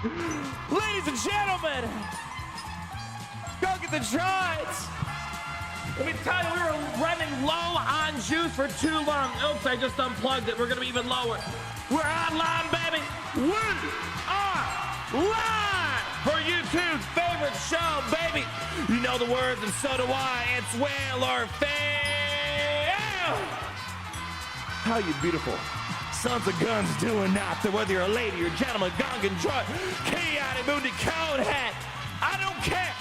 Ladies and gentlemen, go get the joints. Let me tell you, we were running low on juice for too long. Oops, I just unplugged it. We're gonna be even lower. We're online, baby. We are live for YouTube's favorite show, baby. You know the words, and so do I. It's Whale or Fail. How you beautiful sons of guns doing out there, whether you're a lady or gentleman, gong and joy, chaotic moody code hat. I don't care.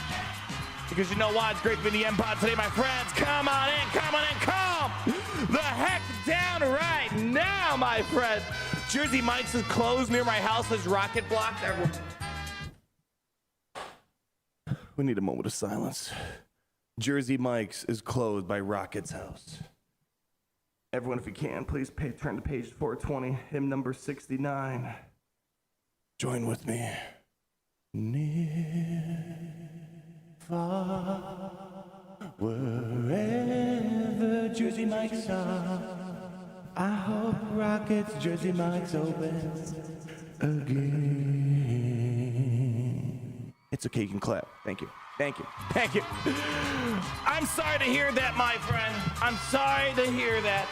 Because you know why? It's great to be in the Empire today, my friends. Come on in, come on in, calm the heck down right now, my friend. Jersey Mike's is closed near my house. There's rocket blocked. We need a moment of silence. Jersey Mike's is closed by Rocket's house. Everyone, if you can, please turn to page 420, hymn number 69. Join with me. Near, far, wherever Jersey Mike's are, I hope Rocket's Jersey Mike's opens again. It's okay, you can clap. Thank you. Thank you. Thank you. I'm sorry to hear that, my friend. I'm sorry to hear that.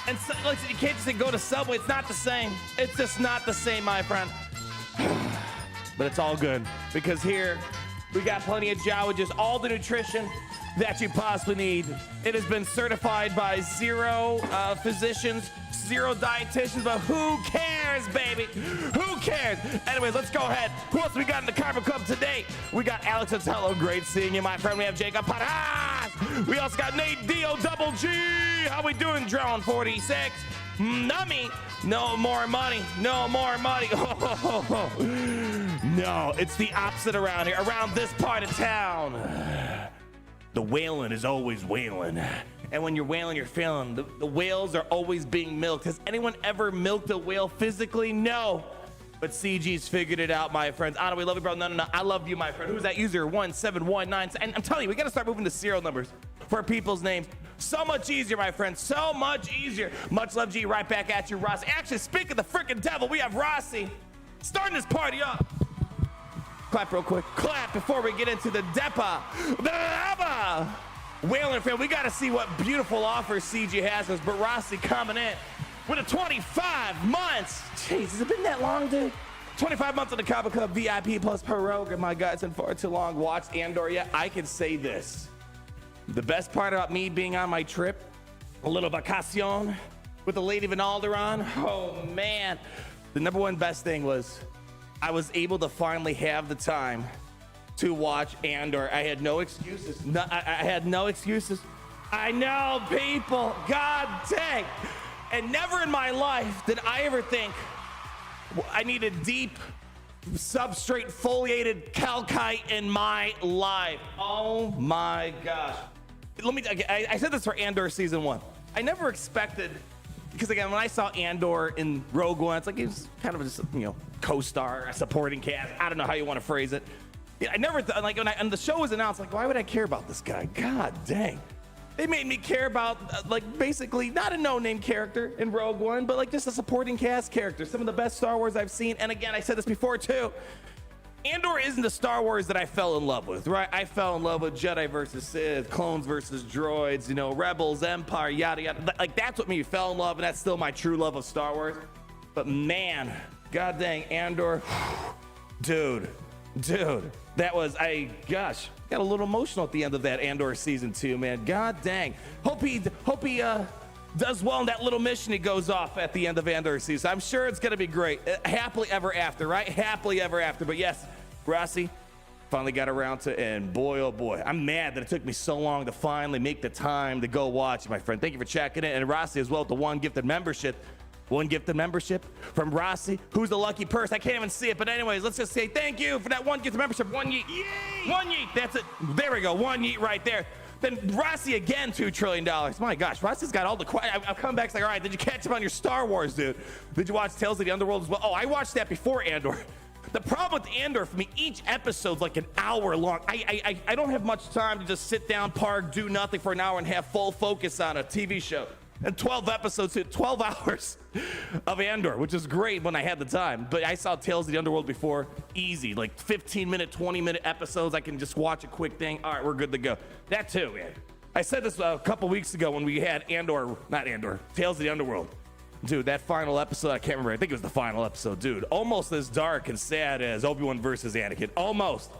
And so, like, you can't just say go to Subway. It's not the same. It's just not the same, my friend. But it's all good because here we got plenty of Jawa, just all the nutrition that you possibly need. It has been certified by 0 physicians, 0 dietitians, but who cares, baby? Who cares? Anyways, let's go ahead. Who else we got in the Carver Club today? We got Alex Otello. Great seeing you, my friend. We have Jacob Paras. We also got Nate D-O-double-G. How we doing, Drone 46? Nummy. No more money. No more money. No, it's the opposite around here. Around this part of town, the whaling is always whaling. And when you're whaling, you're feeling. The whales are always being milked. Has anyone ever milked a whale physically? No. But CG's figured it out, my friends. Anna, we love you, bro. No. I love you, my friend. Who's that user? 1719. And I'm telling you, we got to start moving to serial numbers for people's names. So much easier, my friend. So much easier. Much love, G. Right back at you, Rossi. Actually, speak of the freaking devil, we have Rossi starting this party up. Clap real quick. Clap before we get into the Depa Billaba. Whaling fan, we got to see what beautiful offers CG has us. But Rossi coming in with a 25 months. Jeez, has it been that long, dude? 25 months on the Cabo Club VIP plus Peroga. My God, it's been far too long. Watched Andor yet? I can say this. The best part about me being on my trip, a little vacacion with the Lady of Alderaan. Oh, man. The number one best thing was I was able to finally have the time to watch Andor. I had no excuses. I had no excuses. I know, people. God dang. And never in my life did I ever think I needed deep substrate foliated calcite in my life. Oh my gosh. I said this for Andor season 1. I never expected, because again, when I saw Andor in Rogue One, it's like he was kind of just, co-star, a supporting cast. I don't know how you want to phrase it. I never thought, like, when the show was announced, like, why would I care about this guy? God dang. They made me care about, basically not a no-name character in Rogue One, but, just a supporting cast character. Some of the best Star Wars I've seen. And again, I said this before, too. Andor isn't the Star Wars that I fell in love with, right? I fell in love with Jedi versus Sith, clones versus droids, Rebels, Empire, yada, yada. That's what made me fell in love, and that's still my true love of Star Wars. But, man, god dang, Andor, dude, that was, got a little emotional at the end of that Andor season 2, man. God dang. Hope he does well in that little mission he goes off at the end of Andor season. I'm sure it's gonna be great. Happily ever after, right? Happily ever after. But yes, Rossi finally got around to, and boy, oh boy, I'm mad that it took me so long to finally make the time to go watch, my friend. Thank you for checking in. And Rossi as well with the one gifted membership from Rossi. Who's the lucky person? I can't even see it, but anyways, let's just say thank you for that one gifted membership. One yeet. Yay! One yeet. That's it. There we go. One yeet right there. Then Rossi again, $2 trillion. My gosh, Rossi's got all the I've come back like, all right, did you catch him on your Star Wars, dude? Did you watch Tales of the Underworld as well? Oh, I watched that before Andor. The problem with Andor for me, each episode's like an hour long. I don't have much time to just sit down, park, do nothing for an hour and have full focus on a TV show. And 12 episodes, 12 hours of Andor, which is great when I had the time. But I saw Tales of the Underworld before, easy, like 15-minute, 20-minute episodes. I can just watch a quick thing. All right, we're good to go. That too, man. I said this a couple weeks ago when we had Tales of the Underworld. Dude, that final episode, I can't remember. I think it was the final episode, dude. Almost as dark and sad as Obi-Wan versus Anakin. Almost.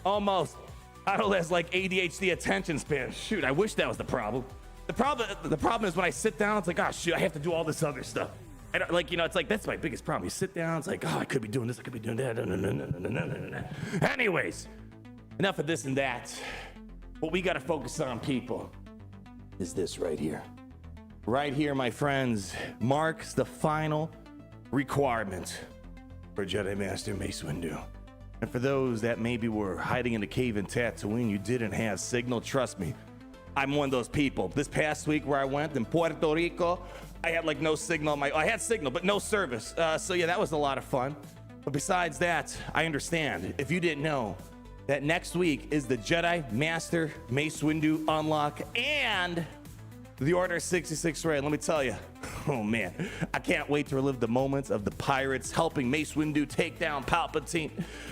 I don't have like ADHD attention span. Shoot, I wish that was the problem. The problem is when I sit down, it's like, oh shoot, I have to do all this other stuff. And like, you know, it's like, that's my biggest problem. You sit down, it's like, oh, I could be doing this, I could be doing that. Anyways, enough of this and that. What we gotta focus on, people, is this right here. Right here, my friends, marks the final requirement for Jedi Master Mace Windu. And for those that maybe were hiding in a cave in Tatooine, you didn't have signal, trust me, I'm one of those people. This past week where I went in Puerto Rico, I had like no signal. I had signal, but no service. So yeah, that was a lot of fun. But besides that, I understand, if you didn't know, that next week is the Jedi Master Mace Windu unlock and the Order 66 raid. Let me tell you, oh man, I can't wait to relive the moments of the pirates helping Mace Windu take down Palpatine,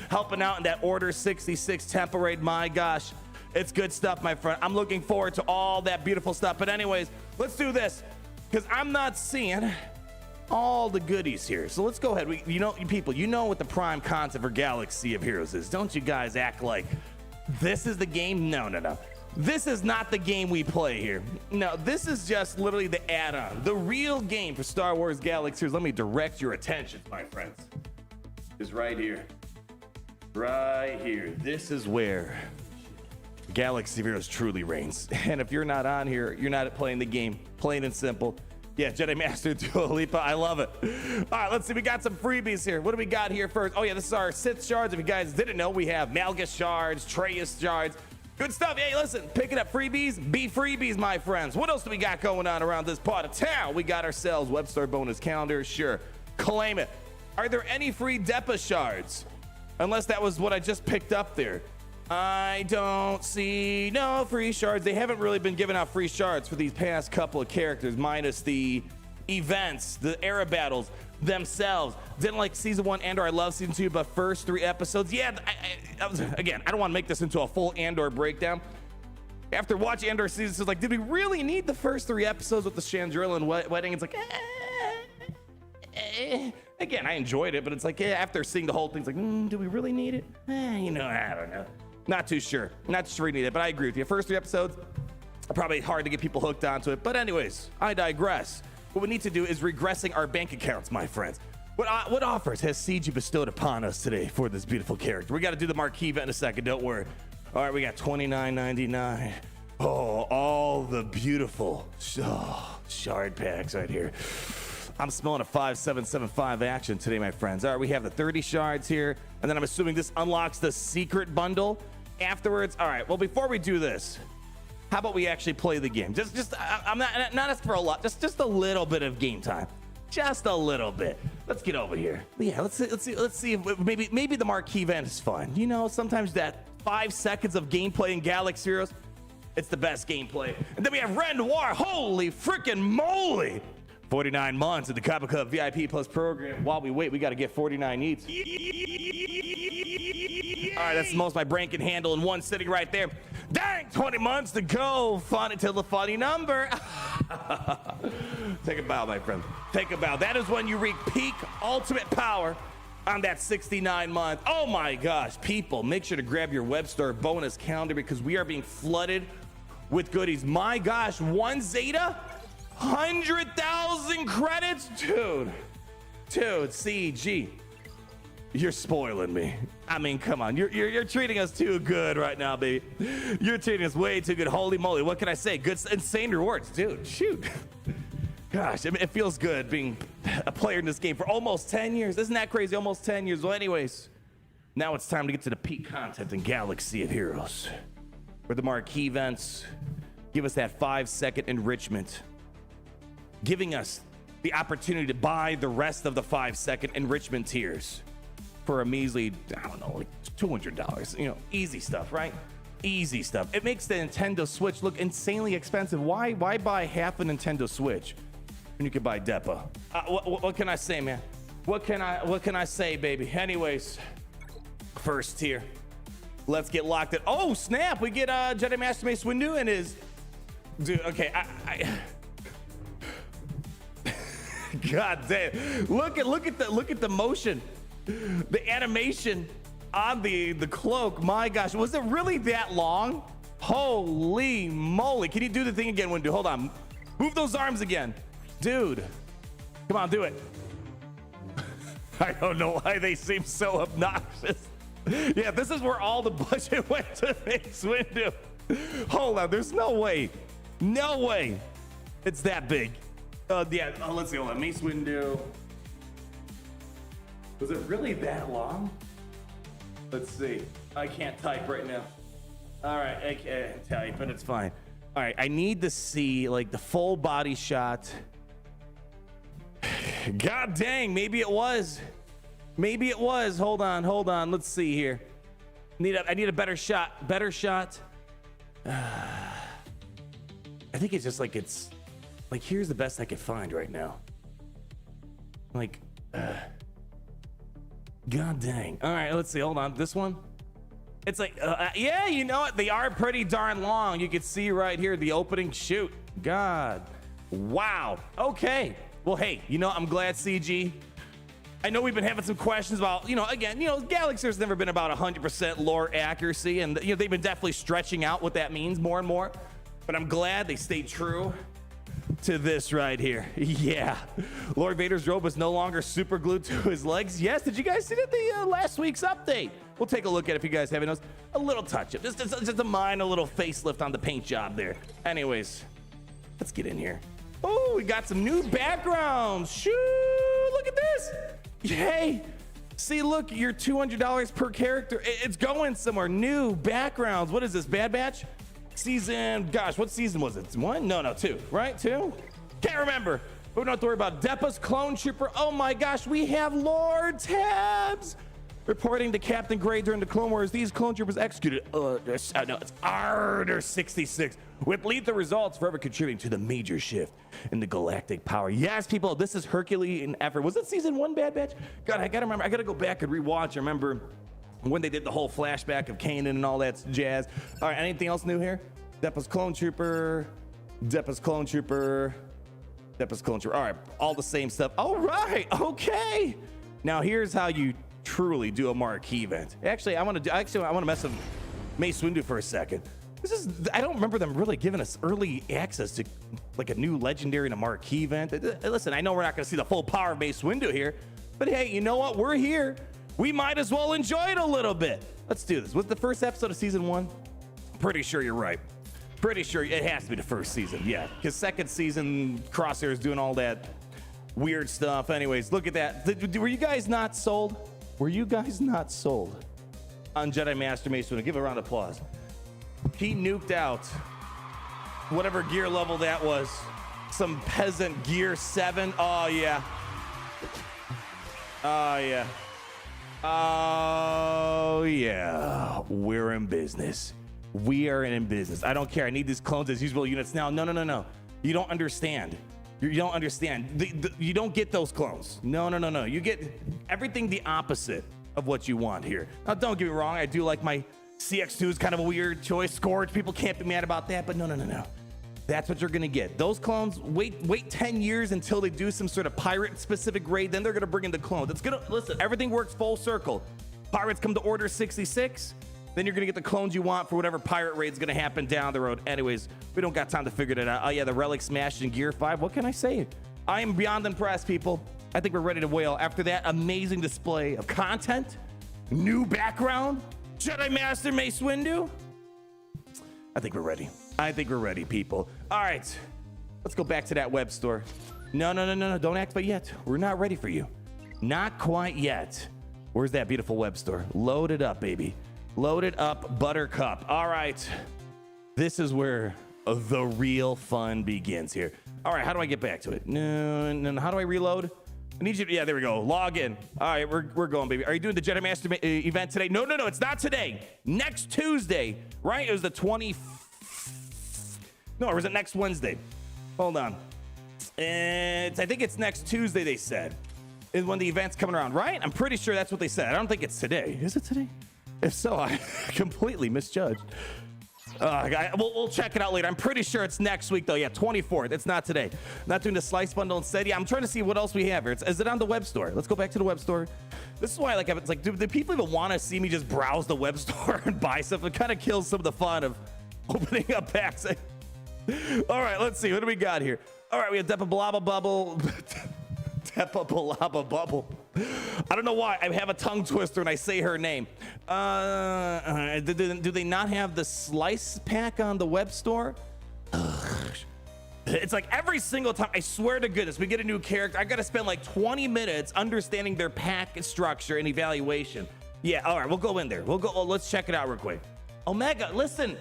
helping out in that Order 66 temple raid. My gosh, it's good stuff, my friend. I'm looking forward to all that beautiful stuff. But anyways, let's do this because I'm not seeing all the goodies here. So let's go ahead. People, you know what the prime content for Galaxy of Heroes is. Don't you guys act like this is the game. No. This is not the game we play here. No, this is just literally the add-on. The real game for Star Wars Galaxy Heroes, let me direct your attention, my friends, is right here. Right here. This is where Galaxy of Heroes truly reigns. And if you're not on here, you're not playing the game, plain and simple. Yeah, Jedi Master Dua Lipa, I love it. All right, let's see, we got some freebies here. What do we got here first? Oh yeah, this is our Sith shards. If you guys didn't know, we have Malgus shards, Treyas shards. Good stuff. Hey, listen, picking up freebies, be freebies, my friends. What else do we got going on around this part of town? We got ourselves web store bonus calendar. Sure, claim it. Are there any free Depa shards? Unless that was what I just picked up there. I don't see no free shards. They haven't really been giving out free shards for these past couple of characters, minus the events, the era battles themselves. Didn't like season 1 Andor. I love season 2, but first 3 episodes, yeah. Again, I don't want to make this into a full Andor breakdown. After watching Andor season, it's like, did we really need the first 3 episodes with the Chandrillan wedding? It's like, again, I enjoyed it, but it's like, after seeing the whole thing, it's like, do we really need it? I don't know. Not too sure. Not sure we need it, but I agree with you. First 3 episodes, probably hard to get people hooked onto it. But anyways, I digress. What we need to do is regressing our bank accounts, my friends. What offers has CG bestowed upon us today for this beautiful character? We got to do the marquee event in a second, don't worry. All right, we got $29.99. Oh, all the beautiful shard packs right here. I'm smelling a 5775 action today, my friends. All right, we have the 30 shards here, and then I'm assuming this unlocks the secret bundle afterwards. All right, well, before we do this, how about we actually play the game? I'm not asking for a lot, just a little bit of game time. Just a little bit. Let's get over here. Yeah, let's see if maybe the marquee event is fun. You know, sometimes that 5 seconds of gameplay in Galaxy Heroes, it's the best gameplay. And then we have Red Noir. Holy freaking moly! 49 months at the Copper Cup VIP Plus program. While we wait, we got to get 49 eats. All right, that's the most my brain can handle in one sitting right there. Dang, 20 months to go. Fun until the funny number. Take a bow, my friend. Take a bow. That is when you reach peak ultimate power on that 69 month. Oh my gosh, people, make sure to grab your web store bonus calendar because we are being flooded with goodies. My gosh, 1 Zeta? 100,000 credits? Dude, CG, you're spoiling me. I mean, come on, you're treating us too good right now, baby. You're treating us way too good. Holy moly, what can I say? Good, insane rewards, dude. Shoot. Gosh, I mean, it feels good being a player in this game for almost 10 years. Isn't that crazy? Almost 10 years. Well, anyways, now it's time to get to the peak content in Galaxy of Heroes, where the marquee events give us that 5-second enrichment, giving us the opportunity to buy the rest of the 5-second enrichment tiers for a measly, I don't know, like $200. You know, easy stuff, right? Easy stuff. It makes the Nintendo Switch look insanely expensive. Why buy half a Nintendo Switch when you can buy Depa? What can I say, man? What can I say, baby? Anyways, first tier. Let's get locked in. Oh snap! We get Jedi Master Mace Windu and his dude. Okay, God damn! Look at the motion, the animation on the cloak. My gosh, was it really that long? Holy moly! Can you do the thing again, Windu? Hold on, move those arms again, dude. Come on, do it. I don't know why they seem so obnoxious. Yeah, this is where all the budget went to Mace Windu. Hold on, there's no way it's that big. Yeah, let's see. Hold on, Mace Windu. Was it really that long? Let's see. I can't type right now. All right, I can't type, but it's fine. All right, I need to see like the full body shot. God dang, maybe it was. Maybe it was. Hold on. Let's see here. I need a better shot. I think it's just like here's the best I could find right now. Like, God dang. All right, let's see. Hold on. This one. It's like, yeah, you know what? They are pretty darn long. You can see right here the opening shoot. God. Wow. Okay. Well, hey, I'm glad CG. I know we've been having some questions about, Galaxy's never been about 100% lore accuracy, and they've been definitely stretching out what that means more and more. But I'm glad they stayed true to this right here. Yeah, Lord Vader's robe is no longer super glued to his legs. Yes, did you guys see that the last week's update? We'll take a look at it if you guys haven't noticed. A little touch up, just a minor little facelift on the paint job there. Anyways, let's get in here. Oh, we got some new backgrounds. Shoo! Look at this. Hey, see, look, you're $200 per character. It's going somewhere. New backgrounds. What is this, Bad Batch? Season, gosh, what season was it? 1? No, 2, right? 2? Can't remember. But we don't have to worry about Depa's Clone Trooper. Oh my gosh, we have Lord Tabs reporting to Captain Gray during the Clone Wars. These Clone Troopers executed, it's Order 66 with lethal results, forever contributing to the major shift in the galactic power. Yes, people, this is Herculean effort. Was it season 1, Bad Batch? God, I gotta remember. I gotta go back and rewatch. I remember when they did the whole flashback of Kanan and all that jazz. All right, anything else new here? Depa's Clone Trooper. All right, all the same stuff. All right, okay. Now here's how you truly do a marquee event. Actually, I want to mess with Mace Windu for a second. I don't remember them really giving us early access to like a new legendary and a marquee event. Listen, I know we're not going to see the full power of Mace Windu here, but hey, you know what? We're here. We might as well enjoy it a little bit. Let's do this. Was the first episode of season 1? Pretty sure you're right. Pretty sure it has to be the first season. Yeah, because second season Crosshair's doing all that weird stuff. Anyways, look at that. Were you guys not sold? Were you guys not sold on Jedi Master Mace Windu? Give a round of applause. He nuked out whatever gear level that was. Some peasant gear 7. Oh yeah. Oh yeah. We're in business. We are in business. I don't care. I need these clones as usable units now. No. You don't understand. You don't understand. You don't get those clones. No. You get everything the opposite of what you want here. Now, don't get me wrong. I do like my CX2 is kind of a weird choice. Scourge, people can't be mad about that, but no. That's what you're gonna get. Those clones, wait 10 years until they do some sort of pirate specific raid, then they're gonna bring in the clones. Listen, everything works full circle. Pirates come to Order 66, then you're gonna get the clones you want for whatever pirate raid's gonna happen down the road. Anyways, we don't got time to figure that out. Oh yeah, the relic smashed in Gear 5. What can I say? I am beyond impressed, people. I think we're ready to whale. After that amazing display of content, new background, Jedi Master Mace Windu, I think we're ready. I think we're ready, people. All right, let's go back to that web store. No, don't activate yet. We're not ready for you. Not quite yet. Where's that beautiful web store? Load it up, baby. Load it up, Buttercup. All right, this is where the real fun begins here. All right, how do I get back to it? No, how do I reload? I need you to, yeah, there we go. Log in. All right, we're going, baby. Are you doing the Jedi Master event today? No, it's not today. Next Tuesday, right? It was the 20th. No, or was it next Wednesday? Hold on. I think it's next Tuesday, they said, is when the event's coming around, right? I'm pretty sure that's what they said. I don't think it's today. Is it today? If so, I completely misjudged. We'll check it out later. I'm pretty sure it's next week, though. Yeah, 24th. It's not today. Not doing the slice bundle instead. Yeah, I'm trying to see what else we have here. Is it on the web store? Let's go back to the web store. This is why, like, it's like, do people even want to see me just browse the web store and buy stuff? It kind of kills some of the fun of opening up packs. All right, let's see. What do we got here? All right, we have Depa Billaba Bubble. Depa Billaba Bubble. I don't know why I have a tongue twister when I say her name. Do they not have the slice pack on the web store? Ugh. It's like every single time, I swear to goodness, we get a new character, I gotta spend like 20 minutes understanding their pack structure and evaluation. Yeah, all right, we'll go in there. Let's check it out real quick. Omega, listen,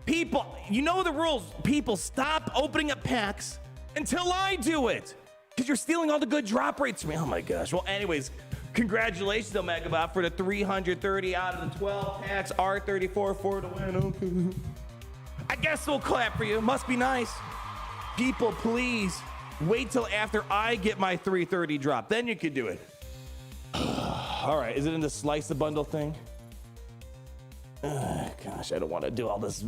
people, you know the rules. People, stop opening up packs until I do it. Because you're stealing all the good drop rates from me. Oh my gosh. Well, anyways, congratulations, Omegabot, for the 330 out of the 12 packs. R34 for the win. Okay. I guess we'll clap for you. Must be nice. People, please wait till after I get my 330 drop. Then you can do it. All right. Is it in the slice the bundle thing? Gosh, I don't want to do all this.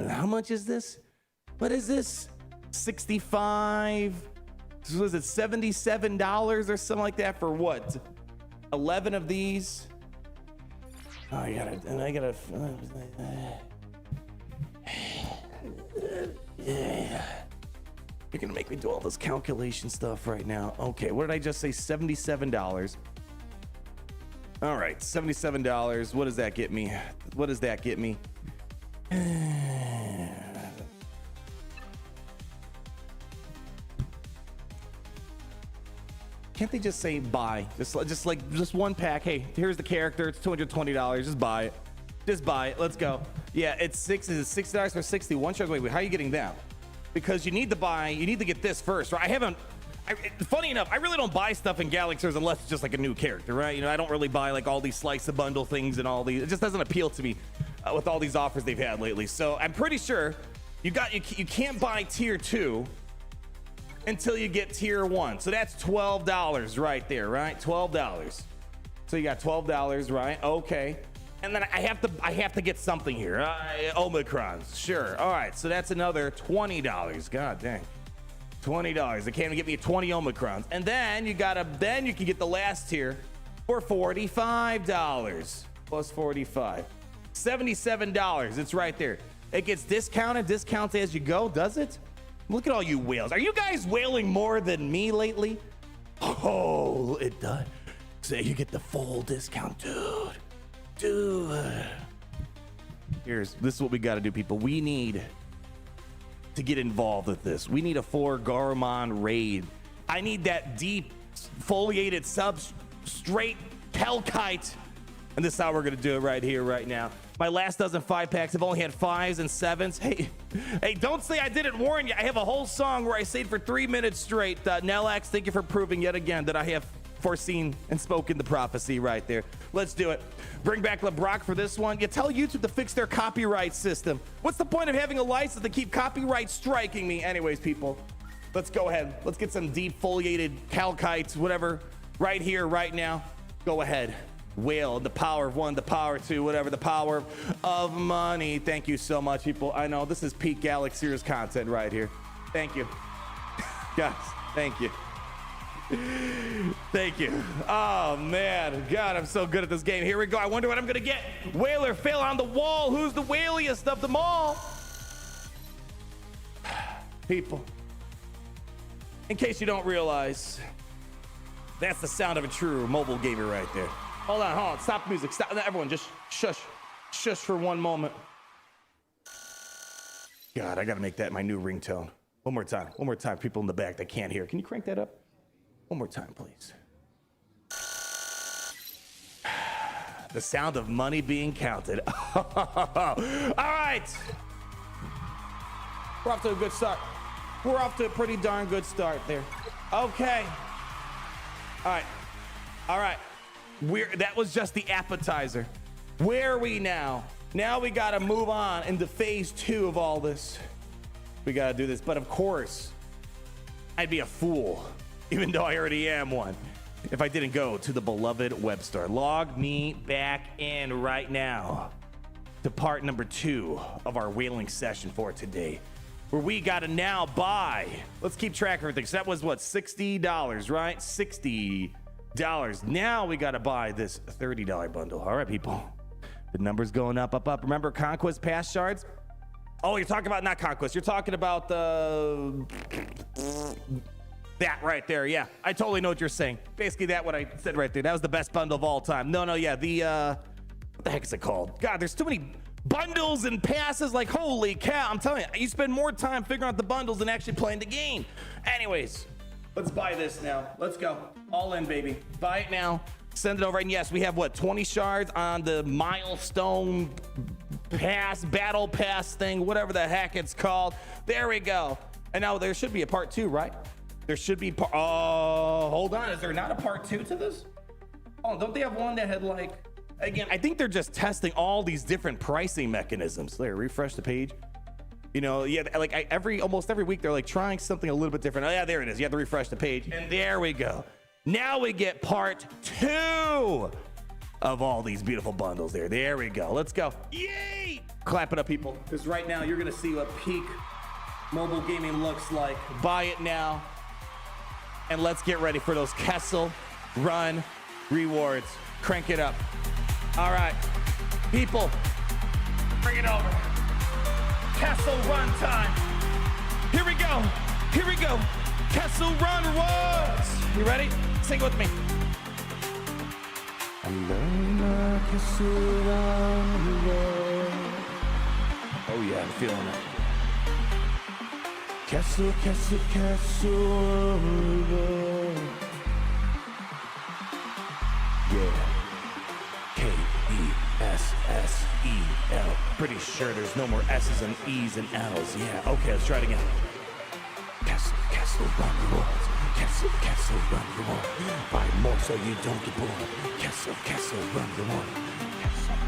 How much is this? What is this? 65. Was it $77 or something like that for what? 11 of these. Oh, I gotta. Yeah. You're gonna make me do all this calculation stuff right now. Okay, what did I just say? $77. All right, $77. What does that get me? What does that get me? Can't they just say buy? Just one pack. Hey, here's the character. It's $220. Just buy it. Just buy it. Let's go. Yeah, it's $60 for 60. One shot. Wait, how are you getting that? Because you need to buy. You need to get this first, right? Funny enough, I really don't buy stuff in Galaxies unless it's just like a new character, right? You know, I don't really buy like all these slice of bundle things and all these. It just doesn't appeal to me with all these offers they've had lately. So I'm pretty sure you can't buy tier 2 until you get tier 1. So that's $12 right there, right? $12. So you got $12, right? Okay. And then I have to get something here. Omicrons, sure. All right, so that's another $20. God dang. $20. They can't even get me 20 Omicrons. And then you can get the last tier for $45 plus 45. $77. It's right there. It gets discounted as you go, does it? Look at all you whales. Are you guys whaling more than me lately? Oh, it does. So you get the full discount, dude. This is what we got to do, people. We need to get involved with this. We need a 4 Garmon raid. I need that deep foliated substrate Kelkite. And this is how we're going to do it right here, right now. My last dozen 5-packs have only had 5s and 7s. Hey, don't say I didn't warn you. I have a whole song where I stayed for 3 minutes straight. Nelax, thank you for proving yet again that I have foreseen and spoken the prophecy right there. Let's do it. Bring back LeBrock for this one. You tell YouTube to fix their copyright system. What's the point of having a license to keep copyright striking me? Anyways, people, let's go ahead. Let's get some deep foliated calcites, whatever, right here, right now. Go ahead. Whale, the power of 1, the power of 2, whatever, the power of money. Thank you so much, people. I know this is peak Galaxy's content right here. Thank you. Guys, thank you. Thank you. Oh, man. God, I'm so good at this game. Here we go. I wonder what I'm going to get. Whaler fell on the wall. Who's the whaliest of them all? People, in case you don't realize, that's the sound of a true mobile gamer right there. Hold on. Stop the music. Stop. Everyone, just shush for one moment. God, I got to make that my new ringtone. One more time. People in the back that can't hear. Can you crank that up? One more time, please. The sound of money being counted. All right. We're off to a good start. We're off to a pretty darn good start there. Okay. All right. That was just the appetizer. Where are we now? Now we gotta move on into phase 2 of all this. We gotta do this, but of course, I'd be a fool, even though I already am one, if I didn't go to the beloved web store. Log me back in right now to part number 2 of our whaling session for today, where we gotta now buy, let's keep track of everything. So that was what, $60, right? $60. Now we gotta buy this $30 bundle. All right, people. The number's going up, up, up. Remember Conquest Pass Shards? Oh, you're talking about not Conquest. You're talking about that right there. Yeah, I totally know what you're saying. Basically, what I said right there. That was the best bundle of all time. No, yeah, what the heck is it called? God, there's too many bundles and passes. Like, holy cow! I'm telling you, you spend more time figuring out the bundles than actually playing the game. Anyways, let's buy this now. Let's go. All in, baby. Buy it now. Send it over. And yes, we have what, 20 shards on the milestone pass, battle pass thing, whatever the heck it's called. There we go. And now there should be a part 2, right? There should be oh, hold on. Is there not a part 2 to this? Oh, don't they have one that had like, again, I think they're just testing all these different pricing mechanisms. There, refresh the page. You know, yeah, like almost every week they're like trying something a little bit different. Oh yeah, there it is. You have to refresh the page. And there we go. Now we get part 2 of all these beautiful bundles there. There we go. Let's go. Yay! Clap it up, people. Because right now you're going to see what peak mobile gaming looks like. Buy it now. And let's get ready for those Kessel Run rewards. Crank it up. All right. People, bring it over. Kessel Run time. Here we go. Here we go. Kessel Run rewards. You ready? Sing with me. Oh yeah, I'm feeling it. Kessel. Yeah. K-E-S-S-E-L. Pretty sure there's no more S's and E's and L's. Yeah, okay, let's try it again. Kessel Run rewards. Kessel Run reward. Buy more so you don't get bored. Kessel Run reward.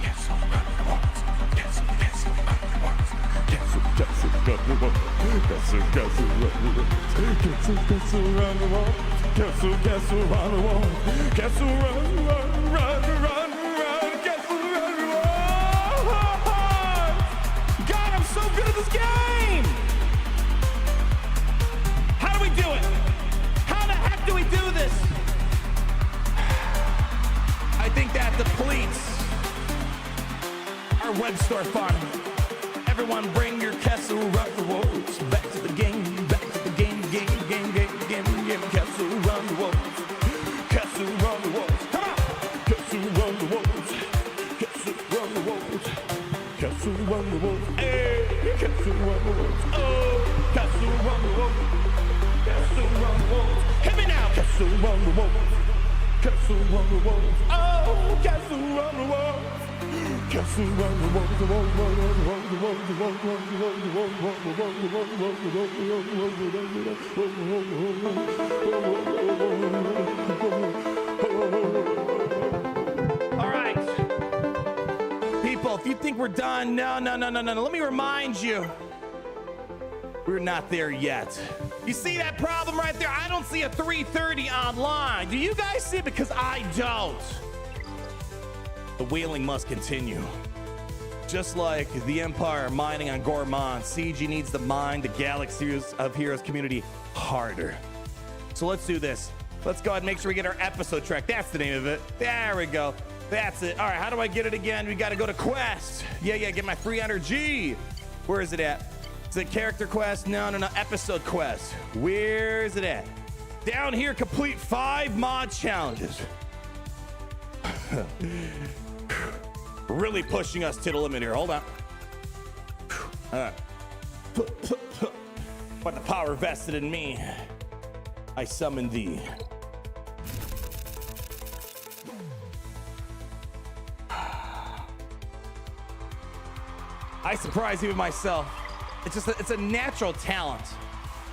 Kessel Run rewards. Kessel Run rewards. Kessel Run rewards. Kessel Run rewards. Kessel Run rewards. Kessel Run rewards. Kessel Run Kessel Run rewards. God, I'm so good at this game. How do we do it? Do we do this? I think that depletes our web store fund. Everyone bring your Kessel Run rewards back to the game, back to the game. Kessel Run rewards. Kessel Run rewards. Come on. Kessel Run rewards. Kessel Run rewards. Kessel Run rewards. Hey, Kessel Run rewards. Oh, Kessel Run rewards. Kessel Run rewards. Hit me now. Kessel Run rewards. Kessel Run rewards. Oh, Kessel Run rewards. Kessel Run rewards. All right. People, if you think we're done, no. Let me remind you, we're not there yet. You see that problem right there? I don't see a 330 online. Do you guys see it? Because I don't. The whaling must continue. Just like the Empire mining on Gourmand, CG needs to mine the Galaxies of Heroes community harder. So let's do this. Let's go ahead and make sure we get our episode track. That's the name of it. There we go. That's it. All right, how do I get it again? We got to go to quest. Yeah, get my free energy. Where is it at? Is it character quest? No, episode quest. Where is it at? Down here, complete 5 mod challenges. Really pushing us to the limit here. Hold on. All right. But the power vested in me, I summon thee. I surprise even myself. it's a natural talent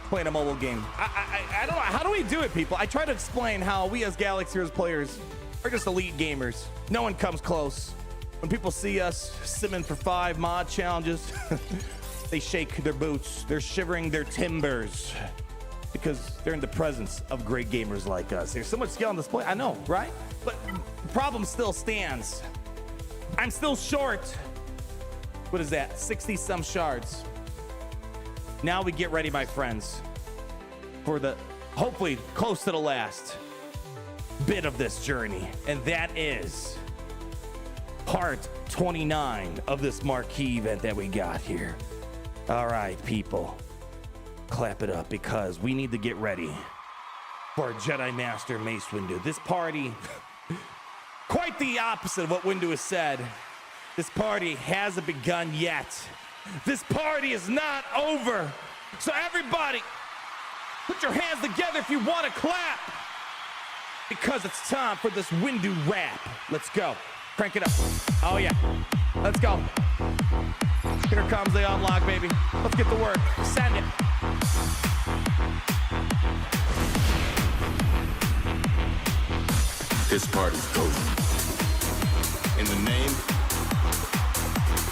playing a mobile game. I don't know. How do we do it, people? I try to explain how we as Galaxy Heroes players are just elite gamers. No one comes close. When people see us simming for 5 mod challenges, they shake their boots. They're shivering their timbers because they're in the presence of great gamers like us. There's so much skill on display. I know, right? But the problem still stands. I'm still short. What is that? 60 some shards. Now we get ready, my friends, for the hopefully close to the last bit of this journey. And that is part 29 of this marquee event that we got here. All right, people, clap it up because we need to get ready for Jedi Master Mace Windu. This party, quite the opposite of what Windu has said. This party hasn't begun yet. This party is not over. So everybody, put your hands together if you want to clap, because it's time for this Windu rap. Let's go. Crank it up. Oh yeah. Let's go. Here comes the unlock, baby. Let's get to work. Send it. This party's golden. In the name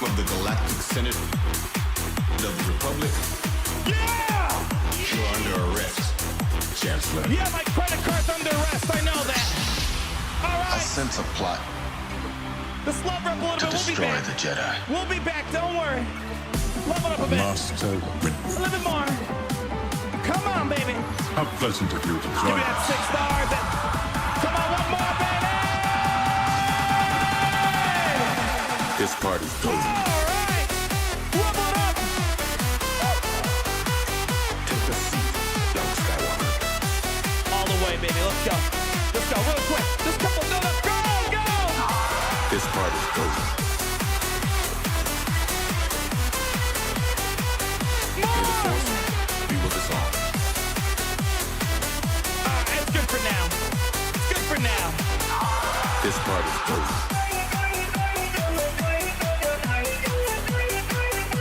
of the Galactic Senate of the Republic, Yeah! you're under arrest, Chancellor. Yeah, my credit card's under arrest. I know that. All I right. sense a plot Just love up a little to bit. We'll be destroy back. the Jedi. We'll be back. Don't worry. Love it up a bit. Master, A little bit more. Come on, baby. how pleasant of you to Give join me that us. 6 stars. Come on, one more, baby. This party's golden. All right. Rub it up. Take a seat, young Skywalker. All the way, baby. Let's go. Let's go real quick. Just couple. No, let's go. Go. This party's golden. May the Force be with us all. It's good for now. It's good for now. This party's golden.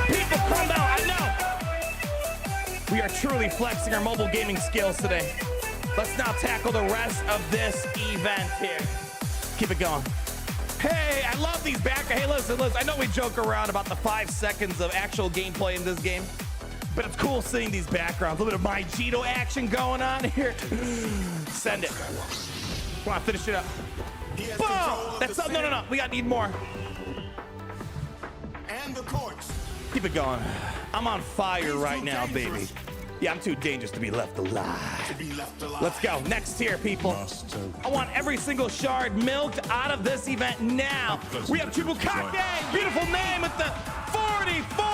People, calm down. I know. We are truly flexing our mobile gaming skills today. Let's now tackle the rest of this event here. Keep it going. Hey, I love these back. Hey, listen. I know we joke around about the 5 seconds of actual gameplay in this game, but it's cool seeing these backgrounds. A little bit of my Jito action going on here. Send it. Come on, finish it up. Boom! That's up. No. We need more. And the courts. Keep it going. I'm on fire right now, baby. Yeah, I'm too dangerous to be left alive. Let's go. Next tier, people. Master, I want every single shard milked out of this event now. We have Chibukake, beautiful name with the 44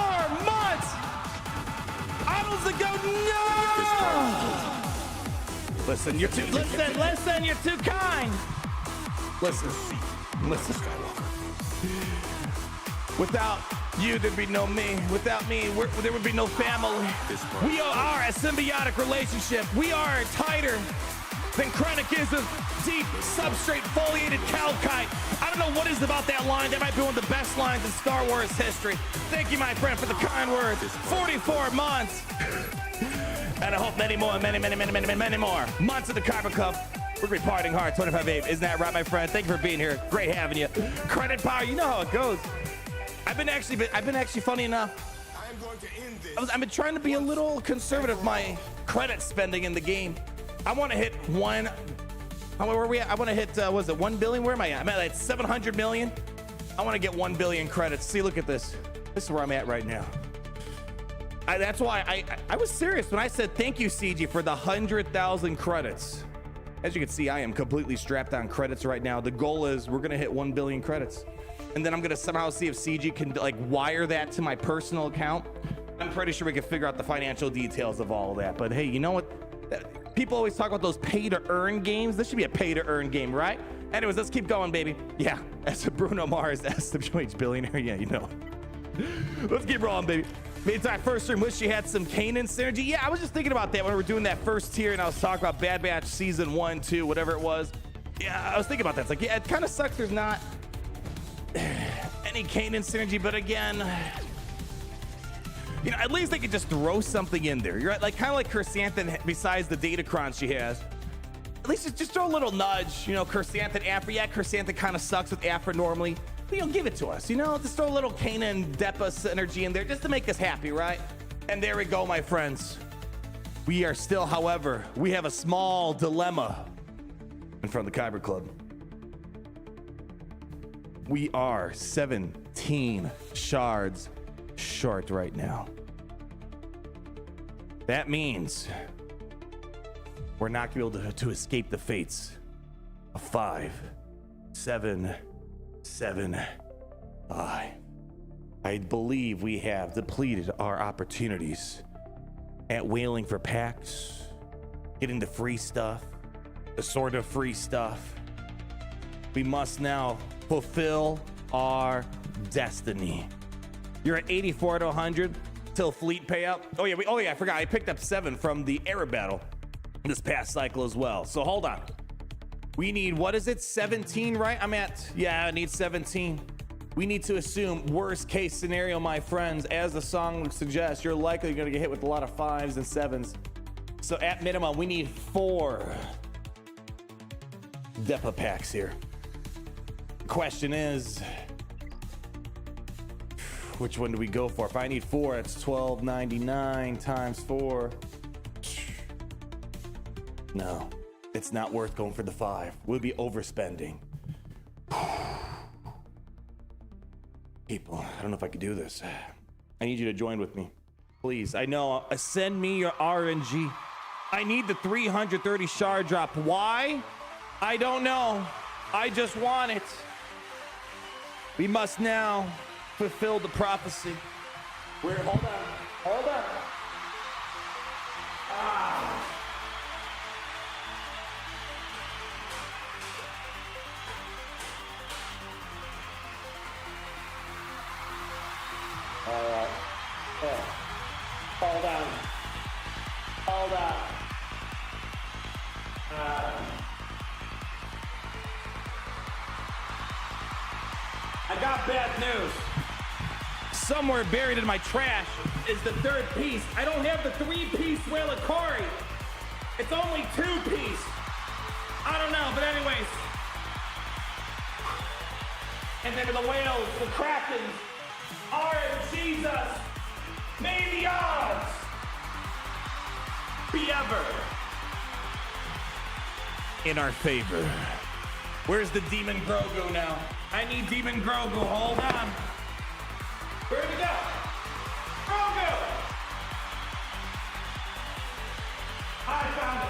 months. Idols that go, no! Listen, you're too kind. Listen. Without you, there'd be no me. Without me, there would be no family. We are a symbiotic relationship. We are tighter than Krennic is of deep substrate foliated calcite. I don't know what is about that line. That might be one of the best lines in Star Wars history. Thank you, my friend, for the kind words. 44 months. And I hope many more months of the Carver Cup. We're gonna be partying hard, 25-8. Isn't that right, my friend? Thank you for being here. Great having you. Credit power, you know how it goes. I've been actually funny enough. I am going to end this. I've been trying to be a little conservative with my credit spending in the game. I want to hit where are we at? I want to hit, was it 1 billion? Where am I at? I'm at like 700 million. I want to get 1 billion credits. See, look at this. This is where I'm at right now. That's why I was serious when I said thank you, CG, for the 100,000 credits. As you can see, I am completely strapped on credits right now. The goal is we're going to hit 1 billion credits. And then I'm going to somehow see if CG can like wire that to my personal account. I'm pretty sure we can figure out the financial details of all of that. But hey, you know what? People always talk about those pay to earn games. This should be a pay to earn game, right? Anyways, let's keep going, baby. Yeah, as a Bruno Mars SWH billionaire. Yeah, you know. Let's keep rolling, baby. Meantime, first stream, wish you had some Kanan synergy. Yeah, I was just thinking about that when we were doing that first tier and I was talking about Bad Batch season 1, 2, whatever it was. Yeah, I was thinking about that. It's like, yeah, it kind of sucks there's not any Kanan synergy, but again, You know, at least they could just throw something in there. You're right, like kind of like Chrysanthemum, besides the Datacrons she has. At least just throw a little nudge. You know, Chrysanthemum, Afra. Yeah, Chrysanthemum kind of sucks with Afra normally. But, you know, give it to us. You know, just throw a little Kana and Depa synergy in there just to make us happy, right? And there we go, my friends. We are still, however, we have a small dilemma in front of the Kyber Club. We are 17 shards short right now. That means we're not going to be able to escape the fates of 5, 7, 7, 5. I believe we have depleted our opportunities at whaling for packs, getting the free stuff, the sort of free stuff. We must now fulfill our destiny. You're at 84 to 100 till fleet payout. Oh yeah, I forgot. I picked up 7 from the Arab battle this past cycle as well. So hold on. We need, what is it, 17, right? I need 17. We need to assume worst case scenario, my friends. As the song suggests, you're likely going to get hit with a lot of 5s and 7s. So at minimum, we need 4 Depa packs here. The question is, which one do we go for? If I need 4, it's $12.99 times 4. No, it's not worth going for the 5. We'll be overspending. People, I don't know if I could do this. I need you to join with me. Please, I know, send me your RNG. I need the 330 shard drop. Why? I don't know. I just want it. We must now fulfill the prophecy. Hold on. All right. Hold on. I got bad news. Somewhere buried in my trash is the 3rd piece. I don't have the 3-piece Whale of Kori. It's only 2-piece. I don't know, but anyways. And then the whales, the Krakens, Jesus, may the odds be ever in our favor. Where's the Demon Grogu now? I need Demon Grogu. Hold on. Where'd he go? Grogu! I found it.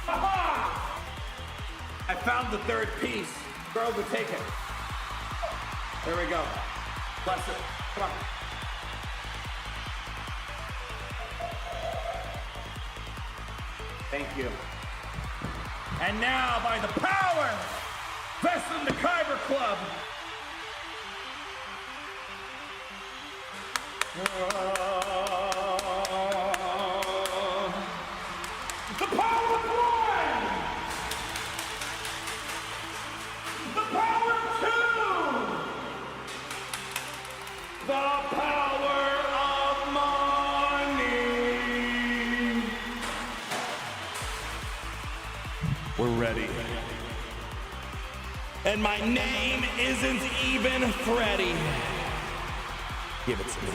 Aha! I found the 3rd piece. Grogu, take it. There we go. Bless it. Come on. Thank you. And now, by the power vested in the Kyber Club, the power of 1, the power of 2, the power of money. We're ready. And my name isn't even Freddy. Give it to me.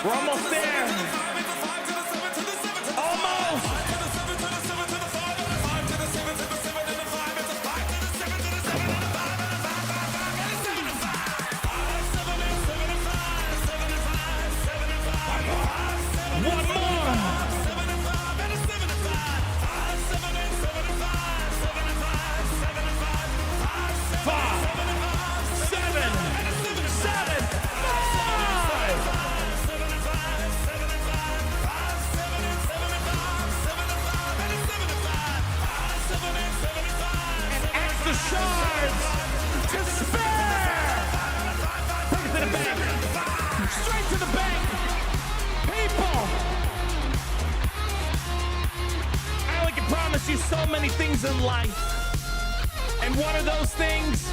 We're almost there. Almost. One more. 5, 7, 7, 5. so many things in life. And one of those things,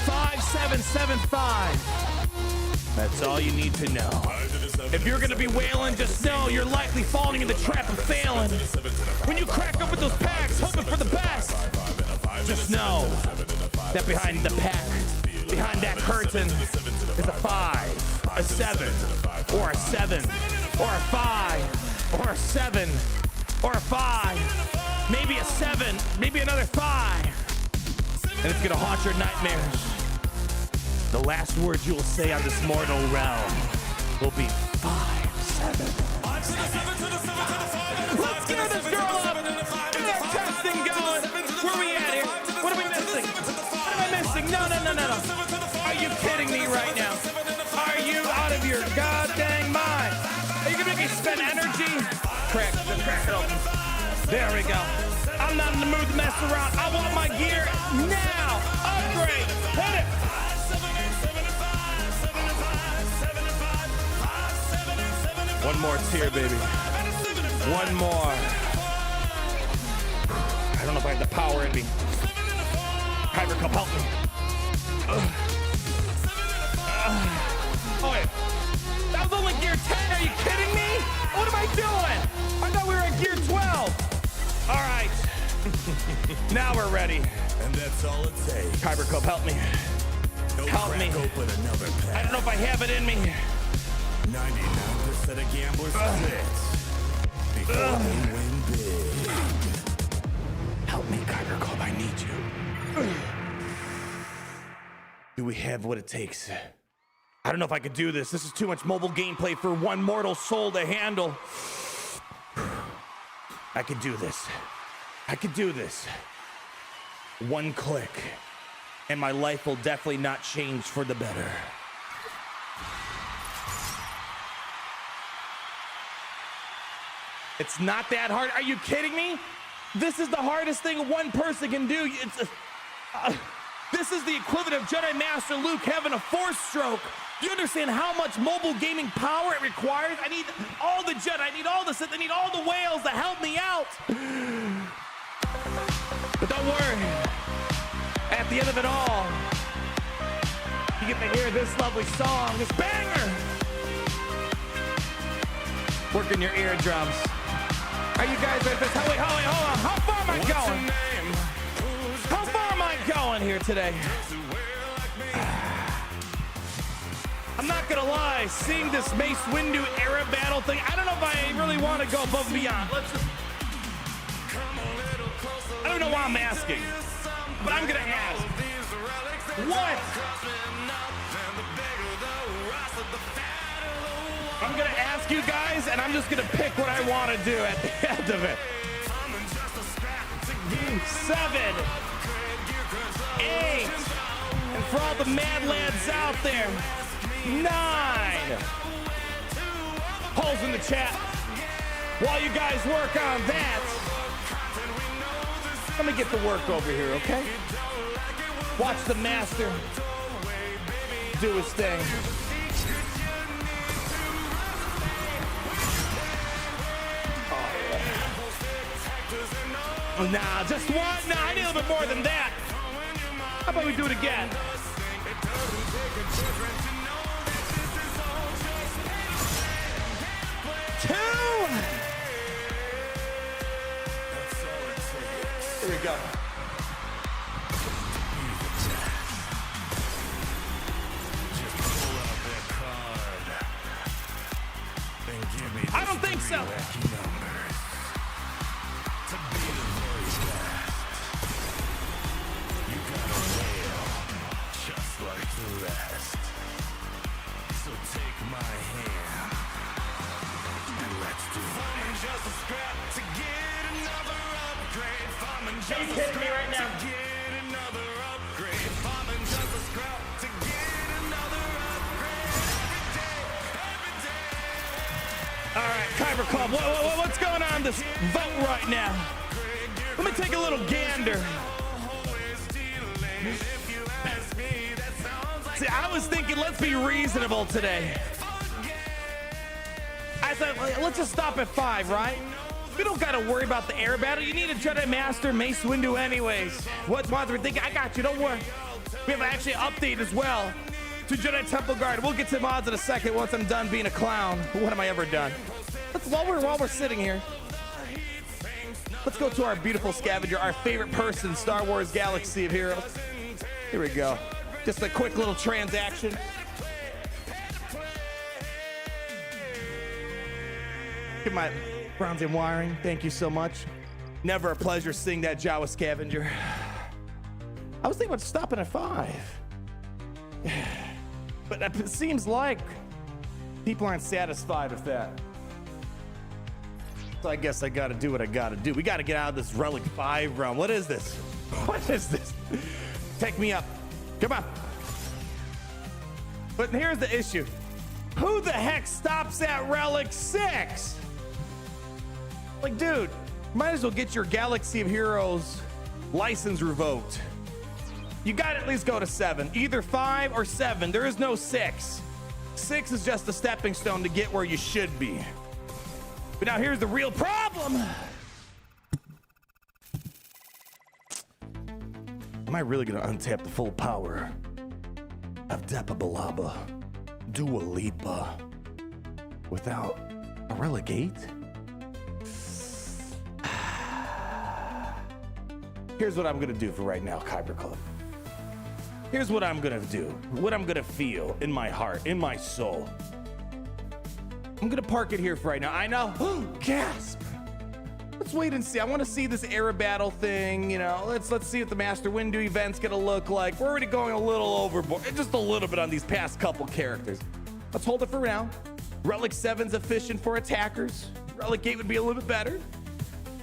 5775. That's all you need to know. If you're gonna be wailing, just know you're likely falling in the trap of failing. When you crack open those packs, hoping for the best, just know that behind the pack, behind that curtain, is a 5, a 7, or a 7, or a 5, or a 7, or a 5, maybe a 7, maybe another 5, and it's gonna haunt your nightmares. The last words you will say on this mortal realm will be 5, 7. Let's get this girl up. Get that testing going. Where are we at here? What are we missing? What am I missing? No. Are you kidding me right now? Are you out of your goddamn mind? Are you gonna make me spend energy? Crack it open. There we go. I'm not in the mood to mess around. I want my gear now. Upgrade. Hit it. One more tier, baby. One more. I don't know if I have the power in me. Kyber, come help me. Oh, wait. That was only gear 10. Are you kidding me? What am I doing? I thought we were at gear 12. All right. Now we're ready. And that's all it takes. Kyber, come help me. Help me. Open another pack. I don't know if I have it in me. 99% of gamblers quit before they win big. Help me, Kyber Club. I need you. Do we have what it takes? I don't know if I could do this. This is too much mobile gameplay for one mortal soul to handle. I could do this. I could do this. One click, and my life will definitely not change for the better. It's not that hard. Are you kidding me? This is the hardest thing one person can do. This is the equivalent of Jedi Master Luke having a force stroke. Do you understand how much mobile gaming power it requires? I need all the Jedi. I need all the Sith. I need all the whales to help me out. But don't worry. At the end of it all, you get to hear this lovely song, this banger. Working your eardrums. Are you guys at this? Wait, hold on. How far am I going? How far am I going here today? I'm not gonna lie, seeing this Mace Windu era battle thing, I don't know if I really want to go above and beyond. I don't know why I'm asking, but I'm gonna ask. What? I'm gonna ask you guys, and I'm just gonna pick what I want to do at the end of it. 7, 8, and for all the mad lads out there, 9. Holes in the chat. While you guys work on that, let me get to work over here, okay? Watch the master do his thing. Nah, just one? Nah, I need a little bit more than that. How about we do it again? 2. Here we go. I don't think so. Are you kidding me right now? All right, Kyber Club, what's going on in this vote right now? Let me take a little gander. See, I was thinking, let's be reasonable today. I said, let's just stop at 5, right? We don't gotta worry about the air battle. You need a Jedi Master Mace Windu anyways. What mods are thinking? I got you, don't worry. We have actually an update as well to Jedi Temple Guard. We'll get to mods in a second once I'm done being a clown. What have I ever done? While we're sitting here, let's go to our beautiful scavenger, our favorite person, Star Wars Galaxy of Heroes. Here we go. Just a quick little transaction. Get my bronze and wiring. Thank you so much. Never a pleasure seeing that Jawa scavenger. I was thinking about stopping at 5. But it seems like people aren't satisfied with that. So I guess I gotta do what I gotta do. We gotta get out of this Relic 5 realm. What is this? What is this? Take me up. Come on. But here's the issue. Who the heck stops at Relic 6? Like, dude, might as well get your Galaxy of Heroes license revoked. You gotta at least go to 7. Either 5 or 7. There is no 6. 6 is just a stepping stone to get where you should be. But now here's the real problem. Am I really gonna untap the full power of Depa Billaba, Dua Lipa, without a Relic 8? Here's what I'm gonna do for right now, Kyber Club. Here's what I'm gonna do, what I'm gonna feel in my heart, in my soul. I'm gonna park it here for right now. I know, gasp. Let's wait and see. I wanna see this era battle thing, you know. Let's see what the Master Windu event's gonna look like. We're already going a little overboard, just a little bit on these past couple characters. Let's hold it for now. Relic 7's efficient for attackers. Relic 8 would be a little bit better.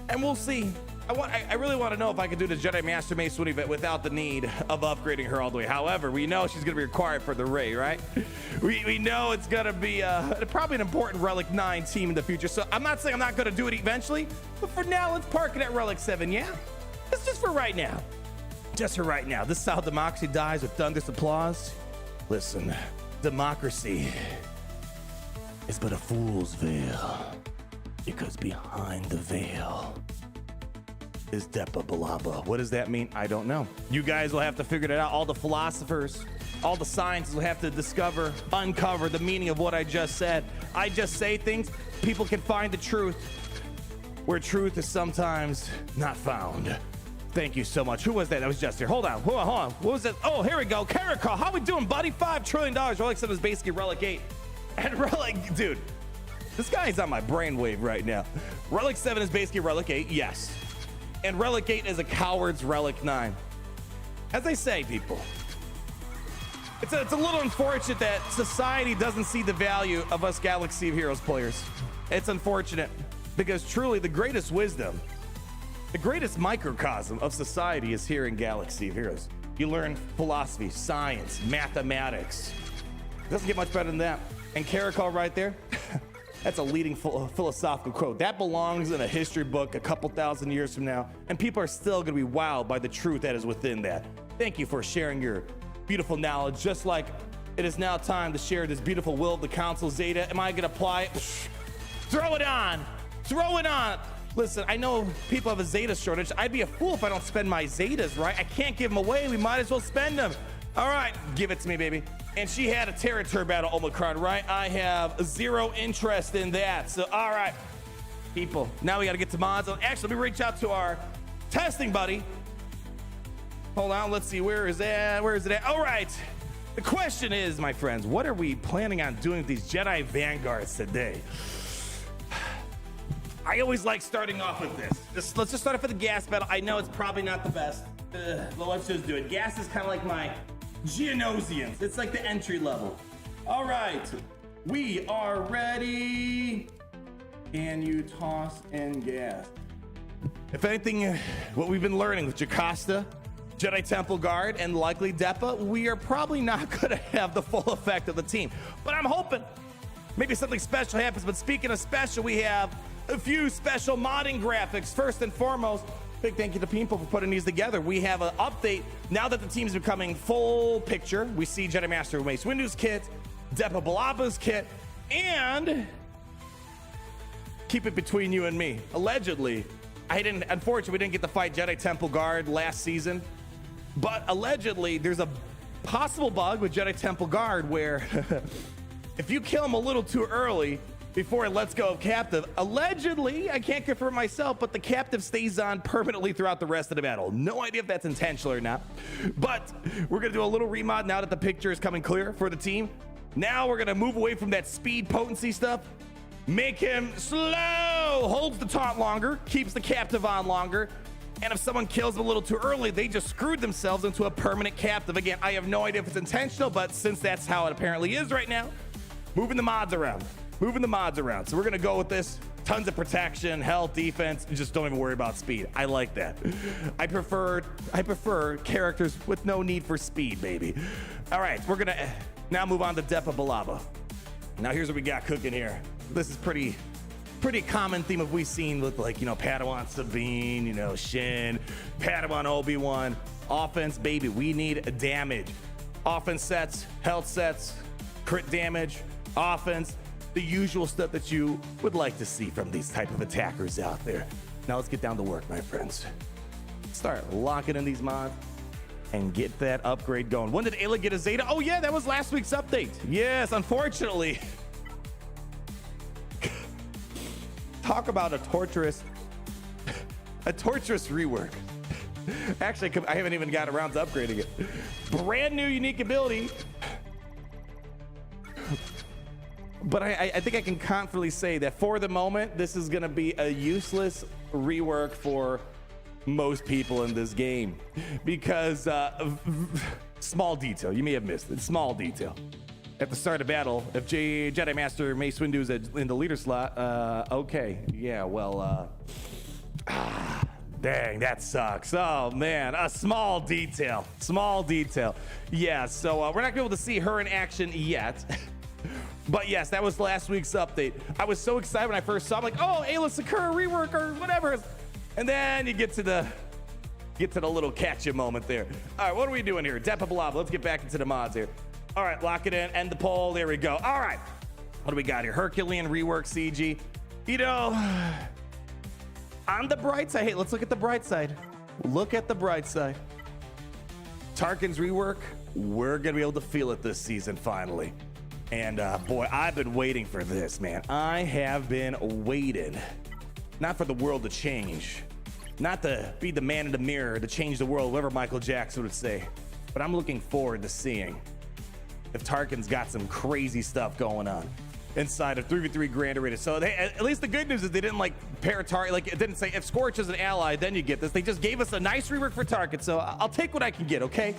And we'll see. I really want to know if I can do the Jedi Master Mace Windu event without the need of upgrading her all the way. However, we know she's going to be required for the Rey, right? We know it's going to be probably an important Relic 9 team in the future. So I'm not saying I'm not going to do it eventually, but for now, let's park it at Relic 7, yeah? It's just for right now. Just for right now. This is how democracy dies, with thunderous applause. Listen, democracy is but a fool's veil, because behind the veil is Depa Billaba. What does that mean? I don't know. You guys will have to figure it out. All the philosophers, all the scientists will have to discover, uncover the meaning of what I just said. I just say things, people can find the truth where truth is sometimes not found. Thank you so much. Who was that? That was just here. Hold on. What was that? Oh, here we go. Caracol, how we doing, buddy? $5 trillion. Relic 7 is basically Relic 8. And Relic, dude, this guy's on my brainwave right now. Relic 7 is basically Relic 8, yes. And Relic 8 is a coward's Relic 9. As I say, people, it's a little unfortunate that society doesn't see the value of us Galaxy of Heroes players. It's unfortunate, because truly the greatest wisdom, the greatest microcosm of society is here in Galaxy of Heroes. You learn philosophy, science, mathematics. It doesn't get much better than that. And Caracol right there, that's a leading philosophical quote. That belongs in a history book a couple thousand years from now, and people are still gonna be wowed by the truth that is within that. Thank you for sharing your beautiful knowledge, just like it is now time to share this beautiful will of the Council Zeta. Am I gonna apply it? Throw it on, throw it on. Listen, I know people have a Zeta shortage. I'd be a fool if I don't spend my Zetas, right? I can't give them away, we might as well spend them. All right, give it to me, baby. And she had a Territory battle Omicron, right? I have zero interest in that. So, all right, people, now we got to get to mods. Actually, let me reach out to our testing buddy. Hold on, let's see, where is that? Where is it at? All right, the question is, my friends, what are we planning on doing with these Jedi Vanguards today? I always like starting off with this. Let's just start off with the gas battle. I know it's probably not the best, but let's just do it. Gas is kind of like my Geonosians. It's like the entry level. All right, we are ready. Can you toss in gas? If anything, what we've been learning with Jocasta, Jedi Temple Guard, and likely Depa, we are probably not gonna have the full effect of the team. But I'm hoping maybe something special happens. But speaking of special, we have a few special modding graphics. First and foremost, big thank you to people for putting these together. We have an update now that the team's becoming full picture. We see Jedi Master Mace Windu's kit, Depa Billaba's kit, and keep it between you and me. Allegedly, unfortunately, we didn't get to fight Jedi Temple Guard last season, but allegedly, there's a possible bug with Jedi Temple Guard where if you kill him a little too early before it lets go of captive, allegedly, I can't confirm myself, but the captive stays on permanently throughout the rest of the battle. No idea if that's intentional or not, but we're gonna do a little remod now that the picture is coming clear for the team. Now we're gonna move away from that speed potency stuff, make him slow, holds the taunt longer, keeps the captive on longer, and if someone kills them a little too early, they just screwed themselves into a permanent captive. Again, I have no idea if it's intentional, but since that's how it apparently is right now, moving the mods around. So we're gonna go with this. Tons of protection, health, defense. Just don't even worry about speed. I like that. I prefer characters with no need for speed, baby. All right, we're gonna now move on to Depa Billaba. Now here's what we got cooking here. This is pretty common theme of we've seen with, like, you know, Padawan Sabine, you know, Shin, Padawan Obi-Wan. Offense, baby, we need damage. Offense sets, health sets, crit damage, offense, the usual stuff that you would like to see from these type of attackers out there. Now let's get down to work, my friends. Start locking in these mods and get that upgrade going. When did Ayla get a Zeta? Oh yeah, that was last week's update. Yes, unfortunately. Talk about a torturous rework. Actually, I haven't even got around to upgrading it. Brand new unique ability. But I think I can confidently say that for the moment, this is gonna be a useless rework for most people in this game. Because, small detail, you may have missed it, small detail. At the start of battle, if Jedi Master Mace Windu is in the leader slot, okay, yeah, well, dang, that sucks. Oh man, a small detail. Yeah, so we're not gonna be able to see her in action yet. But yes, that was last week's update. I was so excited when I first saw it. I'm like, oh, Ayla Sakura rework or whatever. And then you get to the little catch-you moment there. All right, what are we doing here? Depa Billaba, let's get back into the mods here. All right, lock it in, end the poll, there we go. All right, what do we got here? Herculean rework CG. You know, on the bright side, hey, let's look at the bright side. Look at the bright side. Tarkin's rework, we're gonna be able to feel it this season finally. And boy, I've been waiting for this, man. I have been waiting. Not for the world to change. Not to be the man in the mirror to change the world, whatever Michael Jackson would say. But I'm looking forward to seeing if Tarkin's got some crazy stuff going on inside of 3v3 Grand Arena. So at least the good news is they didn't like pair Tarkin, like it didn't say if Scorch is an ally, then you get this. They just gave us a nice rework for Tarkin. So I'll take what I can get, okay?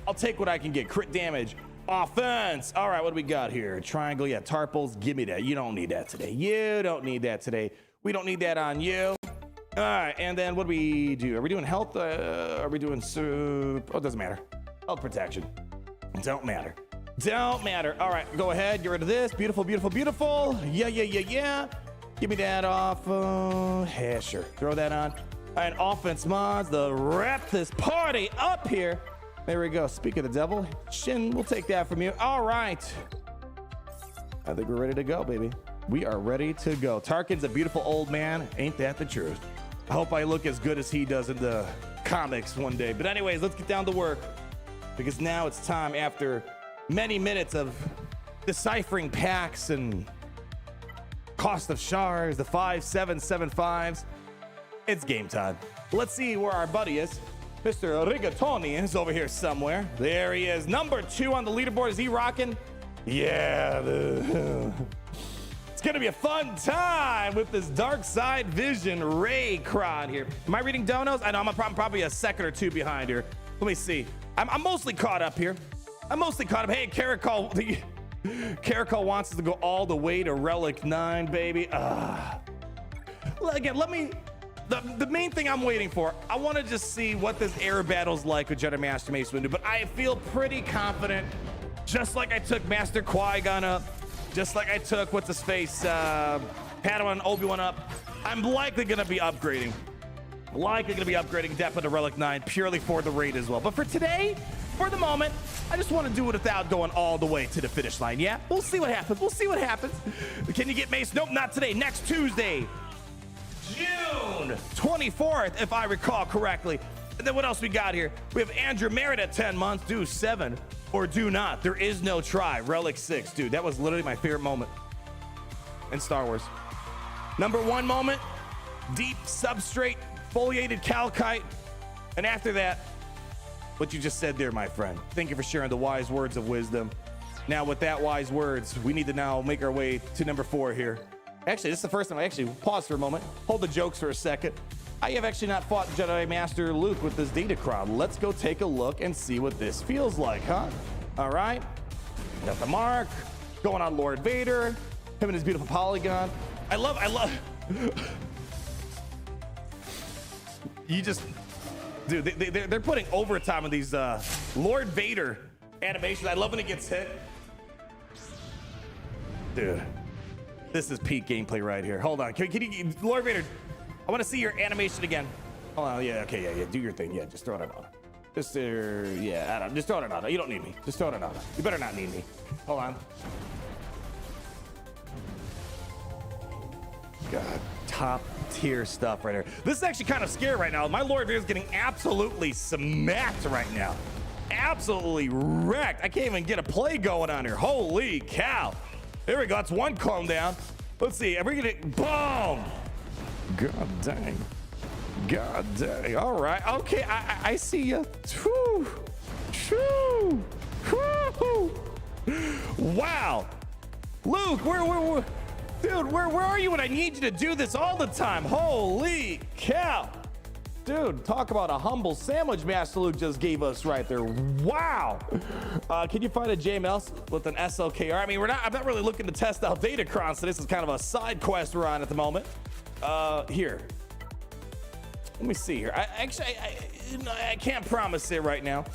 I'll take what I can get. Crit damage. Offense. All right, what do we got here? Triangle, yeah, Tarples, give me that. You don't need that today. You don't need that today. We don't need that on you. All right, and then what do we do? Are we doing health? Are we doing soup? Oh, it doesn't matter. Health protection. Don't matter. All right, go ahead. Get rid of this. Beautiful. Yeah. Give me that off. Yeah, sure. Throw that on. All right, offense mods. Wrap this party up here. There we go. Speak of the devil. Shin, we'll take that from you. All right. I think we're ready to go, baby. We are ready to go. Tarkin's a beautiful old man. Ain't that the truth? I hope I look as good as he does in the comics one day. But anyways, let's get down to work. Because now it's time, after many minutes of deciphering packs and cost of shards, the 5775s. It's game time. Let's see where our buddy is. Mr. Rigatoni is over here somewhere. There he is. Number 2 on the leaderboard. Is he rocking? Yeah. It's going to be a fun time with this Dark Side Vision Ray Kron here. Am I reading donos? I know I'm probably a second or two behind here. Let me see. I'm mostly caught up here. Hey, Caracol wants us to go all the way to Relic 9, baby. Again, the main thing I'm waiting for, I want to just see what this air battle's like with Jedi Master Mace Windu, but I feel pretty confident, just like I took Master Qui-Gon up, just like I took, Padawan Obi-Wan up, I'm likely going to be upgrading Depa to Relic 9 purely for the raid as well. But for today, for the moment, I just want to do it without going all the way to the finish line. Yeah, we'll see what happens. We'll see what happens. Can you get Mace? Nope, not today. Next Tuesday, June 24th, if I recall correctly. And then what else we got here? We have Andrew Merritt at 10 months. Do 7 or do not. There is no try. Relic 6. Dude, that was literally my favorite moment in Star Wars. Number 1 moment, deep substrate, foliated calcite. And after that, what you just said there, my friend. Thank you for sharing the wise words of wisdom. Now, with that wise words, we need to now make our way to number 4 here. Actually, this is the first time I actually pause for a moment. Hold the jokes for a second. I have actually not fought Jedi Master Luke with this Datacron. Let's go take a look and see what this feels like, huh? All right. Got the mark. Going on Lord Vader. Him and his beautiful polygon. I love. You just, dude, they're putting overtime on these Lord Vader animations. I love when it gets hit. Dude, this is peak gameplay right here. Hold on, can you, Lord Vader, I want to see your animation again. Hold on, yeah, okay, yeah, do your thing. Yeah, just throw it on. Just, yeah, I don't, just throw it on. You don't need me. Just throw it on. You better not need me. Hold on. God, top tier stuff right here. This is actually kind of scary right now. My Lord Vader's getting absolutely smacked right now. Absolutely wrecked. I can't even get a play going on here. Holy cow. There we go. That's 1 clone down. Let's see. Are we gonna, boom. God dang. God dang. All right. Okay. I see you. Wow. Luke, dude, where are you when I need you to do this all the time? Holy cow. Dude, talk about a humble sandwich Master Luke just gave us right there. Wow. Can you find a JML with an SLKR? I mean, I'm not really looking to test out Datacrons, so this is kind of a side quest we're on at the moment. Here. Let me see here. I can't promise it right now.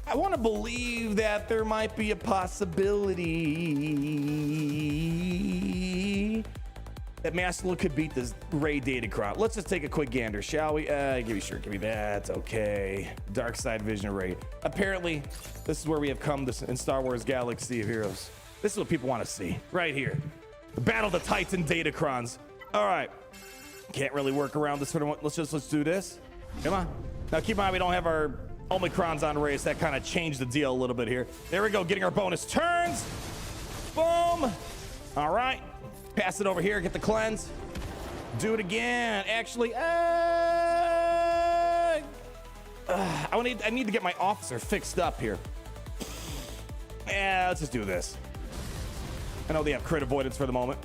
I want to believe that there might be a possibility that Master Luke could beat this Rey Datacron. Let's just take a quick gander, shall we? Give me that. Okay. Dark Side Vision Rey. Apparently, this is where we have come in Star Wars Galaxy of Heroes. This is what people want to see right here. The Battle of the Titan Datacrons. All right. Can't really work around this sort of one. Let's do this. Come on. Now keep in mind we don't have our Omicrons on race. That kind of changed the deal a little bit here. There we go. Getting our bonus turns. Boom. All right. Pass it over here. Get the cleanse. Do it again. Actually, I need to get my officer fixed up here. Yeah, let's just do this. I know they have crit avoidance for the moment.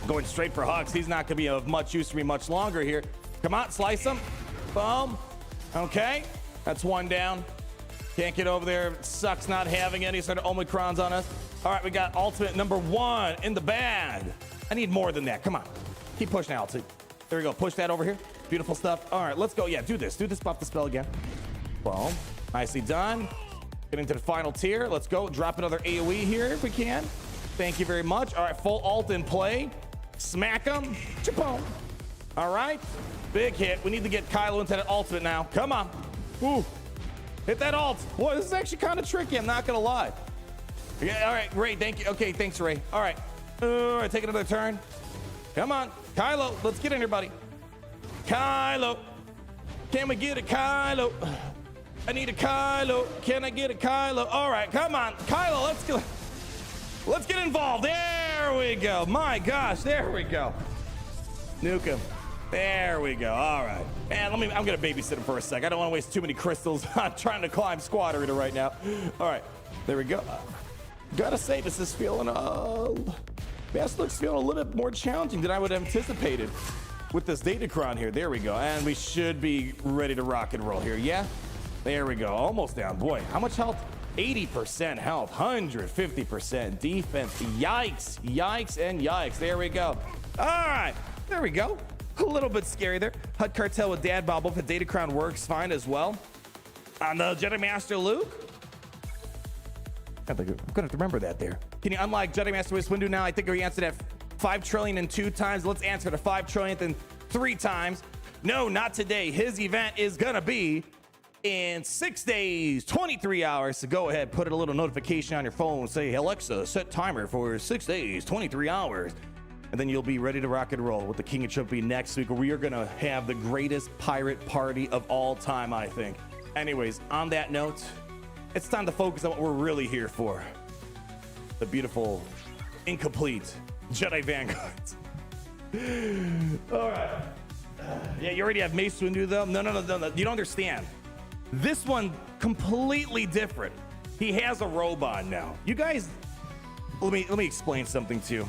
Going straight for Hux. He's not going to be of much use for me much longer here. Come on, slice him. Boom. Okay. That's 1 down. Can't get over there. Sucks not having any sort of Omicrons on us. All right, we got ultimate number 1 in the bag. I need more than that. Come on. Keep pushing altitude. There we go. Push that over here. Beautiful stuff. All right, let's go. Yeah, do this. Do this. Buff the spell again. Boom. Nicely done. Getting to the final tier. Let's go. Drop another AoE here if we can. Thank you very much. All right, full ult in play. Smack him. Chaboom. All right. Big hit. We need to get Kylo into that ultimate now. Come on. Ooh. Hit that ult. Boy, this is actually kind of tricky. I'm not going to lie. Yeah, all right, Ray. Thank you. Okay, thanks, Ray. All right. All right, take another turn. Come on. Kylo, let's get in here, buddy. Kylo. Can we get a Kylo? I need a Kylo. Can I get a Kylo? All right, come on. Kylo, let's get involved. There we go. My gosh, there we go. Nuke him. There we go. All right. Man, I'm going to babysit him for a sec. I don't want to waste too many crystals on trying to climb Squad Arena right now. All right. There we go. Gotta say, this is feeling, Master Luke's feeling a little bit more challenging than I would have anticipated with this Datacron here. There we go. And we should be ready to rock and roll here. Yeah? There we go. Almost down. Boy, how much health? 80% health, 150% defense. Yikes, yikes, and yikes. There we go. All right. There we go. A little bit scary there. Hut Cartel with Dad Bob. Both the Datacron works fine as well. On the Jedi Master Luke. I'm gonna have to remember that there. Can you unlock Jedi Master Windu now? I think we answered that 5 trillion and 2 times. Let's answer the 5 trillionth and 3 times. No, not today. His event is gonna be in 6 days, 23 hours. So go ahead, put a little notification on your phone. Say, Alexa, set timer for 6 days, 23 hours. And then you'll be ready to rock and roll with the King of Trippy next week, where we are going to have the greatest pirate party of all time, I think. Anyways, on that note, it's time to focus on what we're really here for. The beautiful, incomplete Jedi Vanguards. All right. Yeah, you already have Mace Windu, though. No. You don't understand. This one, completely different. He has a robe on now. You guys, let me explain something to you.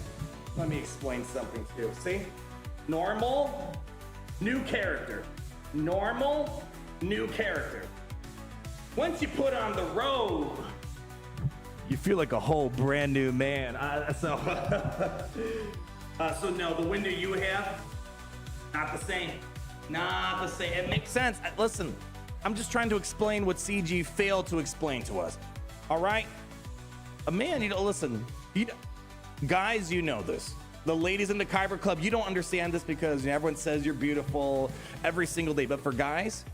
See? Normal, new character. Normal, new character. Once you put on the robe, you feel like a whole brand new man. So no, the Windu you have, not the same. Not the same. It makes sense. Listen, I'm just trying to explain what CG failed to explain to us. All right? A man, listen, guys, you know this. The ladies in the Kyber Club, you don't understand this because everyone says you're beautiful every single day. But for guys,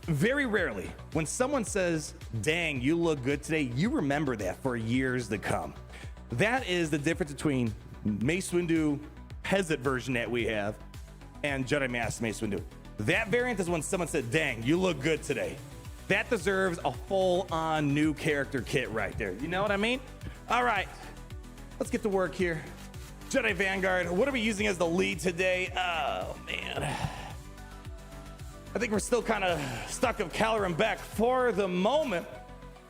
very rarely, when someone says, dang, you look good today, you remember that for years to come. That is the difference between Mace Windu peasant version that we have and Jedi Master Mace Windu. That variant is when someone said, dang, you look good today. That deserves a full-on new character kit right there. You know what I mean? All right, let's get to work here. Jedi Vanguard, what are we using as the lead today? Oh, man. I think we're still kind of stuck of Caloran Beck for the moment.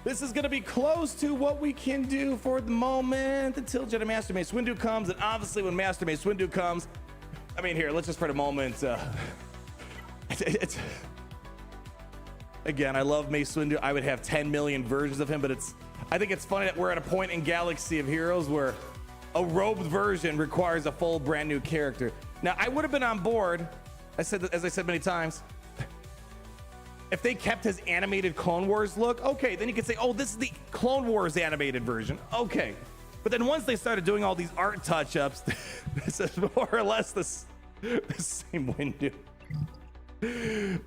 This is going to be close to what we can do for the moment until Jedi Master Mace Windu comes. And obviously when Master Mace Windu comes, I mean, here, let's just for the moment, again, I love Mace Windu. I would have 10 million versions of him, but I think it's funny that we're at a point in Galaxy of Heroes where a robed version requires a full brand new character. Now, I would have been on board, as I said many times, if they kept his animated Clone Wars look. Okay, then you could say, oh, this is the Clone Wars animated version. Okay. But then once they started doing all these art touch-ups, this is more or less the same Windu.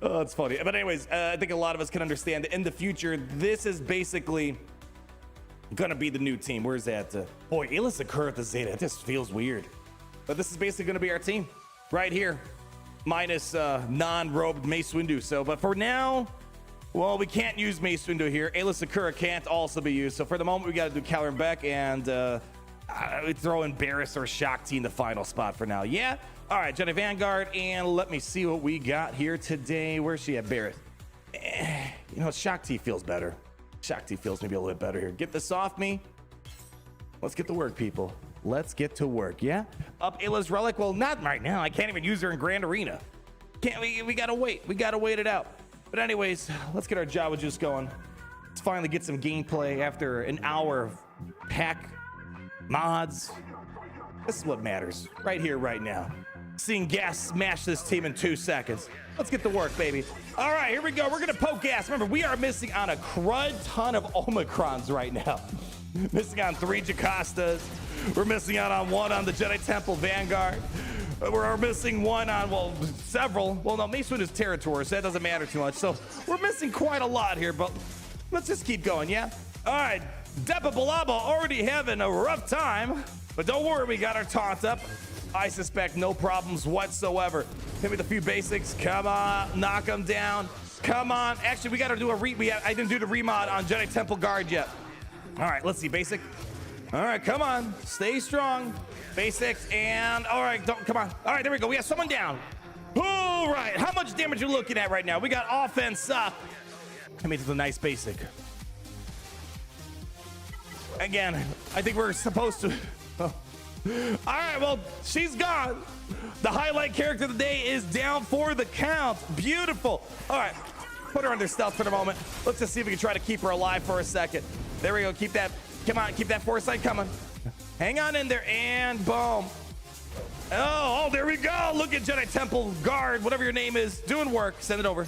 Oh, it's funny. But anyways, I think a lot of us can understand that in the future, this is basically gonna be the new team. Where's that? Boy, Aayla Secura at the Zeta. It just feels weird. But this is basically gonna be our team right here, minus non-robed Mace Windu. So, but for now, well, we can't use Mace Windu here. Aayla Secura can't also be used. So for the moment, we got to do Caloran Beck and we throw in Barriss or Shakti in the final spot for now. Yeah. All right, Jedi Vanguard, and let me see what we got here today. Where's she at, Barriss? You know, Shakti feels better. Shakti feels maybe a little bit better here. Get this off me. Let's get to work, people. Let's get to work, yeah? Up Ayla's Relic? Well, not right now. I can't even use her in Grand Arena. We gotta wait. We gotta wait it out. But anyways, let's get our Java Juice going. Let's finally get some gameplay after an hour of pack mods. This is what matters right here, right now. Seeing Gas smash this team in 2 seconds. Let's get to work, baby. All right, here we go. We're gonna poke Gas. Remember, we are missing on a crud ton of Omicrons right now. Missing on 3 Jocastas. We're missing out on 1 on the Jedi Temple Vanguard. We're missing 1 on, well, several. Well, no, Mace Windu is territory, so that doesn't matter too much. So we're missing quite a lot here, but let's just keep going, yeah? All right, Depa Billaba already having a rough time, but don't worry, we got our taunt up. I suspect no problems whatsoever. Hit me with a few basics. Come on, knock them down. Come on. Actually, we got to do I didn't do the remod on Jedi Temple Guard yet. All right, let's see, basic. All right, come on, stay strong. Basics, and all right, come on. All right, there we go, we have someone down. All right, how much damage are you looking at right now? We got offense up. I mean, it's a nice basic. Again, I think we're supposed to. Oh. All right, well, she's gone. The highlight character of the day is down for the count. Beautiful. All right, put her under stealth for the moment. Let's just see if we can try to keep her alive for a second. There we go, keep that, come on, keep that foresight coming. Hang on in there, and boom. Oh, there we go. Look at Jedi Temple Guard, whatever your name is, doing work. Send it over.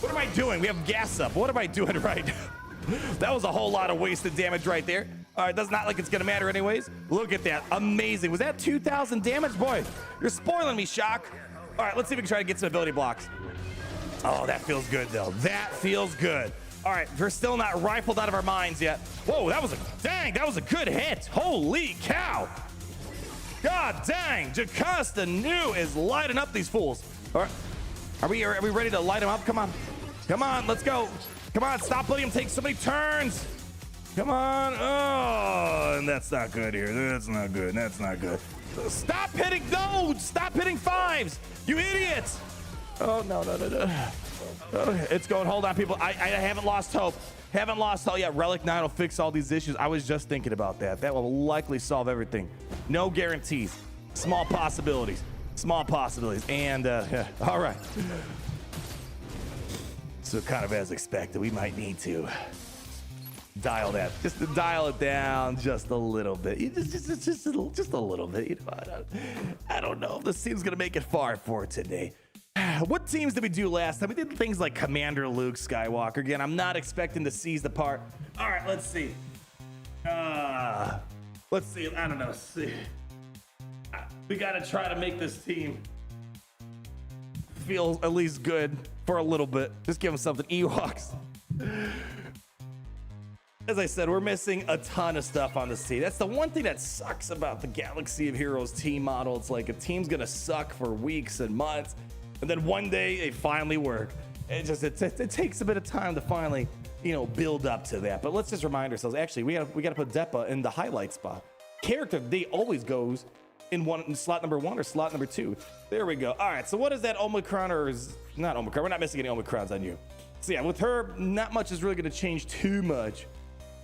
What am I doing? We have gas up. What am I doing right now? That was a whole lot of wasted damage right there. All right, that's not like it's gonna matter anyways. Look at that, amazing. Was that 2,000 damage? Boy, you're spoiling me, Shock. All right, let's see if we can try to get some ability blocks. Oh, that feels good, though. That feels good. All right, we're still not rifled out of our minds yet. Whoa, that was a good hit. Holy cow. God dang, Jocasta New is lighting up these fools. All right, are we ready to light them up? Come on, let's go. Come on, stop letting him take so many turns. Come on. Oh, and that's not good here. That's not good. Stop hitting those. Stop hitting fives, you idiots. Oh, no. Oh, it's going. Hold on, people. I haven't lost hope. Yeah, Relic 9 will fix all these issues. I was just thinking about that. That will likely solve everything. No guarantees. Small possibilities. And, all right. So kind of as expected, we might need to dial it down just a little bit. Just a little bit. You know, I don't know if this team's going to make it far for today. What teams did we do last time? We did things like Commander Luke Skywalker. Again, I'm not expecting to seize the part. All right, let's see. I don't know. We got to try to make this team feel at least good for a little bit. Just give them something. Ewoks. As I said, we're missing a ton of stuff on this team. That's the one thing that sucks about the Galaxy of Heroes team model. It's like a team's going to suck for weeks and months. And then one day they finally work. It takes a bit of time to finally, build up to that. But let's just remind ourselves. Actually, we got to put Depa in the highlight spot. Character of the day always goes in slot number 1 or slot number 2. There we go. All right. So what is that Omicron or is not Omicron? We're not missing any Omicrons on you. So yeah, with her, not much is really going to change too much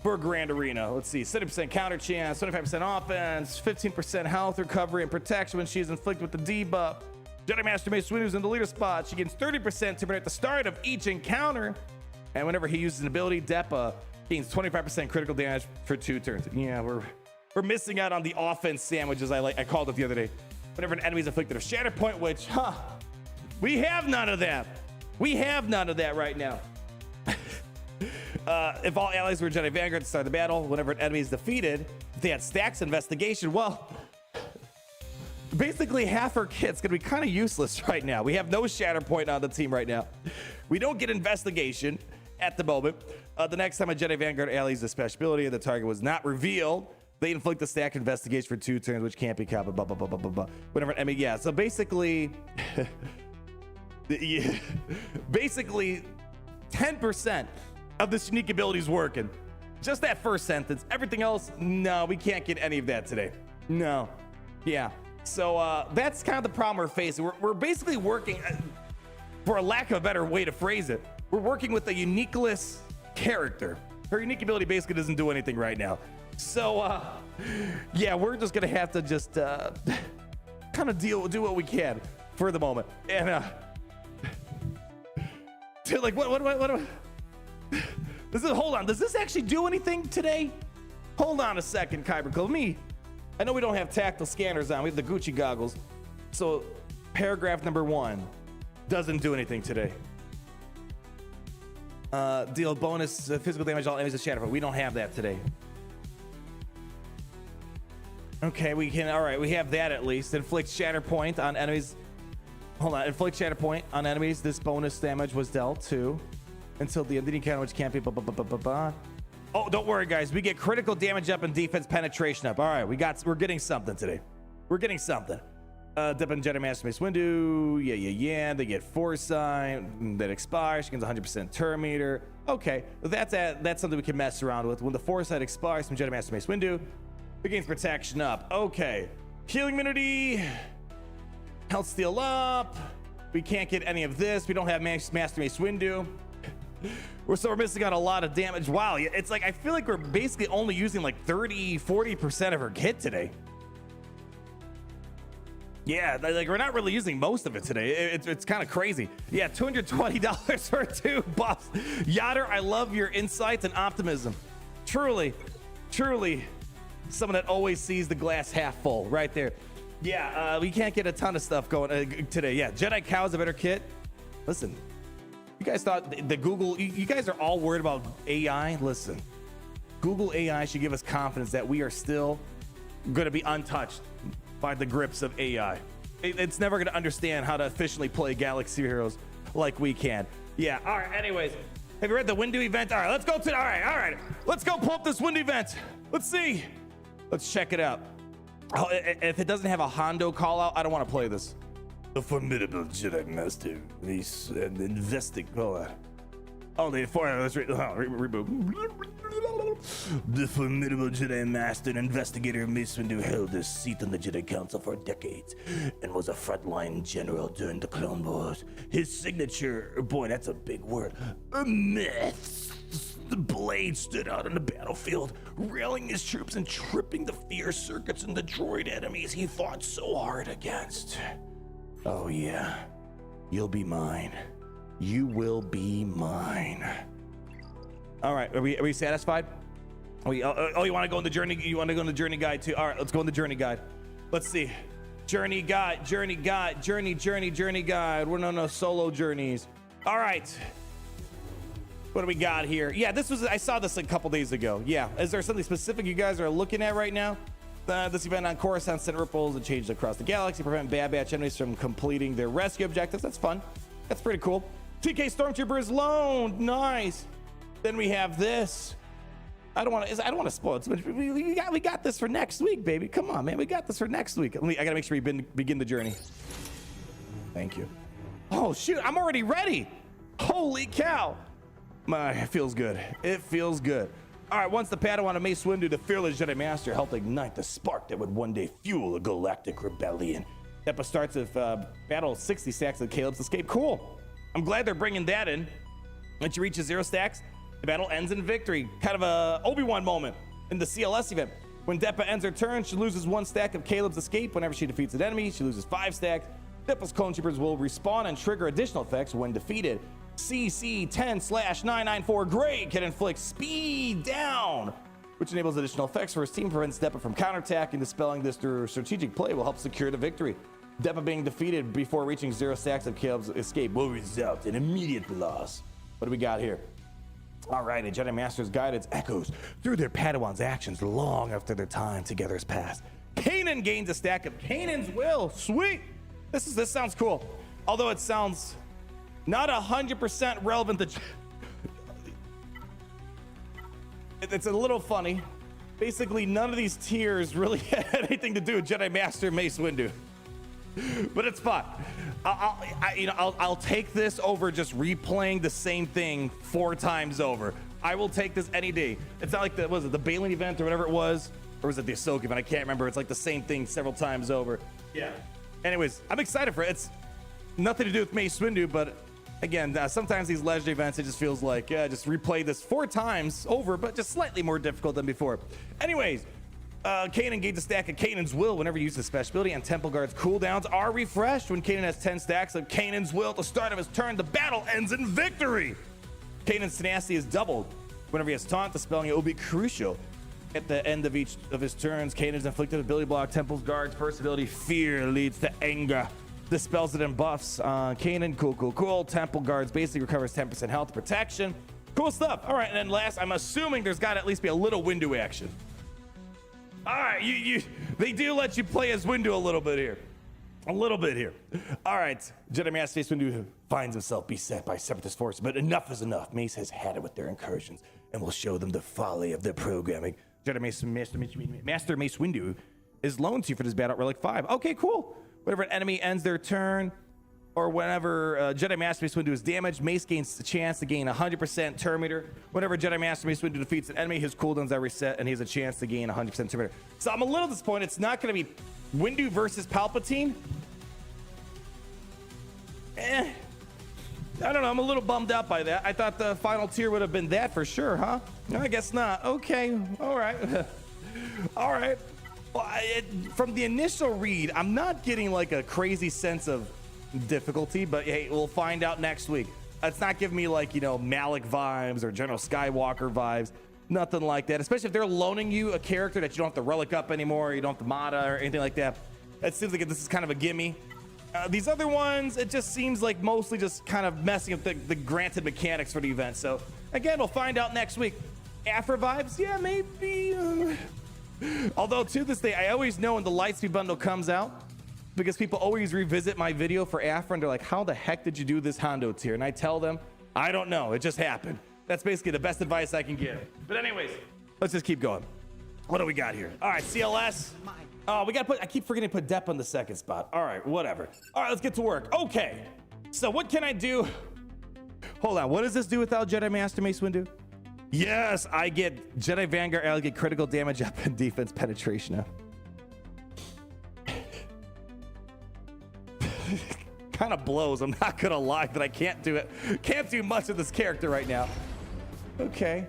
for Grand Arena. Let's see. 70% counter chance, 25% offense, 15% health recovery and protection when she's inflicted with the debuff. Jedi Master Mace Windu's in the leader spot. She gains 30% to at the start of each encounter. And whenever he uses an ability, Depa gains 25% critical damage for 2 turns. Yeah, we're missing out on the offense sandwiches I called it the other day. Whenever an enemy is afflicted of Shatter Point, which, we have none of that. Right now. If all allies were Jedi Vanguard to start the battle, whenever an enemy is defeated, if they had stacks investigation, well, basically half her kit's gonna be kind of useless right now. We have no Shatter Point on the team right now. We don't get investigation at the moment. The next time a Jedi Vanguard ally uses a special ability and the target was not revealed, they inflict a stack investigation for 2 turns, which can't be counted. Whenever an enemy, yeah. So basically, basically 10% of this unique ability is working. Just that first sentence. Everything else, no, we can't get any of that today. No. Yeah. So that's kind of the problem we're facing. We're basically working, for a lack of a better way to phrase it, we're working with a uniqueless character. Her unique ability basically doesn't do anything right now. So yeah, we're just gonna have to just kind of do what we can for the moment. And dude, like what hold on, does this actually do anything today? Hold on a second, Kyber. I know we don't have tactile scanners on. We have the Gucci goggles. So paragraph number 1 doesn't do anything today. Deal bonus physical damage to all enemies with Shatter Point. We don't have that today. Okay, we can. All right, we have that at least. Inflict Shatter Point on enemies. Hold on. Inflict Shatter Point on enemies. This bonus damage was dealt to until the end of the encounter, which can't be. Oh, don't worry, guys. We get critical damage up and defense penetration up. All right, we're getting something today. We're getting something. Depa and Jedi Master Mace Windu. Yeah. They get Foresight. That expires. She gains 100% turn meter. Okay, that's something we can mess around with. When the Foresight expires from Jedi Master Mace Windu, it gains protection up. Okay. Healing immunity. Health steal up. We can't get any of this. We don't have Master Mace Windu. We're missing out a lot of damage. Wow, it's like I feel like we're basically only using like 30-40% of her kit today. Yeah, like we're not really using most of it today. It's kind of crazy. Yeah, $220 for 2 buffs. Yader, I love your insights and optimism. Truly someone that always sees the glass half full right there. Yeah, we can't get a ton of stuff going today. Yeah, Jedi Cow's a better kit. Listen, you guys thought the Google, you guys are all worried about AI. Listen, Google AI should give us confidence that we are still going to be untouched by the grips of AI. It's never going to understand how to efficiently play Galaxy Heroes like we can. Yeah, all right, anyways. Have you read the Windu event? All right, let's go to, all right. Let's go pull up this Windu event. Let's see. Let's check it out. Oh, if it doesn't have a Hondo call out, I don't want to play this. The formidable Jedi Master, these investigate. Oh, let's reboot. The formidable Jedi Master and investigator Mace Windu held his seat on the Jedi Council for decades and was a frontline general during the Clone Wars. His signature, boy, that's a big word, a myth. The blade stood out on the battlefield, railing his troops and tripping the fear circuits and the droid enemies he fought so hard against. Oh yeah, you'll be mine. You will be mine. All right, are we satisfied? Oh, you want to go on the journey? You want to go on the journey guide too? All right, let's go on the journey guide. Let's see. Journey guide. Journey guide. Well, no, solo journeys. All right. What do we got here? Yeah, I saw this a couple days ago. Yeah, is there something specific you guys are looking at right now? This event on Coruscant sent ripples and changed across the galaxy, prevent Bad Batch enemies from completing their rescue objectives. That's fun. That's pretty cool. TK Stormtrooper is loaned. Nice. Then we have this. I don't want to spoil it too much. We got this for next week, baby. Come on, man. We got this for next week. I gotta make sure we begin the journey. Thank you. Oh shoot, I'm already ready. Holy cow. It feels good. It feels good. All right, once the Padawan of Mace Windu, the fearless Jedi Master, helped ignite the spark that would one day fuel a galactic rebellion. Depa starts with battle 60 stacks of Caleb's escape. Cool. I'm glad they're bringing that in. Once you reach 0 stacks, the battle ends in victory. Kind of a Obi-Wan moment in the CLS event. When Depa ends her turn, she loses 1 stack of Caleb's escape. Whenever she defeats an enemy, she loses 5 stacks. Depa's clone troopers will respawn and trigger additional effects when defeated. CC10/994 Gray can inflict speed down, which enables additional effects for his team, prevents Depa from counterattacking. Dispelling this through strategic play will help secure the victory. Depa being defeated before reaching 0 stacks of Caleb's escape will result in immediate loss. What do we got here? All right, a Jedi Master's guidance echoes through their Padawan's actions long after their time together has passed. Kanan gains a stack of Kanan's will. Sweet. This sounds cool. Although it sounds not 100% relevant to... It's a little funny. Basically, none of these tiers really had anything to do with Jedi Master Mace Windu. But it's fun. I'll take this over just replaying the same thing 4 times over. I will take this any day. It's not like the Balin event or whatever it was, or was it the Ahsoka event? I can't remember. It's like the same thing several times over. Yeah. Anyways, I'm excited for it. It's nothing to do with Mace Windu, but again, sometimes these legendary events, it just feels like, just replay this 4 times over, but just slightly more difficult than before. Anyways, Kanan gains a stack of Kanan's Will whenever you use the special ability, and Temple Guard's cooldowns are refreshed when Kanan has 10 stacks of Kanan's Will at the start of his turn. The battle ends in victory. Kanan's tenacity is doubled whenever he has taunt. Dispelling it will be crucial. At the end of each of his turns, Kanan's inflicted ability block. Temple Guard's first ability, Fear, leads to anger. Dispels it and buffs Kanan. Cool. Temple Guards basically recovers 10% health protection. Cool stuff. All right, and then last, I'm assuming there's got to at least be a little Windu action. All right, they do let you play as Windu a little bit here. All right, Jedi Master Mace Windu finds himself beset by separatist forces, but enough is enough. Mace has had it with their incursions and will show them the folly of their programming. Jedi Master Mace Windu is loaned to you for this battle at Relic 5. Okay, cool. Whenever an enemy ends their turn, or whenever Jedi Master Mace Windu is damaged, Mace gains the chance to gain 100% turn meter. Whenever Jedi Master Mace Windu defeats an enemy, his cooldowns are reset, and he has a chance to gain 100% turn meter. So I'm a little disappointed. It's not going to be Windu versus Palpatine. I don't know. I'm a little bummed out by that. I thought the final tier would have been that for sure, huh? No, I guess not. Okay. All right. All right. Well, from the initial read, I'm not getting like a crazy sense of difficulty, but hey, we'll find out next week. It's not giving me like, Malik vibes or General Skywalker vibes. Nothing like that. Especially if they're loaning you a character that you don't have to relic up anymore, you don't have to Mata or anything like that. It seems like this is kind of a gimme. These other ones, it just seems like mostly just kind of messing up the granted mechanics for the event. So again, we'll find out next week. Afro vibes, yeah, maybe. Although to this day, I always know when the Lightspeed bundle comes out, because people always revisit my video for Afra and they're like, how the heck did you do this Hondo tier? And I tell them, I don't know, it just happened. That's basically the best advice I can give. But anyways, let's just keep going. What do we got here? All right, CLS. Oh, we gotta put, I keep forgetting to put Depa in the second spot. All right, whatever. All right, let's get to work. Okay, so what can I do? Hold on, what does this do without Jedi Master Mace Windu? Yes, I get Jedi Vanguard, I get critical damage up and defense penetration up. Kind of blows, I'm not gonna lie that I can't do it. Can't do much of this character right now. Okay.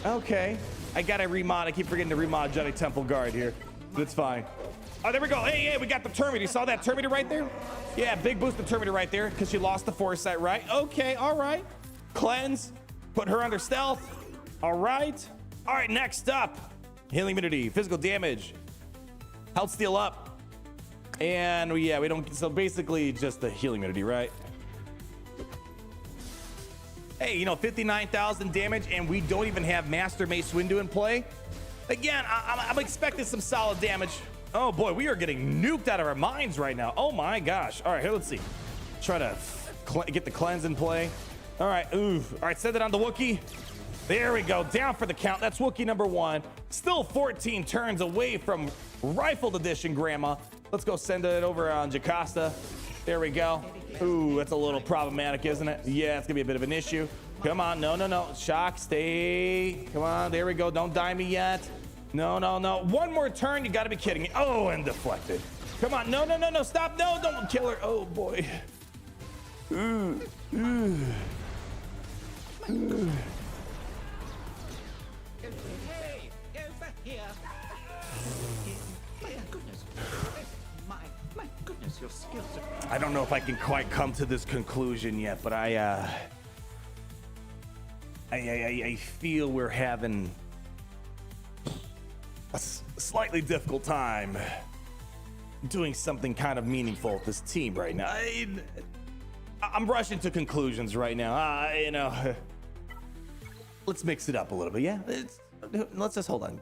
Okay. I gotta remod, I keep forgetting to remod Jedi Temple Guard here. That's fine. Oh, there we go. Hey, we got the Terminator. You saw that Terminator right there? Yeah, big boost to Terminator right there because she lost the foresight, right? Okay, all right. Cleanse, put her under stealth. All right. All right, next up, healing immunity, physical damage, health steal up. And yeah, we don't, so basically just the healing immunity, right? Hey, 59,000 damage and we don't even have Master Mace Windu in play. Again, I'm expecting some solid damage. Oh boy, we are getting nuked out of our minds right now. Oh my gosh. All right, here, let's see. Try to get the cleanse in play. All right, ooh. All right, send it on the Wookiee. There we go, down for the count. That's Wookiee number 1. Still 14 turns away from Rifled Edition, Grandma. Let's go send it over on Jocasta. There we go. Ooh, that's a little problematic, isn't it? Yeah, it's gonna be a bit of an issue. Come on, no. Shock, stay. Come on, there we go. Don't die me yet. No. One more turn, you gotta be kidding me. Oh, and deflected. Come on, no, stop, no, don't kill her. Oh boy. Ooh. Hey, over here. My goodness. My goodness, your skills are... I don't know if I can quite come to this conclusion yet, but I feel we're having a slightly difficult time doing something kind of meaningful with this team right now. I'm rushing to conclusions right now. Let's mix it up a little bit. Yeah, let's just hold on.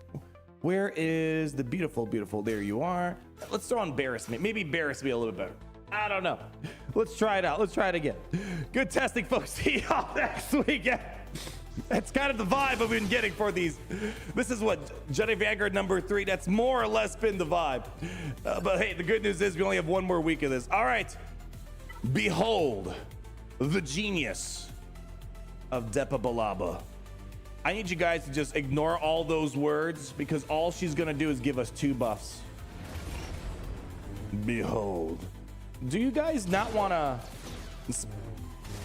Where is the beautiful? There you are. Let's throw embarrassment. Maybe embarrass me a little bit better. I don't know. Let's try it out. Let's try it again. Good testing, folks. See y'all next week. That's kind of the vibe I've been getting for these. This is what, Jedi Vanguard number 3. That's more or less been the vibe. But hey, the good news is we only have one more week of this. All right. Behold the genius of Depa Billaba. I need you guys to just ignore all those words because all she's gonna do is give us 2 buffs. Behold. Do you guys not wanna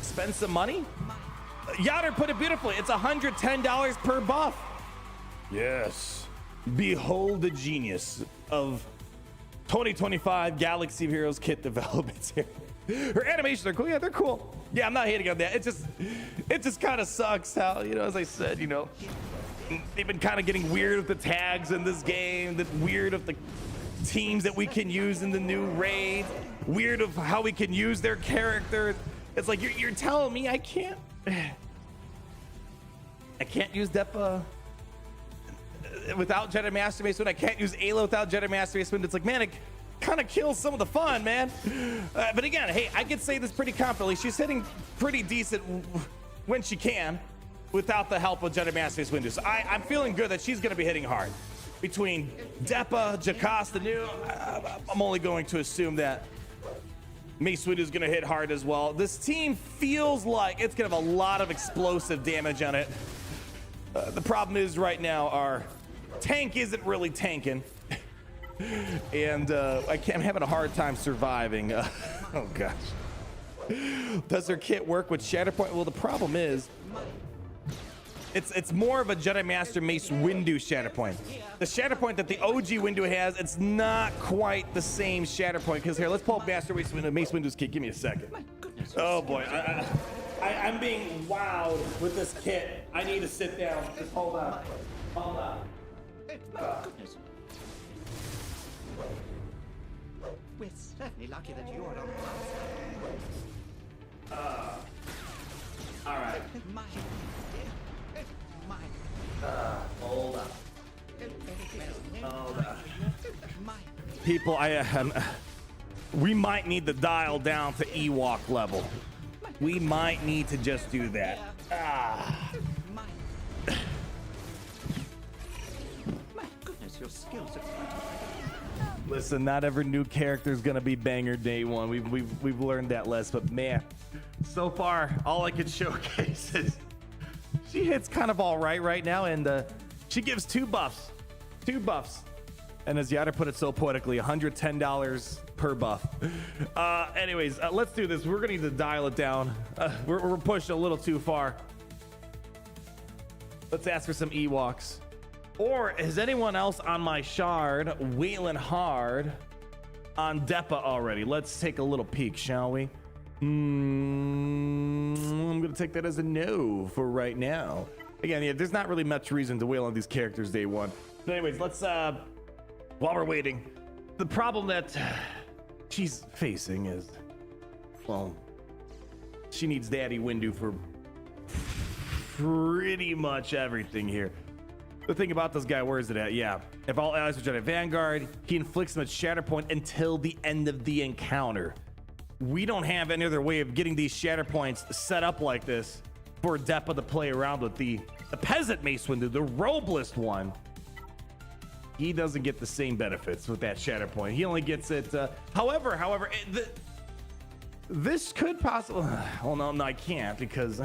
spend some money? Yader put it beautifully. It's $110 per buff. Yes. Behold the genius of 2025 Galaxy of Heroes kit developments here. Her animations are cool. Yeah, they're cool. Yeah, I'm not hating on that. It just kind of sucks how, as I said, they've been kind of getting weird with the tags in this game, the weird of the teams that we can use in the new raid, weird of how we can use their characters. It's like, you're telling me I can't use Depa without Jedi Master Mace Windu. I can't use Ayla without Jedi Master Mace Windu. It's like, man, it kind of kills some of the fun, man. But again, hey, I could say this pretty confidently. She's hitting pretty decent when she can without the help of Jedi Master Mace Windu. So I'm feeling good that she's going to be hitting hard. Between Depa, Jocasta, I'm only going to assume that Mace Windu is going to hit hard as well. This team feels like it's going to have a lot of explosive damage on it. The problem is right now our tank isn't really tanking. And I'm having a hard time surviving. Oh gosh. Does her kit work with Shatterpoint? Well, the problem is it's more of a Jedi Master Mace Windu Shatterpoint. The Shatterpoint that the OG Windu has, it's not quite the same Shatterpoint. Because here, let's pull up Master Mace Windu's kit. Give me a second. Oh boy, I'm being wowed with this kit. I need to sit down. Just hold on. Hold on. We're certainly lucky that you're on All right. my... Hold up. Hold up. People, we might need to dial down to Ewok level. We might need to just do that. Ah. My goodness, your skills are... Listen, not every new character is gonna be banger day one. We've learned that less, but man, so far all I could showcase is she hits kind of all right now, and she gives two buffs, and as Yader put it so poetically, $110 per buff. Anyways, let's do this. We're gonna need to dial it down. We're pushed a little too far. Let's ask for some Ewoks. Or is anyone else on my shard wheeling hard on Depa already? Let's take a little peek, shall we? I'm gonna take that as a no for right now. Again, yeah, there's not really much reason to wheel on these characters day one. But anyways, let's while we're waiting, the problem that she's facing is, well, she needs Daddy Windu for pretty much everything here. The thing about this guy, where is it at? Yeah. If all allies are Jedi Vanguard, he inflicts them at Shatterpoint until the end of the encounter. We don't have any other way of getting these Shatterpoints set up like this for Depa to play around with. The peasant Mace Windu, the robeless one, he doesn't get the same benefits with that Shatterpoint. He only gets it. However, this could possibly. Well, no, I can't because.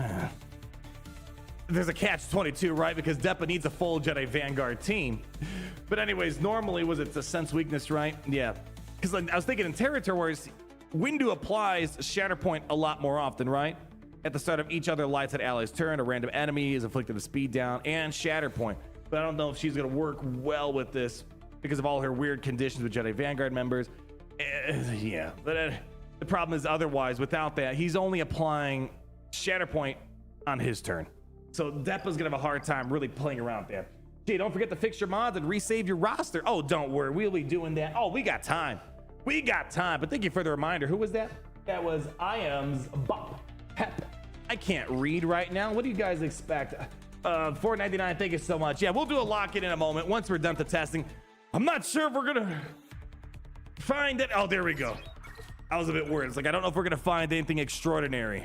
There's a catch-22, right? Because Depa needs a full Jedi Vanguard team. But anyways, normally, was it the sense weakness, right? Yeah. Because I was thinking in territories, Windu applies Shatterpoint a lot more often, right? At the start of each other lights at ally's turn, a random enemy is inflicted a speed down and Shatterpoint. But I don't know if she's going to work well with this because of all her weird conditions with Jedi Vanguard members. Yeah. But the problem is otherwise, without that, he's only applying Shatterpoint on his turn. So Depa's gonna have a hard time really playing around there. Gee, don't forget to fix your mods and resave your roster. Oh, don't worry, we'll be doing that. Oh, we got time. But thank you for the reminder. Who was that? That was Iam's Bop Pep. I can't read right now. What do you guys expect? $4.99, thank you so much. Yeah, we'll do a lock-in in a moment once we're done the testing. I'm not sure if we're gonna find it. Oh, there we go. I was a bit worried. It's like, I don't know if we're gonna find anything extraordinary.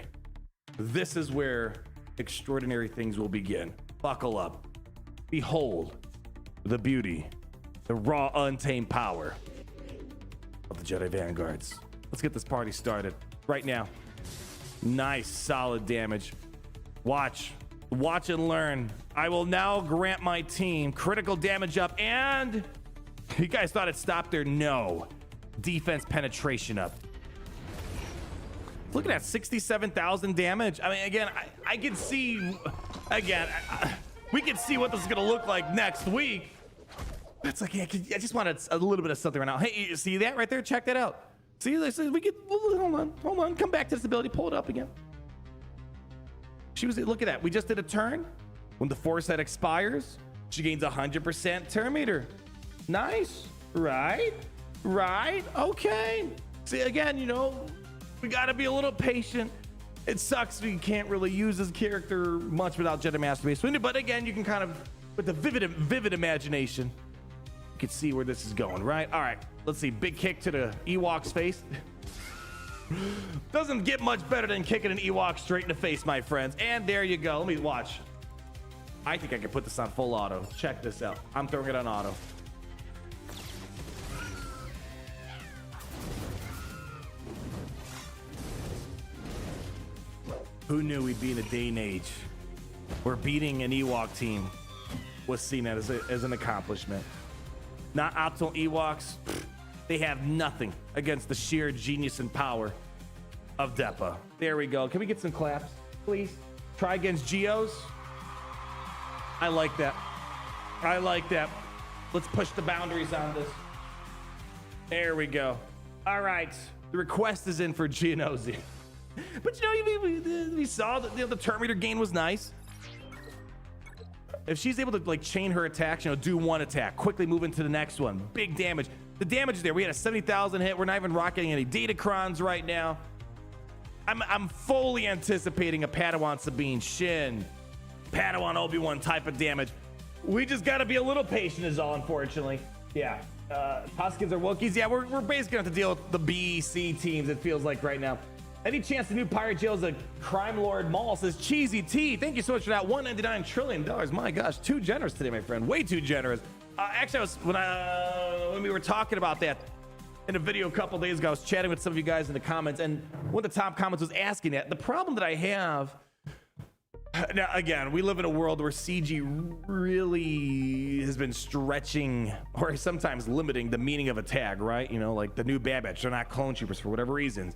This is where extraordinary things will begin. Buckle up. Behold the beauty, the raw, untamed power of the Jedi Vanguards. Let's get this party started right now. Nice, solid damage. Watch and learn. I will now grant my team critical damage up, and you guys thought it stopped there? No. Defense penetration up. Look at that, 67,000 damage. I mean, again, I can see, again, we can see what this is gonna look like next week. It's like, yeah, I just wanted a little bit of something right now. Hey, you see that right there? Check that out. See, we could, hold on, come back to this ability, pull it up again. Look at that, we just did a turn. When the force set expires, she gains 100% turn meter. Nice, right, okay. See, again, you know, we gotta be a little patient. It sucks we can't really use this character much without Jedi Master Mace Windu, but again, you can kind of, with the vivid imagination, you can see where this is going, right? All right, let's see, big kick to the Ewok's face. Doesn't get much better than kicking an Ewok straight in the face, my friends. And there you go, let me watch. I think I can put this on full auto. Check this out, I'm throwing it on auto. Who knew we'd be in a day and age where beating an Ewok team was seen as an accomplishment? Not optimal Ewoks, they have nothing against the sheer genius and power of Depa. There we go. Can we get some claps, please? Try against Geos. I like that. Let's push the boundaries on this. There we go. All right, the request is in for Geonozy. But you know, we saw that the turn meter gain was nice. If she's able to like chain her attacks, you know, do one attack, quickly move into the next one, big damage. The damage is there. We had a 70,000 hit. We're not even rocketing any Datacrons right now. I'm fully anticipating a Padawan Sabine Shin, Padawan Obi-Wan type of damage. We just got to be a little patient is all, unfortunately. Yeah. Hoskins are Wookiees. Yeah, we're basically going to have to deal with the B, C teams, it feels like right now. Any chance the new pirate jail is a crime lord mall, says Cheesy T. Thank you so much for that. $199 trillion. My gosh, too generous today, my friend. Way too generous. Actually, when we were talking about that in a video a couple days ago, I was chatting with some of you guys in the comments, and one of the top comments was asking that. The problem that I have, now again, we live in a world where CG really has been stretching or sometimes limiting the meaning of a tag, right? You know, like the new Bad Batch, they're not clone troopers for whatever reasons.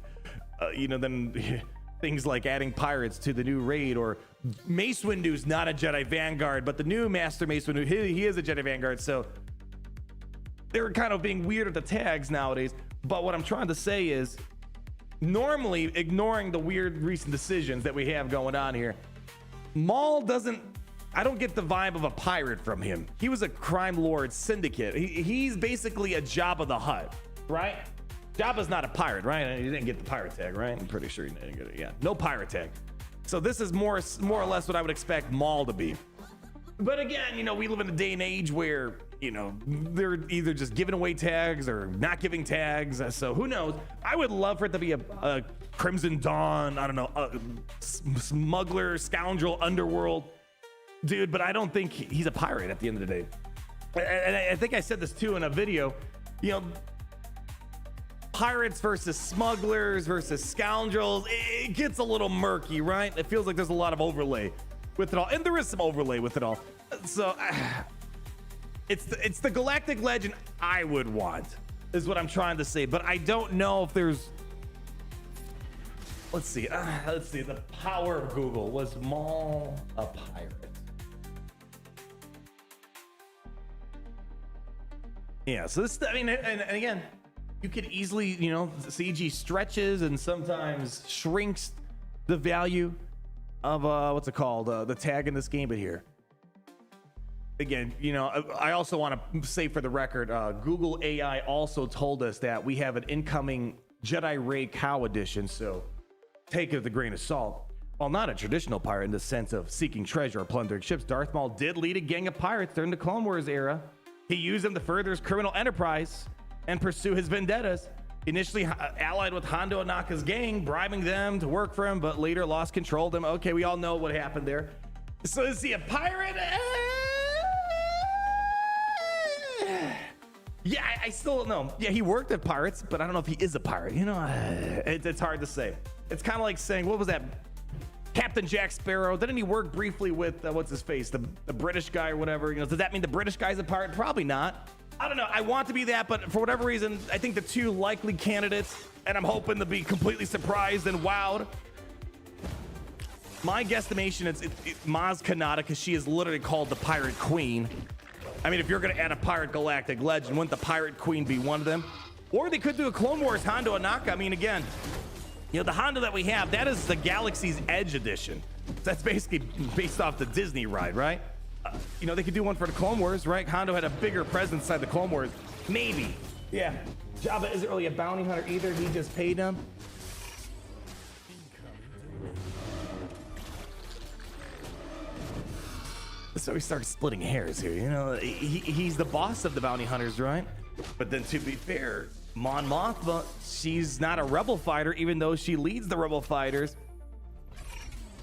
You know, then things like adding pirates to the new raid, or Mace Windu's not a Jedi Vanguard, but the new Master Mace Windu, he is a Jedi Vanguard. So they're kind of being weird at the tags nowadays. But what I'm trying to say is, normally ignoring the weird recent decisions that we have going on here, Maul doesn't, I don't get the vibe of a pirate from him. He was a crime lord syndicate. He's basically a Jabba the Hutt, right? Jabba's not a pirate, right? He didn't get the pirate tag, right? I'm pretty sure he didn't get it. Yeah, no pirate tag. So this is more or less what I would expect Maul to be. But again, you know, we live in a day and age where, you know, they're either just giving away tags or not giving tags. So who knows? I would love for it to be a Crimson Dawn, I don't know, a smuggler, scoundrel, underworld dude, but I don't think he's a pirate at the end of the day. And I think I said this too in a video, you know, pirates versus smugglers versus scoundrels, it gets a little murky, right? It feels like there's a lot of overlay with it all, and there is some overlay with it all. So it's the galactic legend I would want, is what I'm trying to say. But I don't know if there's, let's see, the power of Google. Was Maul a pirate? Yeah, so this, I mean, and again, you could easily, you know, CG stretches and sometimes shrinks the value of what's it called, the tag in this game. But here, again, you know, I also want to say for the record, Google AI also told us that we have an incoming Jedi Ray Cow edition, so take it with a grain of salt. While not a traditional pirate in the sense of seeking treasure or plundering ships, Darth Maul did lead a gang of pirates during the Clone Wars era. He used them to further his criminal enterprise and pursue his vendettas. Initially allied with Hondo Ohnaka's gang, bribing them to work for him, but later lost control of them. Okay, we all know what happened there. So is he a pirate? Yeah, I still don't know. Yeah, he worked at pirates, but I don't know if he is a pirate. You know, it's hard to say. It's kind of like saying, what was that? Captain Jack Sparrow. Didn't he work briefly with, what's his face? The British guy or whatever. You know, does that mean the British guy's a pirate? Probably not. I don't know. I want to be that, but for whatever reason, I think the two likely candidates, and I'm hoping to be completely surprised and wowed. My guesstimation is Maz Kanata, because she is literally called the Pirate Queen. I mean, if you're going to add a Pirate Galactic Legend, wouldn't the Pirate Queen be one of them? Or they could do a Clone Wars Hondo Ohnaka. I mean, again, you know, the Hondo that we have, that is the Galaxy's Edge edition. That's basically based off the Disney ride, right? You know, they could do one for the Clone Wars, right? Hondo had a bigger presence inside the Clone Wars. Maybe. Yeah. Jabba isn't really a bounty hunter either. He just paid them. So we start splitting hairs here. You know, he's the boss of the bounty hunters, right? But then to be fair, Mon Mothma, she's not a rebel fighter, even though she leads the rebel fighters.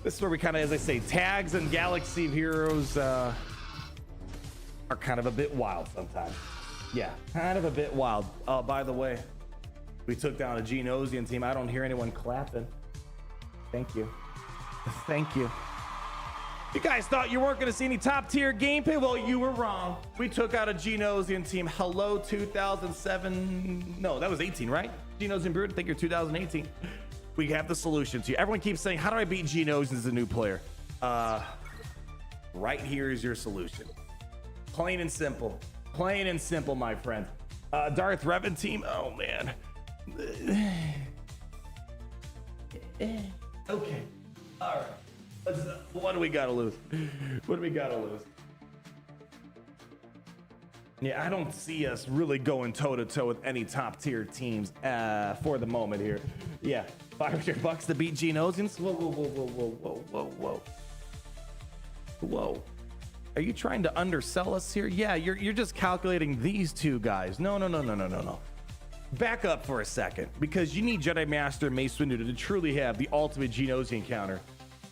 This is where we kind of, as I say, tags and galaxy heroes are kind of a bit wild sometimes. Yeah, kind of a bit wild. Oh, by the way, we took down a Genosian team. I don't hear anyone clapping. Thank you. Thank you. You guys thought you weren't going to see any top tier gameplay? Well, you were wrong. We took out a Genosian team. Hello, 2007. No, that was 18, right? Genosian Brood, I think you're 2018. We have the solution to you. Everyone keeps saying, how do I beat Genos as a new player? Right here is your solution. Plain and simple. Plain and simple, my friend. Darth Revan team. Oh, man. Okay. All right. What do we got to lose? What do we got to lose? Yeah, I don't see us really going toe-to-toe with any top-tier teams for the moment here. Yeah, $500 to beat Genosians? Whoa, whoa, whoa, whoa, whoa, whoa, whoa, whoa. Whoa. Are you trying to undersell us here? Yeah, you're just calculating these two guys. No. Back up for a second, because you need Jedi Master Mace Windu to truly have the ultimate Geonosis encounter.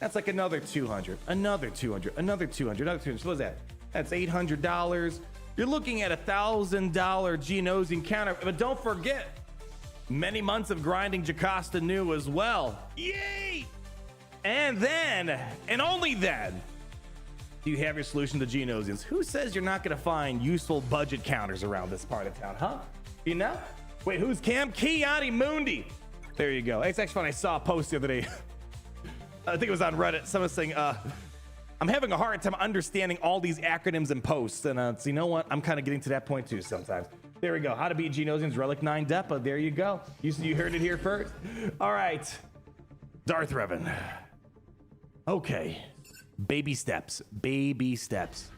That's like another 200, another 200, another 200, another 200. So what's that? That's $800. You're looking at $1,000 Geonosis encounter. But don't forget, many months of grinding Jocasta Nu as well. Yay! And then, and only then, do you have your solution to Geonosians. Who says you're not going to find useful budget counters around this part of town, huh? You know? Wait, who's Cam? Kiani Mundi. There you go. It's actually when I saw a post the other day. I think it was on Reddit. Someone was saying, I'm having a hard time understanding all these acronyms and posts. And so you know what? I'm kind of getting to that point too sometimes. There we go. How to beat Geonosians Relic 9 Depa. There you go. You heard it here first. All right. Darth Revan. Okay. Baby steps. Baby steps.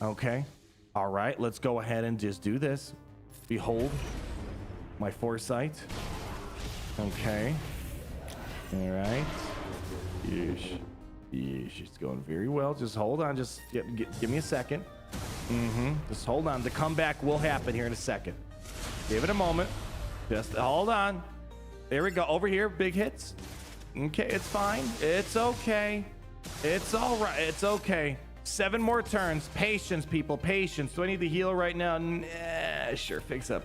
Okay. All right. Let's go ahead and just do this. Behold my foresight. Okay. All right. Yeesh. It's going very well. Just hold on. Just give me a second. Just hold on. The comeback will happen here in a second. Give it a moment. Just hold on. There we go. Over here. Big hits. Okay. It's fine. It's okay. It's all right. It's okay. 7 more turns. Patience, people. Patience. Do I need to heal right now? Nah, sure. Fix up.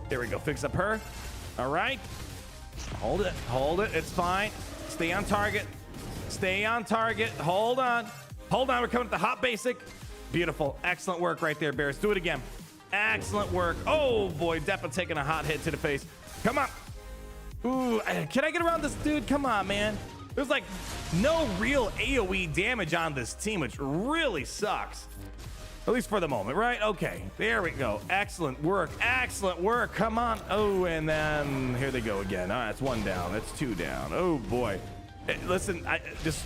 There we go. Fix up her. All right. Hold it. Hold it. It's fine. Stay on target. Stay on target. Hold on. Hold on. We're coming to the hot basic. Beautiful. Excellent work right there, Bears. Do it again. Excellent work. Oh, boy. Depa taking a hot hit to the face. Come on. Ooh. Can I get around this dude? Come on, man. There's like no real AoE damage on this team, which really sucks. At least for the moment, right? Okay, there we go. Excellent work. Excellent work. Come on. Oh, and then here they go again. All right, that's 1 down. That's 2 down. Oh, boy. Hey, listen,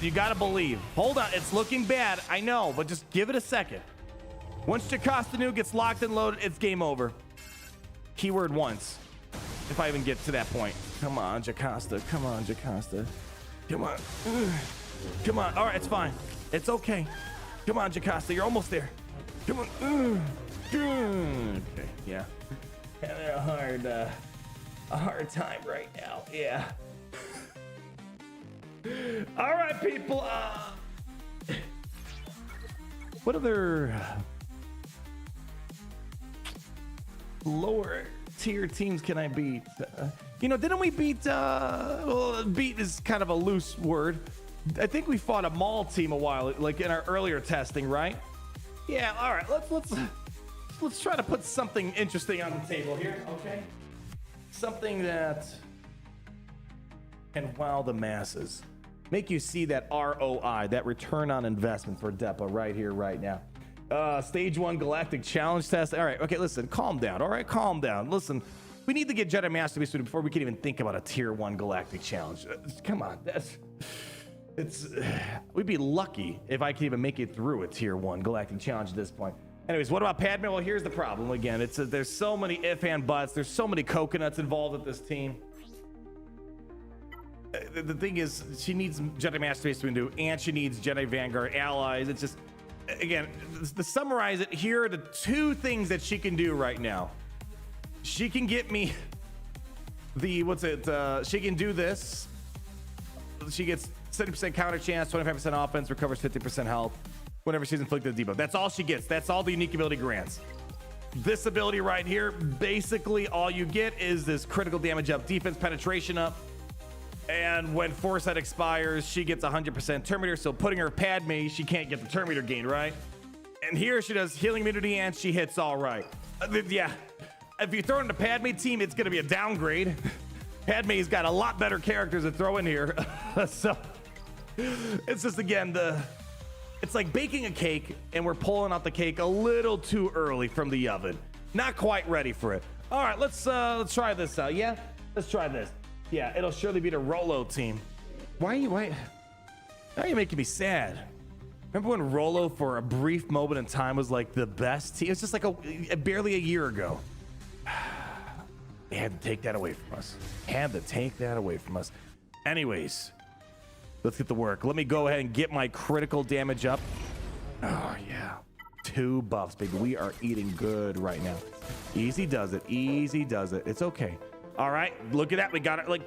you got to believe. Hold on. It's looking bad. I know, but just give it a second. Once Jocasta Nu gets locked and loaded, it's game over. Keyword once, if I even get to that point. Come on, Jocasta. Come on, Jocasta. Come on. Come on. All right, it's fine. It's okay. Come on, Jocasta. You're almost there. Come on. Okay, yeah. Having a hard time right now. Yeah. All right, people. What other lower tier teams can I beat? Didn't we beat? Well, beat is kind of a loose word. I think we fought a mall team a while, like in our earlier testing, right? Yeah. All right. Let's try to put something interesting on the table here. Okay. Something that can wow the masses, make you see that ROI, that return on investment for Depa right here, right now. Stage 1 Galactic Challenge test. All right. Okay. Listen. Calm down. All right. Calm down. Listen. We need to get Jedi Master Beast before we can even think about a tier 1 Galactic Challenge. Come on. We'd be lucky if I could even make it through a tier 1 Galactic Challenge at this point. Anyways, what about Padme? Well, here's the problem. Again, there's so many if and buts. There's so many coconuts involved with this team. The thing is, she needs Jedi Master Mace Windu, and she needs Jedi Vanguard allies. It's just, again, to summarize it, here are the 2 things that she can do right now. She can get me she can do this. She gets 70% counter chance, 25% offense, recovers 50% health whenever she's inflicted a debuff. That's all she gets. That's all the unique ability grants. This ability right here, basically all you get is this critical damage up, defense penetration up, and when foresight expires, she gets 100% Terminator, so putting her Padme, she can't get the Terminator gain, right? And here she does healing immunity and she hits all right. Yeah, if you throw in the Padme team, it's gonna be a downgrade. Padme's got a lot better characters to throw in here. So it's just, again, it's like baking a cake and we're pulling out the cake a little too early from the oven. Not quite ready for it. All right, let's try this out. Yeah, let's try this. Yeah, it'll surely be the Rolo team. Why are you making me sad? Remember when Rolo for a brief moment in time was like the best team? It was just like barely a year ago. They had to take that away from us. Anyways, let's get to work. Let me go ahead and get my critical damage up. Oh, yeah. 2 buffs, baby. We are eating good right now. Easy does it. Easy does it. It's okay. All right, look at that. We got it. Like,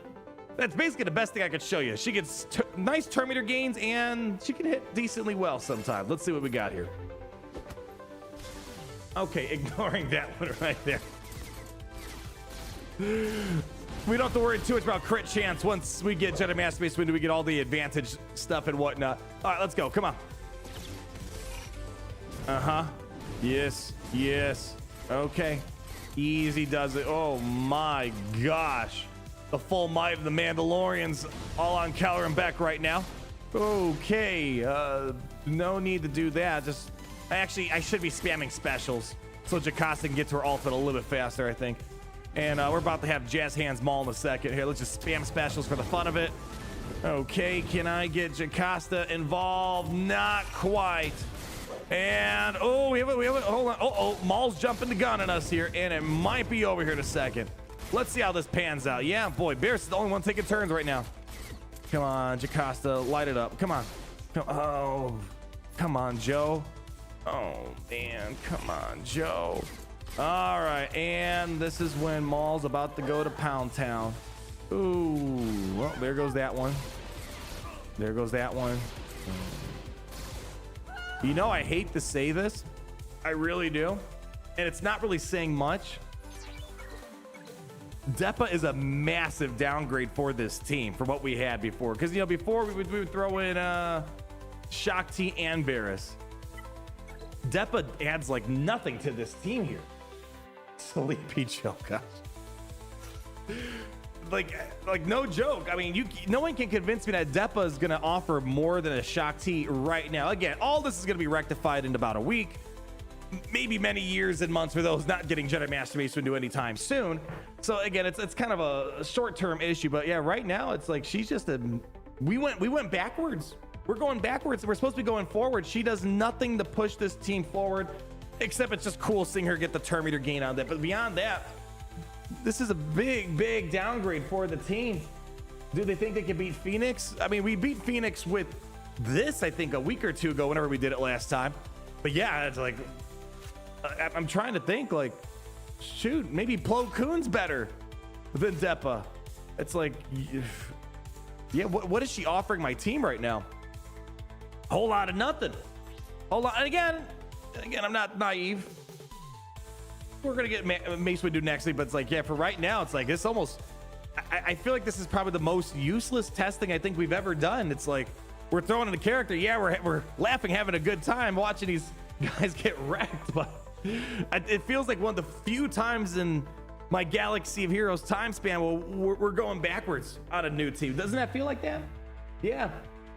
that's basically the best thing I could show you. She gets nice turn meter gains, and she can hit decently well sometimes. Let's see what we got here. Okay, ignoring that one right there. We don't have to worry too much about crit chance. Once we get Jedi Master Base Windu, we get all the advantage stuff and whatnot. All right, let's go. Come on. Uh-huh. Yes. Yes. Okay. Easy does it. Oh my gosh. The full might of the Mandalorians all on Caloran Beck right now. Okay. No need to do that. Just actually, I should be spamming specials so Jocasta can get to her ultimate a little bit faster, I think. And we're about to have Jazz Hands Maul in a second. Here, let's just spam specials for the fun of it. Okay, can I get Jocasta involved? Not quite. And we have it. Hold on. Maul's jumping the gun on us here, and it might be over here in a second. Let's see how this pans out. Yeah, boy, Bear's the only one taking turns right now. Come on, Jocasta, light it up. Come on. Come on, Joe. Oh man, come on, Joe. All right, and this is when Maul's about to go to Pound Town. Ooh, well, there goes that one. There goes that one. You know, I hate to say this. I really do. And it's not really saying much. Depa is a massive downgrade for this team from what we had before. Because, you know, before we would throw in Shakti and Varys. Depa adds like nothing to this team here. Sleepy Joe, gosh. Like no joke. I mean, no one can convince me that Depa is going to offer more than a Shakti right now. Again, all this is going to be rectified in about a week, maybe many years and months for those not getting Jedi Master Base Windu anytime soon. So again, it's kind of a short-term issue, but yeah, right now it's like she's just we went backwards. We're going backwards. We're supposed to be going forward. She does nothing to push this team forward, except it's just cool seeing her get the turn meter gain on that. But beyond that, this is a big downgrade for the team. Do they think they can beat Phoenix? I mean, we beat Phoenix with this, I think, a week or two ago whenever we did it last time. But yeah, it's like, I'm trying to think, like, shoot, maybe Plo Koon's better than Depa. It's like, yeah, what is she offering my team right now? A whole lot of nothing. Whole lot. And again, I'm not naive. We're gonna get Mace Windu next week, but it's like, yeah, for right now, it's like it's almost. I feel like this is probably the most useless testing I think we've ever done. It's like we're throwing in a character, yeah, we're laughing, having a good time watching these guys get wrecked, but it feels like one of the few times in my Galaxy of Heroes time span where we're going backwards on a new team. Doesn't that feel like that? Yeah,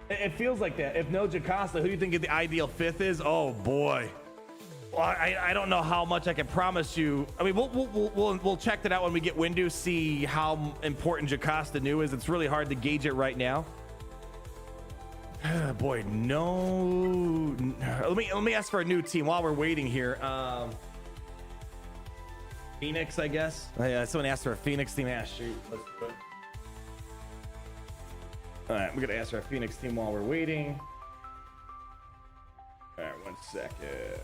it feels like that. If no Jocasta, who do you think the ideal 5th is? Oh boy. Well, I don't know how much I can promise you. I mean, we'll check that out when we get Windu, see how important Jocasta New is. It's really hard to gauge it right now. Boy, no. Let me ask for a new team while we're waiting here. Phoenix, I guess. Oh, yeah, someone asked for a Phoenix team. Ah, shoot. Let's do it. All right, we're gonna ask for a Phoenix team while we're waiting. All right, 1 second.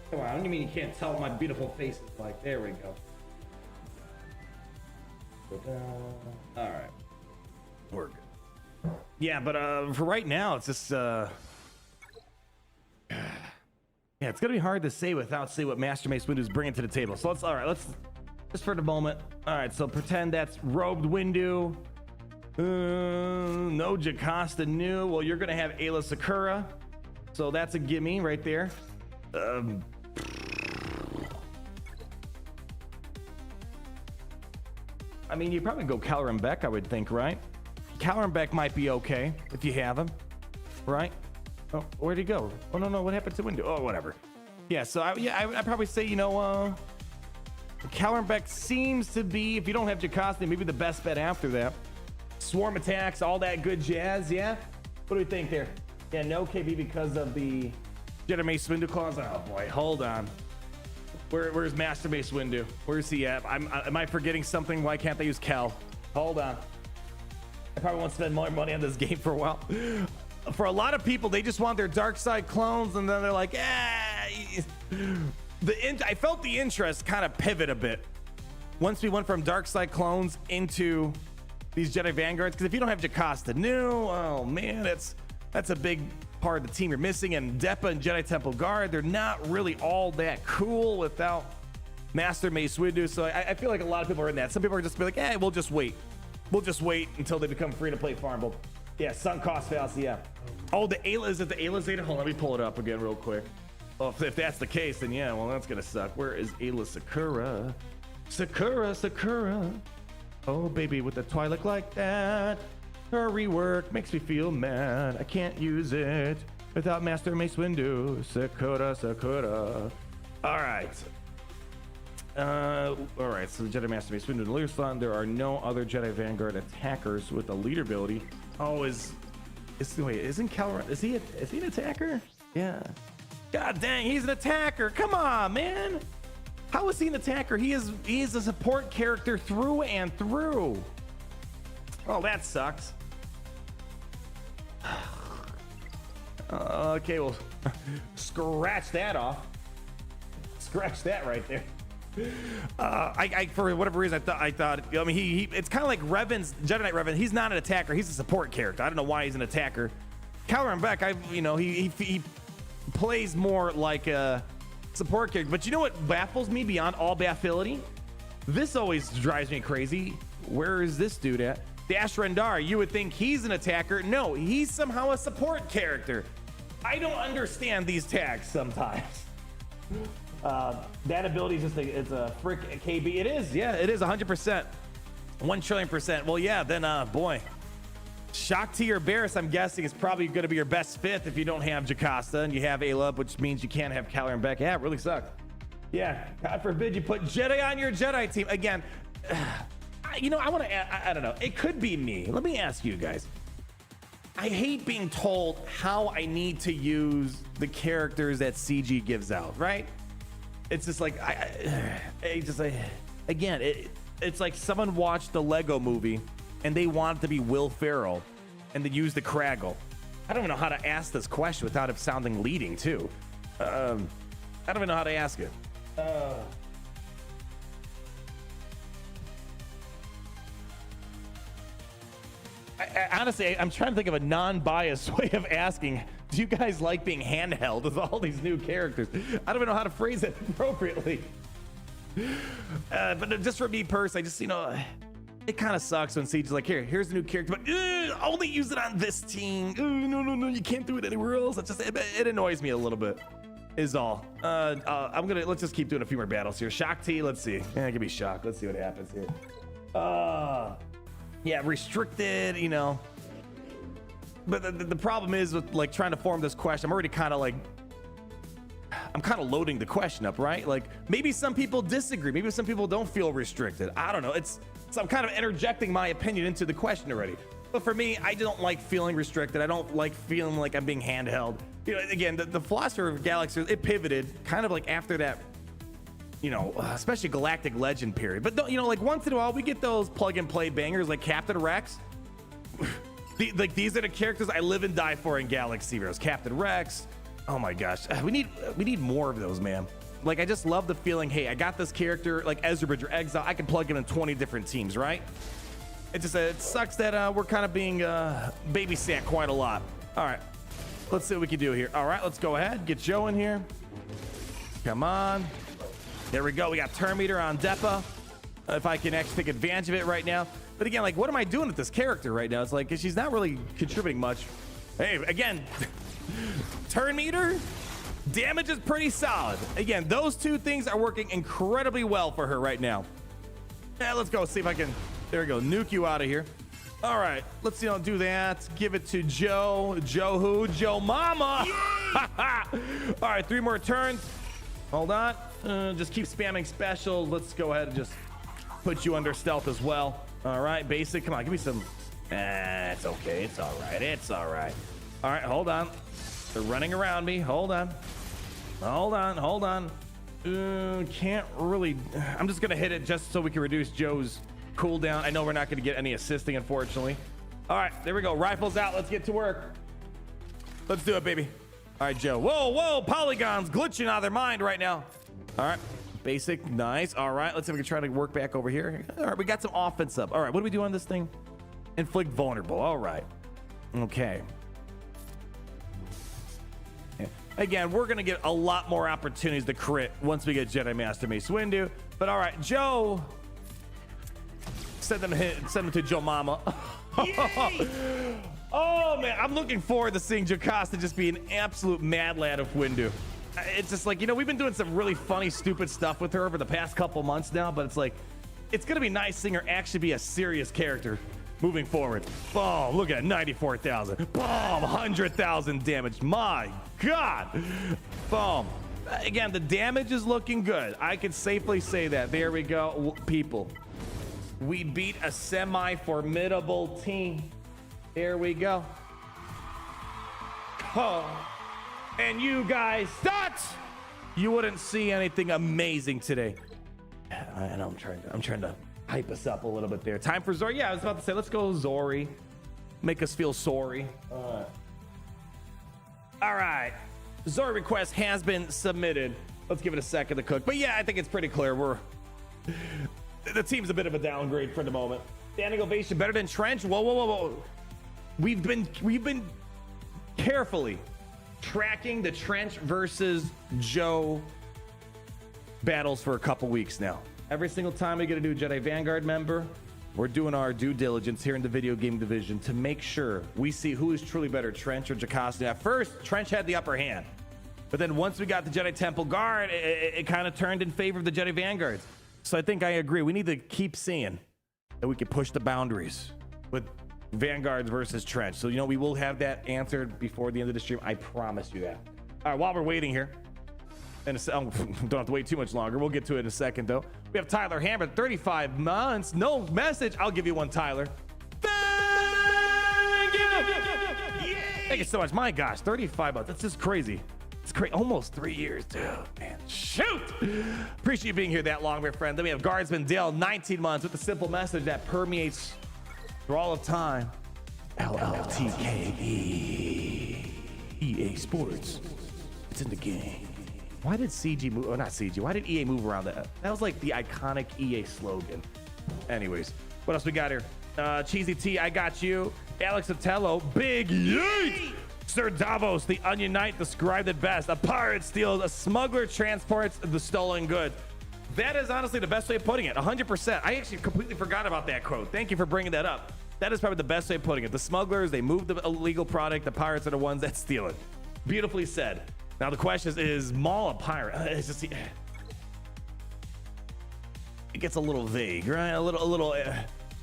Come on, what do you mean you can't tell what my beautiful face is like? There we go. All right. We're good. Yeah, but for right now, it's just... yeah, it's going to be hard to say without seeing what Master Mace Windu is bringing to the table. So let's... Just for the moment. All right, so pretend that's robed Windu. No Jocasta New. Well, you're going to have Ayla Sakura. So that's a gimme right there. I mean, you probably go Caloran Beck, I would think, right? Caloran Beck might be okay if you have him, right? Oh, where'd he go? Oh, no, what happened to Windu? Oh, whatever. Yeah, so I'd probably say, you know, Caloran Beck seems to be, if you don't have Jocasta, maybe the best bet after that. Swarm attacks, all that good jazz, yeah? What do we think there? Yeah, no KB because of the Jedi Mace Windu clause. Oh boy, hold on. Where's Master Mace Windu? Where's he at? Am I forgetting something? Why can't they use Kel? Hold on. I probably won't spend more money on this game for a while. for a lot of people, they just want their dark side clones, and then they're like, I felt the interest kind of pivot a bit once we went from dark side clones into these Jedi Vanguards. Because if you don't have Jocasta Nu, oh man, that's a big part of the team you're missing. And Depa and Jedi Temple Guard, they're not really all that cool without Master Mace Windu. So I feel like a lot of people are in that. Some people are just be like, we'll just wait. We'll just wait until they become free to play farmable. Yeah, sunk cost fallacy, yeah. Oh, the Ayla, is it the Ayla Zeta? Hold on, let me pull it up again real quick. Well, if that's the case, then yeah, well, that's gonna suck. Where is Ayla Sakura? Sakura. Oh, baby, with the Twi'lek like that. Her rework makes me feel mad. I can't use it without Master Mace Windu. Sakura. All right. All right, so the Jedi Master Mace Windu and Lear Slot, there are no other Jedi Vanguard attackers with a leader ability. Oh, isn't Calran, is he an attacker? Yeah. God dang, he's an attacker. Come on, man. How is he an attacker? He is a support character through and through. Oh, that sucks. Okay, well, scratch that off. Scratch that right there. I for whatever reason I thought I mean he it's kind of like Revan's Jedi Knight Revan. He's not an attacker, he's a support character. I don't know why he's an attacker. Caloran Beck, he plays more like a support character. But you know what baffles me beyond all baffility? This always drives me crazy. Where is this dude at? Dash Rendar, you would think he's an attacker. No, he's somehow a support character. I don't understand these tags sometimes. That ability is just it's a frick KB. It is, yeah, it is 100%. 1 trillion%. Well, yeah, then boy. Shakti or Barris, I'm guessing, is probably going to be your best fifth if you don't have Jocasta and you have Ayla, which means you can't have Caloran Beck. Yeah, it really sucks. Yeah, God forbid you put Jedi on your Jedi team. Again, I want to, I don't know. It could be me. Let me ask you guys. I hate being told how I need to use the characters that CG gives out, right? It's just like, it's like someone watched the Lego movie and they want it to be Will Ferrell and they use the Craggle. I don't even know how to ask this question without it sounding leading too. I don't even know how to ask it. Honestly, I'm trying to think of a non-biased way of asking, do you guys like being handheld with all these new characters? I don't even know how to phrase it appropriately. But just for me personally, it kind of sucks when Siege's like, here's a new character, but only use it on this team. No, you can't do it anywhere else. It annoys me a little bit, is all. Let's just keep doing a few more battles here. Shakti, let's see. Yeah, give me shock. Let's see what happens here. Yeah, restricted, But the problem is with like trying to form this question, I'm already kind of loading the question up, right? Like maybe some people disagree. Maybe some people don't feel restricted. I don't know. So I'm kind of interjecting my opinion into the question already. But for me, I don't like feeling restricted. I don't like feeling like I'm being handheld. Again, the Philosopher of Galaxy, it pivoted kind of like after that, especially Galactic Legend period. But like once in a while, we get those plug and play bangers like Captain Rex. These are the characters I live and die for in Galaxy Heroes. Captain Rex. Oh my gosh, we need more of those, man. Like I just love the feeling. Hey, I got this character like Ezra Bridger Exile. I can plug him in 20 different teams, right? It sucks that we're kind of being babysat quite a lot. All right, let's see what we can do here. All right, let's go ahead, get Joe in here. Come on. There we go. We got Turn Meter on Depa. If I can actually take advantage of it right now. But again, like, what am I doing with this character right now? It's like, she's not really contributing much. Hey, again, Turn Meter, damage is pretty solid. Again, those two things are working incredibly well for her right now. Yeah, let's go see if I can, there we go, nuke you out of here. All right, let's do that. Give it to Joe. Joe who? Joe Mama. All right, 3 more turns. Hold on. Just keep spamming special. Let's go ahead and just put you under stealth as well. All right, basic. Come on, give me some. It's okay. It's all right. It's all right. All right, hold on. They're running around me. Hold on. Can't really. I'm just going to hit it just so we can reduce Joe's cooldown. I know we're not going to get any assisting, unfortunately. All right, there we go. Rifles out. Let's get to work. Let's do it, baby. All right, Joe. Whoa, whoa, polygons glitching out of their mind right now. All right, basic, nice. All right, let's see if we can try to work back over here. All right, we got some offense up. All right, what do we do on this thing? Inflict vulnerable. All right. Okay. Again, we're going to get a lot more opportunities to crit once we get Jedi Master Mace Windu. But all right, Joe. Send them to Joe Mama. Oh, man. I'm looking forward to seeing Jocasta just be an absolute mad lad of Windu. It's just like, you know, we've been doing some really funny, stupid stuff with her over the past couple months now, but it's like, it's going to be nice seeing her actually be a serious character moving forward. Boom, look at 94,000. Boom, 100,000 damage. My God. Boom. Again, the damage is looking good. I can safely say that. There we go, people. We beat a semi-formidable team. There we go. Oh. And you guys thought you wouldn't see anything amazing today. And I'm trying to hype us up a little bit there. Time for Zori. Yeah, I was about to say, let's go Zori. Make us feel sorry. All right. Zori request has been submitted. Let's give it a second to cook. But yeah, I think it's pretty clear. The team's a bit of a downgrade for the moment. Standing ovation better than Trench. Whoa, whoa, whoa, whoa. We've been carefully tracking the Trench versus Joe battles for a couple weeks now. Every single time we get a new Jedi Vanguard member, we're doing our due diligence here in the video game division to make sure we see who is truly better, Trench or Jocasta. At first, Trench had the upper hand. But then once we got the Jedi Temple Guard, it kind of turned in favor of the Jedi Vanguards. So I think I agree. We need to keep seeing that we can push the boundaries with Vanguards versus Trench. So, you know, we will have that answered before the end of the stream. I promise you that. All right, while we're waiting here, and don't have to wait too much longer. We'll get to it in a second, though. We have Tyler Hammer, 35 months. No message. I'll give you one, Tyler. Thank you. Thank you so much. My gosh, 35 months. That's just crazy. It's crazy. Almost 3 years, dude. Man, shoot. Appreciate you being here that long, my friend. Then we have Guardsman Dale, 19 months, with a simple message that permeates through all of time. LLTKE. EA Sports. It's in the game. Why did CG move? Oh, not CG. Why did EA move around that? That was like the iconic EA slogan. Anyways, what else we got here? Cheesy T, I got you. Alex Otello, Big Yeet. Sir Davos, the Onion Knight, described it best. A pirate steals, a smuggler transports the stolen goods. That is honestly the best way of putting it. 100%. I actually completely forgot about that quote. Thank you for bringing that up. That is probably the best way of putting it. The smugglers, they move the illegal product. The pirates are the ones that steal it. Beautifully said. Now the question is Maul a pirate? It's just, it gets a little vague, right? A little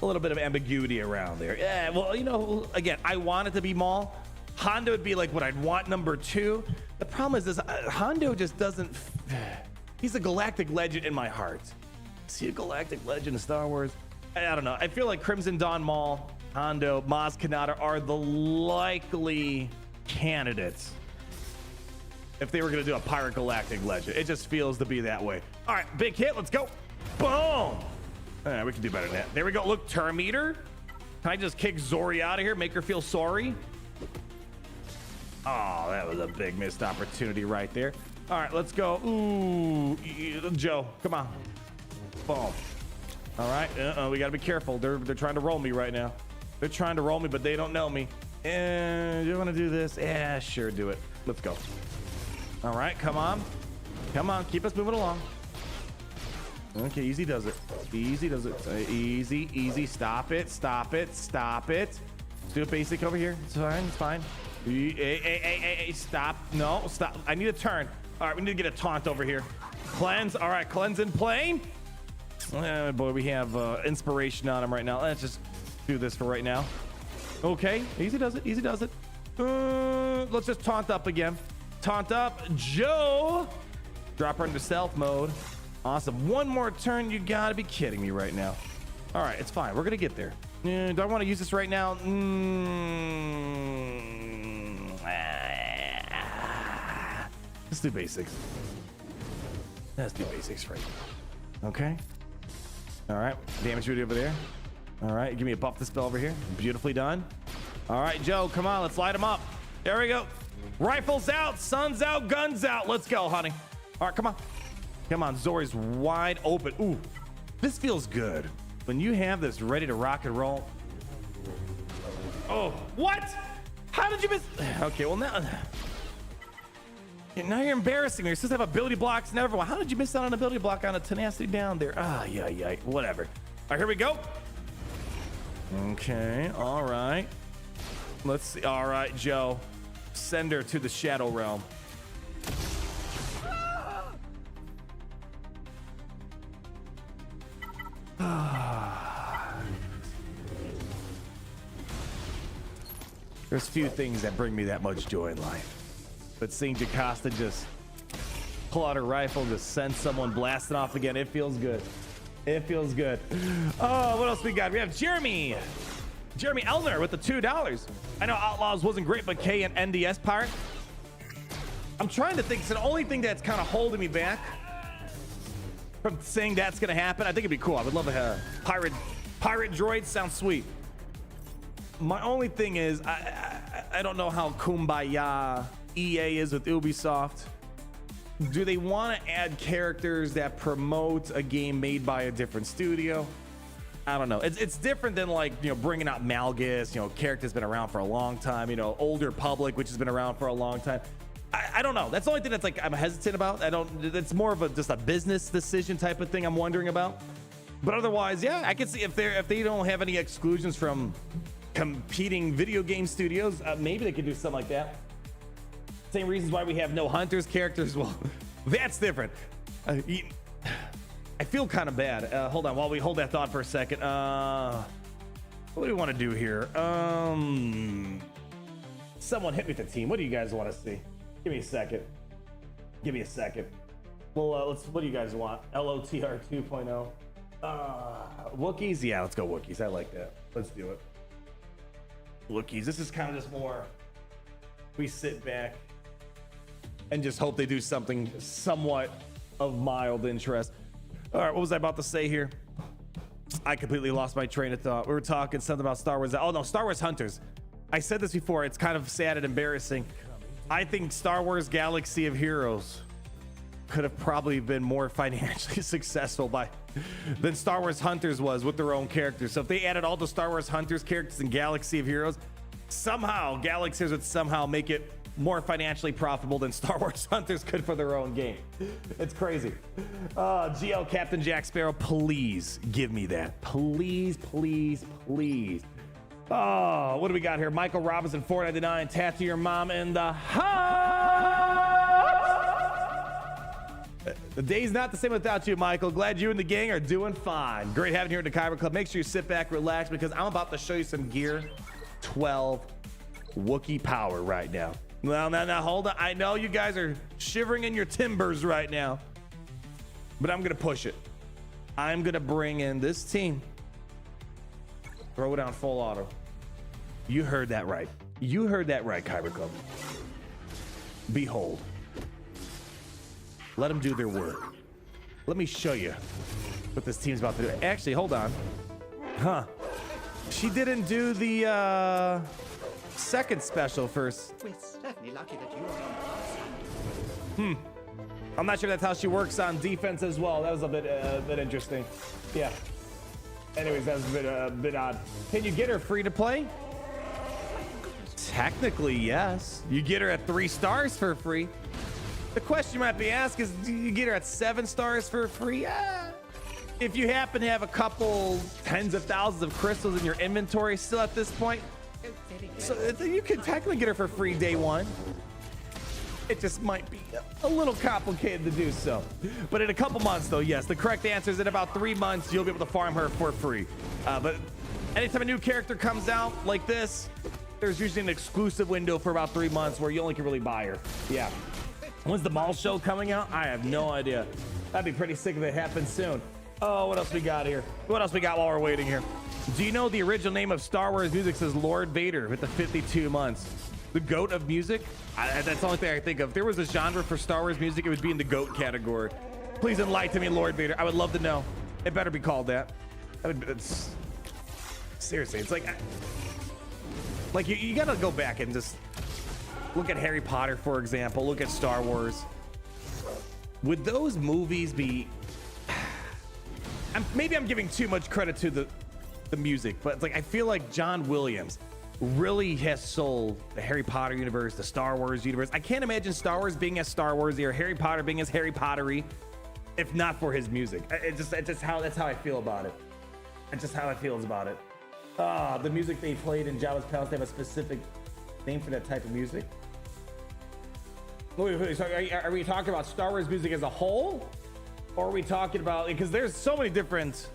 bit of ambiguity around there. Yeah. Well, you know, again, I want it to be Maul. Hondo would be like what I'd want number 2. The problem is this: Hondo just doesn't. He's a galactic legend in my heart. Is he a galactic legend of Star Wars? I don't know. I feel like Crimson Dawn Maul, Hondo, Maz Kanata are the likely candidates if they were going to do a pirate galactic legend. It just feels to be that way. All right, big hit. Let's go. Boom. All right, we can do better than that. There we go. Look, turn meter. Can I just kick Zori out of here? Make her feel sorry? Oh, that was a big missed opportunity right there. All right, let's go. Ooh, Joe, come on. Boom. All right, we got to be careful. They're trying to roll me right now. They're trying to roll me, but they don't know me. And you want to do this? Yeah, sure, do it. Let's go. All right, come on. Come on, keep us moving along. Okay, easy does it. Easy does it. Easy, easy. Stop it, stop it, stop it. Let's do a basic over here. It's fine, it's fine. Hey, stop. No, stop. I need a turn. All right, we need to get a taunt over here. Cleanse. All right, cleanse in plane. Boy, we have inspiration on him right now. Let's just do this for right now. Okay, easy does it. Easy does it. Let's just taunt up again. Taunt up. Joe. Drop her into stealth mode. Awesome. One more turn. You gotta be kidding me right now. All right, it's fine. We're gonna get there. Do I want to use this right now? Let's do basics. Let's do basics right now. Okay. All right. Damage duty over there. All right. Give me a buff dispel over here. Beautifully done. All right, Joe, come on. Let's light him up. There we go. Rifles out, sun's out, guns out. Let's go, honey. All right, come on. Come on, Zori's wide open. Ooh, this feels good. When you have this ready to rock and roll. Oh, what? How did you miss? Okay, well now you're embarrassing me. You're supposed to have ability blocks and everyone. How did you miss out on an ability block on a tenacity down there? Ah, yeah, whatever. All right, here we go. Okay, all right. Let's see. All right, Joe. Send her to the Shadow Realm. There's few things that bring me that much joy in life, but seeing Jocasta just pull out her rifle and just send someone blasting off again, it feels good. It feels good. Oh, what else we got? We have Jeremy Elner with the $2. I know Outlaws wasn't great, but K and NDS Pirate. I'm trying to think. It's the only thing that's kind of holding me back from saying that's gonna happen. I think it'd be cool. I would love a pirate droid. Sounds sweet. My only thing is I don't know how kumbaya EA is with Ubisoft. Do they want to add characters that promote a game made by a different studio? I don't know. It's different than, like, you know, bringing out Malgus, you know, character's been around for a long time, you know, Older Public, which has been around for a long time. I don't know. That's the only thing that's, like, I'm hesitant about. It's more of just a business decision type of thing I'm wondering about. But otherwise, yeah, I can see if they don't have any exclusions from competing video game studios, maybe they could do something like that. Same reasons why we have no Hunters characters. Well, that's different. I feel kind of bad. Hold on, while we hold that thought for a second. What do we want to do here? Someone hit me with the team. What do you guys want to see? Give me a second. Well, what do you guys want? LOTR 2.0. Wookiees? Yeah, let's go Wookiees. I like that. Let's do it. Wookiees. This is kind of just more, we sit back and just hope they do something somewhat of mild interest. All right, what was I about to say here? I completely lost my train of thought. We were talking something about Star Wars. Oh no, Star Wars Hunters. I said this before. It's kind of sad and embarrassing. I think Star Wars Galaxy of Heroes could have probably been more financially successful than Star Wars Hunters was with their own characters. So if they added all the Star Wars Hunters characters in Galaxy of Heroes, somehow Galaxies would somehow make it more financially profitable than Star Wars Hunters could for their own game. It's crazy. GL Captain Jack Sparrow, please give me that. Please. Oh, what do we got here? Michael Robinson, $4.99. Tattoo your mom in the house. The day's not the same without you, Michael. Glad you and the gang are doing fine. Great having you here at the Kyber Club. Make sure you sit back, relax, because I'm about to show you some Gear 12 Wookiee power right now. Well, now, hold on. I know you guys are shivering in your timbers right now, but I'm going to push it. I'm going to bring in this team. Throw it down full auto. You heard that right. Kyber Club. Behold. Let them do their work. Let me show you what this team's about to do. Actually, hold on. Huh. She didn't do the second special first. We're certainly lucky that you are on. I'm not sure that's how she works on defense as well. That was a bit interesting. Yeah. Anyways, that was a bit odd. Can you get her free to play? Technically, yes. You get her at 3 stars for free. The question you might be asked is, do you get her at 7 stars for free? If you happen to have a couple tens of thousands of crystals in your inventory still at this point, so you could technically get her for free day one. It just might be a little complicated to do so. But in a couple months, though, yes, the correct answer is in about 3 months, you'll be able to farm her for free. But anytime a new character comes out like this, there's usually an exclusive window for about 3 months where you only can really buy her. Yeah. When's the mall show coming out? I have no idea. That'd be pretty sick if it happens soon. Oh, what else we got here? What else we got while we're waiting here? Do you know the original name of Star Wars music says Lord Vader with the 52 months? The GOAT of music? That's the only thing I think of. If there was a genre for Star Wars music, it would be in the GOAT category. Please enlighten me, Lord Vader. I would love to know. It better be called that. Seriously, it's like you gotta go back and just Look at Harry Potter, for example. Look at Star Wars. Would those movies be... maybe I'm giving too much credit to the music, but it's like I feel like John Williams really has sold the Harry Potter universe, the Star Wars universe. I can't imagine Star Wars being as Star Warsy or Harry Potter being as Harry Pottery if it's for his music. That's how I feel about it. It's just how I feel about it. The music they played in Jabba's Palace, they have a specific name for that type of music. Wait, so are we talking about Star Wars music as a whole? Or are we talking about, because there's so many different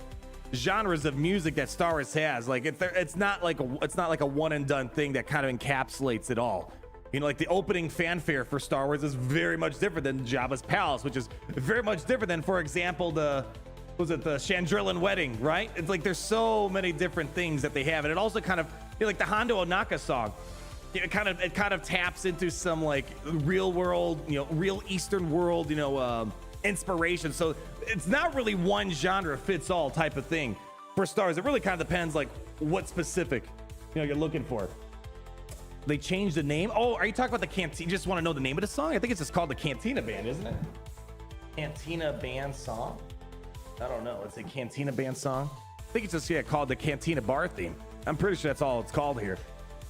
genres of music that Star Wars has. Like it's not like a one and done thing that kind of encapsulates it all. You know, like the opening fanfare for Star Wars is very much different than Jabba's Palace, which is very much different than, for example, the Chandrillan Wedding, right? It's like there's so many different things that they have, and it also kind of, you know, like the Hondo Ohnaka song. It kind of taps into some like real world, you know, real Eastern world, you know, inspiration. So it's not really one genre fits all type of thing for Stars. It really kind of depends like what specific, you know, you're looking for. They changed the name. Oh, are you talking about the Cantina? You just want to know the name of the song? I think it's just called the Cantina Band, isn't it? Cantina Band song? I don't know. It's a Cantina Band song. I think it's just called the Cantina Bar theme. I'm pretty sure that's all it's called here.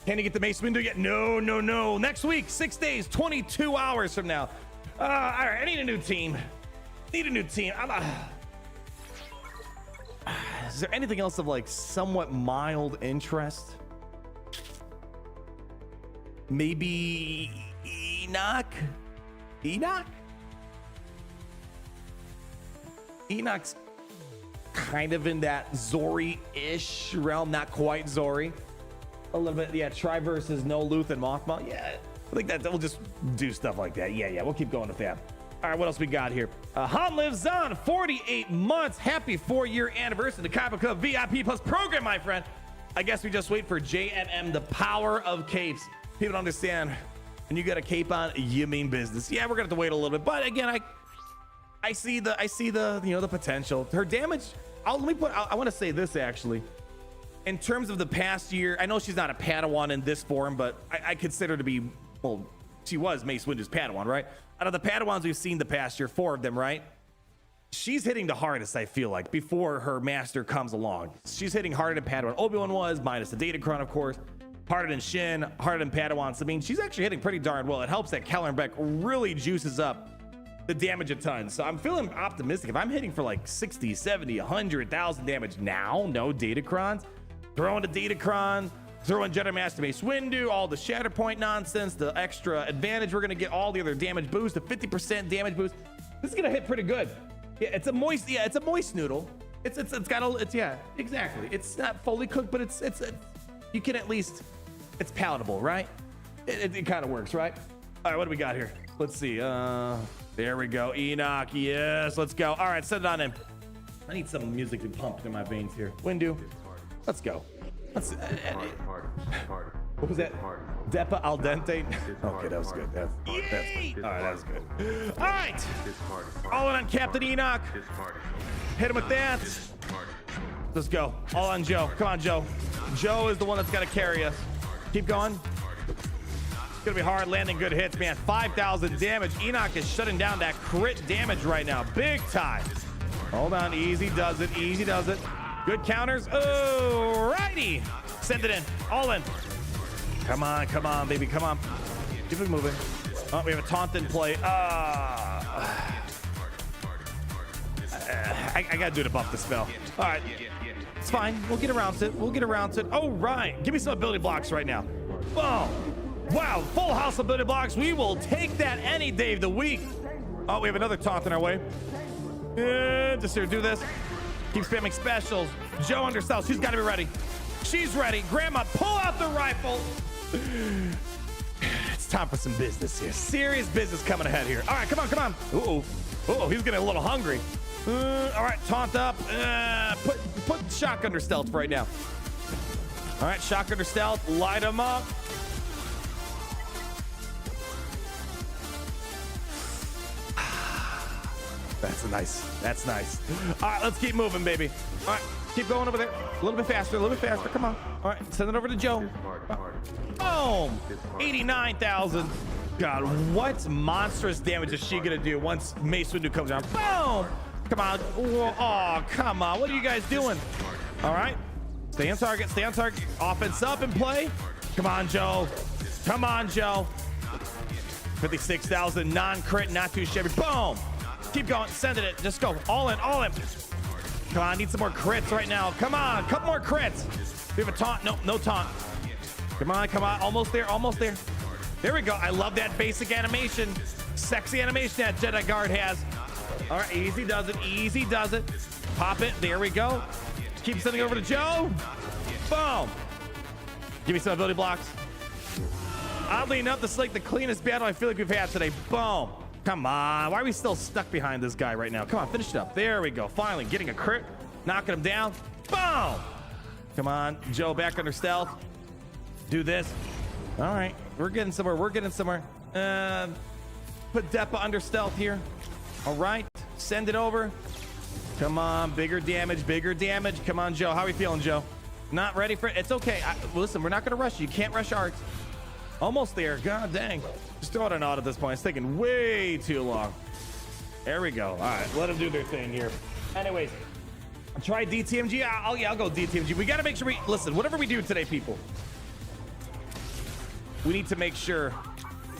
Can you get the Mace Windu yet? No. Next week, 6 days, 22 hours from now. All right, I need a new team. Is there anything else of like somewhat mild interest? Maybe Enoch? Enoch's kind of in that Zori-ish realm, not quite Zori. A little bit, yeah. Tri versus no Luth and Mothma. Yeah, I think that we'll just do stuff like that. Yeah, we'll keep going with that. All right, what else we got here? Han lives on 48 months. Happy 4-year anniversary of the Kappa Club VIP Plus program, my friend. I guess we just wait for JMM, the power of capes. People don't understand. When you got a cape on, you mean business. Yeah, we're gonna have to wait a little bit, but again, I see the you know, the potential. Her damage. I want to say this actually. In terms of the past year, I know she's not a Padawan in this form, but I consider her to be, well, she was Mace Windu's Padawan, right? Out of the Padawans we've seen the past year, 4 of them, right? She's hitting the hardest, I feel like, before her master comes along. She's hitting harder than Padawan Obi-Wan was, minus the Datacron, of course. Harder than Shin, harder than Padawan. So, I mean, she's actually hitting pretty darn well. It helps that Kelleran Beck really juices up the damage a ton. So I'm feeling optimistic. If I'm hitting for like 60, 70, 100,000 damage now, no Datacrons, throwing the Datacron, throwing Jedi Master Mace Windu, all the Shatterpoint nonsense, the extra advantage we're gonna get, all the other damage boost, the 50% damage boost. This is gonna hit pretty good. Yeah, it's a moist noodle. Yeah, exactly. It's not fully cooked, but it's you can at least, it's palatable, right? It kind of works, right? All right, what do we got here? Let's see. There we go. Enoch, yes, let's go. All right, send it on in. I need some music to pump through my veins here. Windu, let's go. What was that? Depa al dente? Okay, that was good. That's all right, that was good. All right. All in on Captain Enoch. Hit him with that. Let's go. All on Joe. Come on, Joe. Joe is the one that's got to carry us. Keep going. It's going to be hard landing good hits, man. 5,000 damage. Enoch is shutting down that crit damage right now. Big time. Hold on. Easy does it. Easy does it. Good counters. Oh, righty. Send it in. All in. Come on, baby. Come on. Keep it moving. Oh, we have a taunt in play. I got to do to buff the spell. All right. It's fine. We'll get around to it. Oh, right. Give me some ability blocks right now. Boom. Wow. Full house ability blocks. We will take that any day of the week. Oh, we have another taunt in our way. Just here. Do this. Keep spamming specials. Joe undersells. She's got to be ready. She's ready. Grandma, pull out the rifle. It's time for some business here. Serious business coming ahead here. All right, come on. Uh-oh, he's getting a little hungry. All right, taunt up. Put shock under stealth right now. All right, shock under stealth. Light him up. That's nice. All right, let's keep moving, baby. All right, keep going over there. A little bit faster. Come on. All right, send it over to Joe. Boom! 89,000. God, what monstrous damage is she gonna do once Mace Windu comes down? Boom! Come on. Oh, come on. What are you guys doing? All right. Stay on target. Stay on target. Offense up and play. Come on, Joe. Come on, Joe. 56,000. Non-crit. Not too shabby. Boom! Keep going. Sending it. Just go. All in. All in. Come on. Need some more crits right now. Come on. Couple more crits. We have a taunt. Nope. No taunt. Come on. Come on. Almost there. Almost there. There we go. I love that basic animation. Sexy animation that Jedi Guard has. All right, easy does it. Easy does it. Pop it. There we go. Keep sending over to Joe. Boom. Give me some ability blocks. Oddly enough, this is like the cleanest battle I feel like we've had today. Boom. Come on. Why are we still stuck behind this guy right now? Come on, finish it up. There we go. Finally getting a crit. Knocking him down. Boom. Come on. Joe back under stealth. Do this. All right. We're getting somewhere. We're getting somewhere. Put Depa under stealth here. All right. Send it over. Come on. Bigger damage. Bigger damage. Come on, Joe. How are we feeling, Joe? Not ready for it? It's okay. Listen, we're not going to rush you. You can't rush arcs. Almost there. God dang. Just throw it an odd at this point. It's taking way too long. There we go. All right. Let them do their thing here. Anyways, try DTMG. I'll go DTMG. We got to make sure we listen. Whatever we do today, people, we need to make sure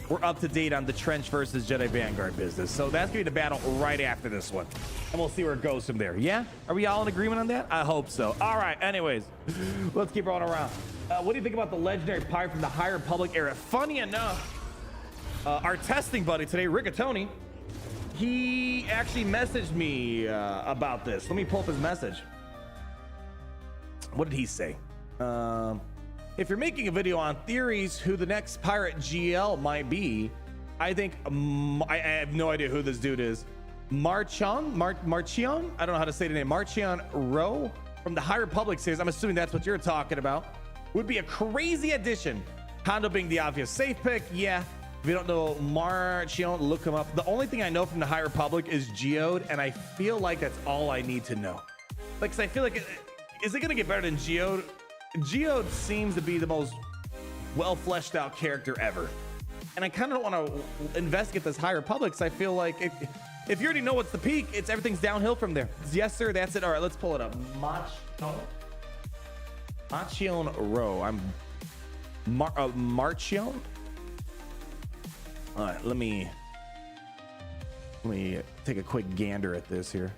we're up to date on the Trench versus Jedi Vanguard business. So that's gonna be the battle right after this one, and we'll see where it goes from there. Yeah, are we all in agreement on that? I hope so. All right. Anyways, let's keep rolling around. What do you think about the legendary pirate from the High Republic era? Funny enough, our testing buddy today, Rigatoni, he actually messaged me about this. Let me pull up his message. What did he say? If you're making a video on theories who the next pirate GL might be, I think I have no idea who this dude is. Marchion? I don't know how to say the name. Marchion Rowe from the High Republic series. I'm assuming that's what you're talking about. Would be a crazy addition. Hondo being the obvious safe pick. Yeah. If you don't know Marchion, look him up. The only thing I know from the High Republic is Geode, and I feel like that's all I need to know. Like, 'cause I feel like, is it going to get better than Geode? Geode seems to be the most well fleshed out character ever, and I kind of don't want to investigate this High Republic because I feel like if you already know what's the peak, it's everything's downhill from there. Yes, sir, that's it. All right, let's pull it up. Marchion Rowe. I'm Marchion. All right, let me take a quick gander at this here.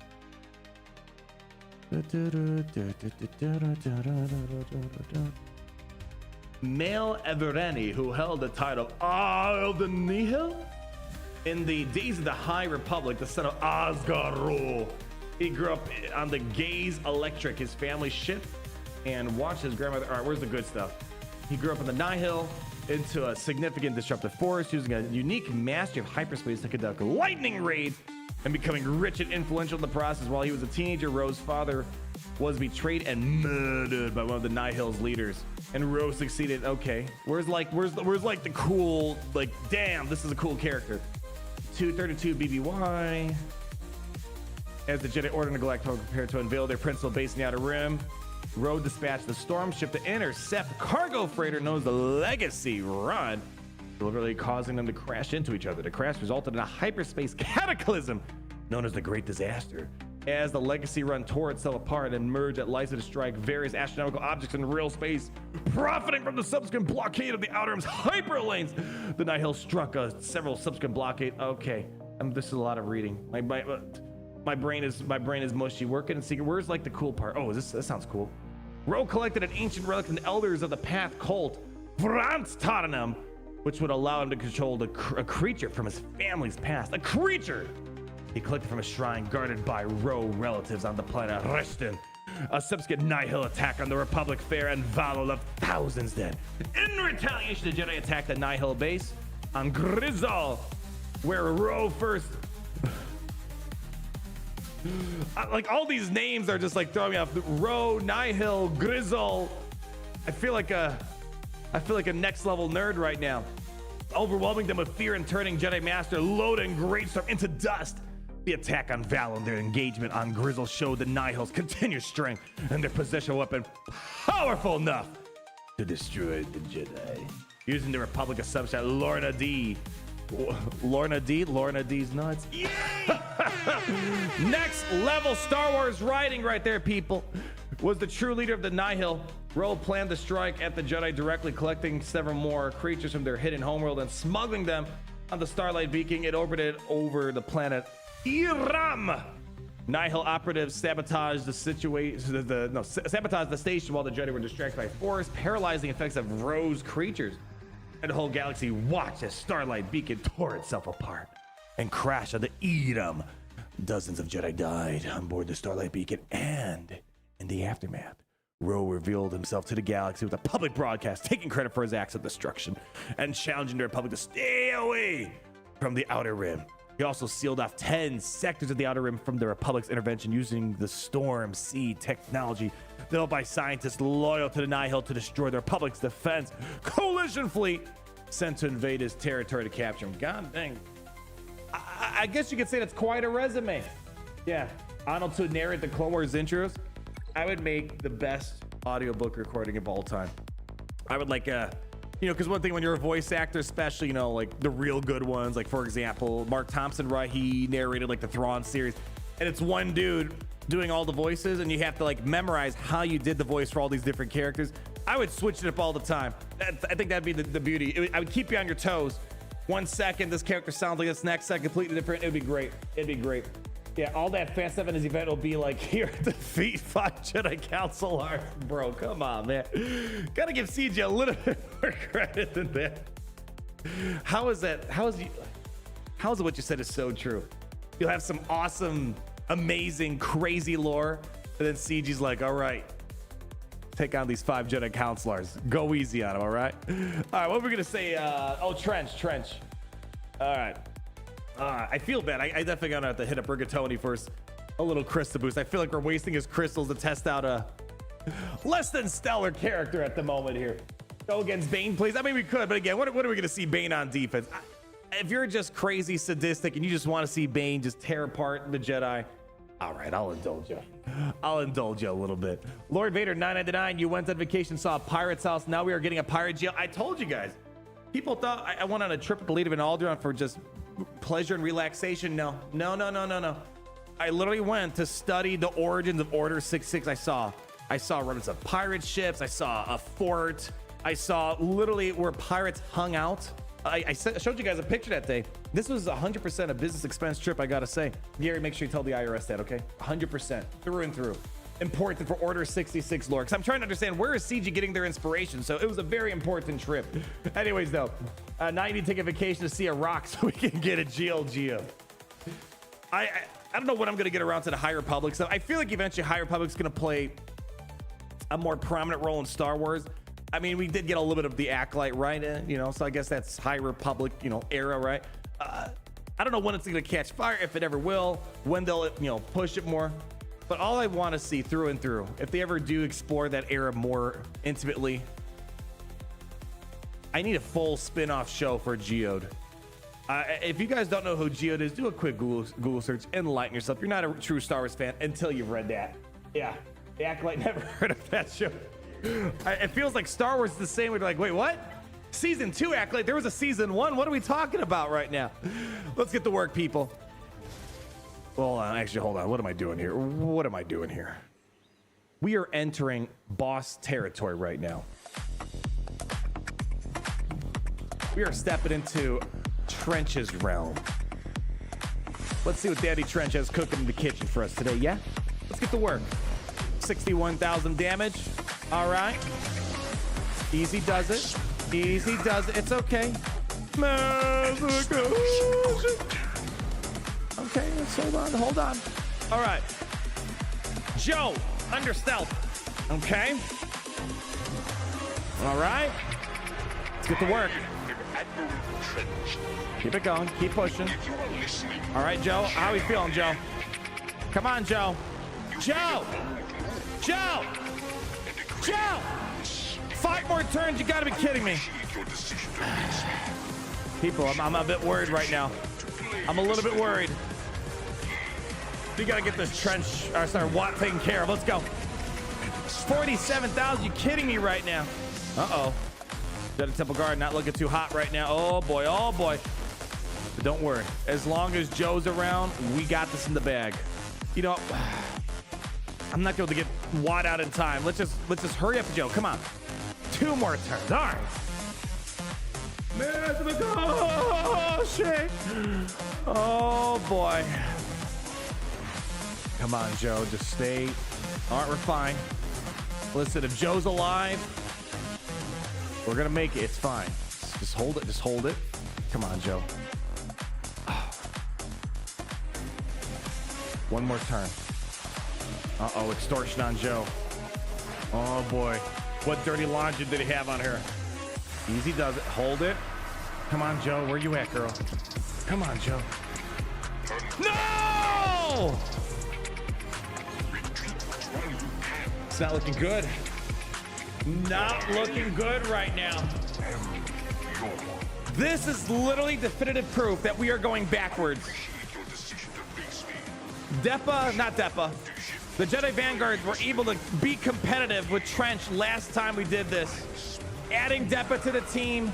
Male Evereni, who held the title of the Nihil in the days of the High Republic, the son of Asgaru. He grew up on the Gaze Electric, his family ship, and watched his grandmother. All right, where's the good stuff? He grew up on the Nihil into a significant disruptive force, using a unique mastery of hyperspace to conduct lightning raids and becoming rich and influential in the process. While he was a teenager, Roe's father was betrayed and murdered by one of the Nihil's leaders, and Roe succeeded. Okay, where's like the cool, like, damn, this is a cool character. 232 BBY. As the Jedi Order and the Galactic prepare to unveil their principal base in the Outer Rim, Roe dispatched the storm ship to intercept cargo freighter known as the Legacy Run, deliberately causing them to crash into each other. The crash resulted in a hyperspace cataclysm known as the Great Disaster. As the Legacy Run tore itself apart and merged at lights to strike various astronomical objects in real space, profiting from the subsequent blockade of the Outer Rim's hyperlanes, the Nihil struck several subsequent blockades. Okay, this is a lot of reading. My brain is mushy. Working and secret. Where's like the cool part? Oh, this sounds cool. Roe collected an ancient relic from the elders of the Path cult, Franz Tottenham, which would allow him to control a creature from his family's past. A creature he collected from a shrine guarded by Roe relatives on the planet Reshton. A subsequent Nihil attack on the Republic fair and Valo left thousands dead. In retaliation, the Jedi attacked the Nihil base on Grizzle, where Roe first... like, all these names are just like throwing me off. Roe, Nihil, Grizzle. I feel like a next level nerd right now. Overwhelming them with fear and turning Jedi Master Loda and Greatstorm into dust. The attack on Val and their engagement on Grizzle showed the Nihil's continued strength and their possession weapon powerful enough to destroy the Jedi. Using the Republic of Subchat, Lorna D. Lorna D's nuts. Yeah! Next level Star Wars writing right there, people. Was the true leader of the Nihil. Ro planned to strike at the Jedi directly, collecting several more creatures from their hidden homeworld and smuggling them on the Starlight Beacon. It orbited over the planet Iram. Nihil operatives sabotaged the situation. Sabotaged the station while the Jedi were distracted by force, paralyzing the effects of Ro's creatures. And the whole galaxy watched as Starlight Beacon tore itself apart and crashed on the Iram. Dozens of Jedi died on board the Starlight Beacon, and in the aftermath, Ro revealed himself to the galaxy with a public broadcast, taking credit for his acts of destruction and challenging the Republic to stay away from the Outer Rim. He also sealed off 10 sectors of the Outer Rim from the Republic's intervention using the Storm Sea technology developed by scientists loyal to the Nihil to destroy the Republic's defense coalition fleet sent to invade his territory to capture him. God dang. I guess you could say that's quite a resume. Yeah, Arnold to narrate the Clone Wars intros. I would make the best audiobook recording of all time. I would like because one thing when you're a voice actor, especially, like the real good ones, like for example, Mark Thompson, right? He narrated like the Thrawn series, and it's one dude doing all the voices, and you have to like memorize how you did the voice for all these different characters. I would switch it up all the time. I think that'd be the beauty. I would keep you on your toes. 1 second, this character sounds like this, next second, completely different. It'd be great. It'd be great. Yeah, all that Fast 7 is event will be like, here at defeat 5 Jedi Council Arcs. Bro, come on, man. Gotta give CJ a little bit more credit than that. How is that? How is it what you said is so true? You'll have some awesome, amazing, crazy lore, and then CG's like, all right, take on these 5 Jedi Counselors. Go easy on them, all right? All right, what are we gonna say? Trench. All right. I feel bad. I definitely gonna have to hit up Rigatoni for a little crystal boost. I feel like we're wasting his crystals to test out a less than stellar character at the moment here. Go against Bane, please. I mean, we could, but again, what are we gonna see Bane on defense? If you're just crazy sadistic and you just want to see Bane just tear apart the Jedi, all right, I'll indulge you. I'll indulge you a little bit. Lord Vader 999, you went on vacation, saw a pirate's house. Now we are getting a pirate jail. I told you guys. People thought I went on a trip with the leader of an Alderaan for just pleasure and relaxation. No. I literally went to study the origins of Order 66. I saw remnants of pirate ships. I saw a fort. I saw literally where pirates hung out. I showed you guys a picture that day. This was 100% a business expense trip, I gotta say. Gary, make sure you tell the IRS that, okay? 100%, through and through. Important for Order 66 lore, because I'm trying to understand where is CG getting their inspiration. So it was a very important trip. Anyways, though, now you need to take a vacation to see a rock so we can get a GLGO. I don't know when I'm gonna get around to the High Republic stuff. I feel like eventually High Republic's gonna play a more prominent role in Star Wars. I mean, we did get a little bit of the Acolyte, right? So I guess that's High Republic, era, right? I don't know when it's gonna catch fire, if it ever will, when they'll, push it more. But all I want to see through and through, if they ever do explore that era more intimately, I need a full spin-off show for Geode. If you guys don't know who Geode is, do a quick Google search, enlighten yourself. You're not a true Star Wars fan until you've read that. Yeah, the Acolyte never heard of that show. It feels like Star Wars is the same way. You're like, wait, what? Season 2 Acolyte? There was a season 1. What are we talking about right now? Let's get to work, people. Well, actually, hold on. What am I doing here? We are entering boss territory right now. We are stepping into Trench's realm. Let's see what Daddy Trench has cooking in the kitchen for us today, yeah? Let's get to work. 61,000 damage. All right. Easy does it. It's okay. Okay, let's hold on. All right. Joe, under stealth. Okay. All right. Let's get to work. Keep it going. Keep pushing. All right, Joe. How are we feeling, Joe? Come on, Joe. Joe! 5 more turns. You gotta be kidding me. People, I'm a bit worried right now. I'm a little bit worried. We gotta get this Watt taken care of. Let's go. 47,000. You kidding me right now? Uh-oh. Jedi Temple Guard not looking too hot right now. Oh boy, oh boy. But don't worry. As long as Joe's around, we got this in the bag. You know, I'm not going to get Watt out in time. Let's just hurry up, Joe. Come on. 2 more turns. All right. Oh, shit. Oh, boy. Come on, Joe. Just stay. All right, we're fine. Listen, if Joe's alive, we're going to make it. It's fine. Just hold it. Just hold it. Come on, Joe. One more turn. Uh-oh, extortion on Joe. Oh, boy. What dirty laundry did he have on her? Easy does it. Hold it. Come on, Joe. Where you at, girl? Come on, Joe. No! It's not looking good. Not looking good right now. This is literally definitive proof that we are going backwards. Not Depa. The Jedi Vanguards were able to be competitive with Trench last time we did this. Adding Depa to the team,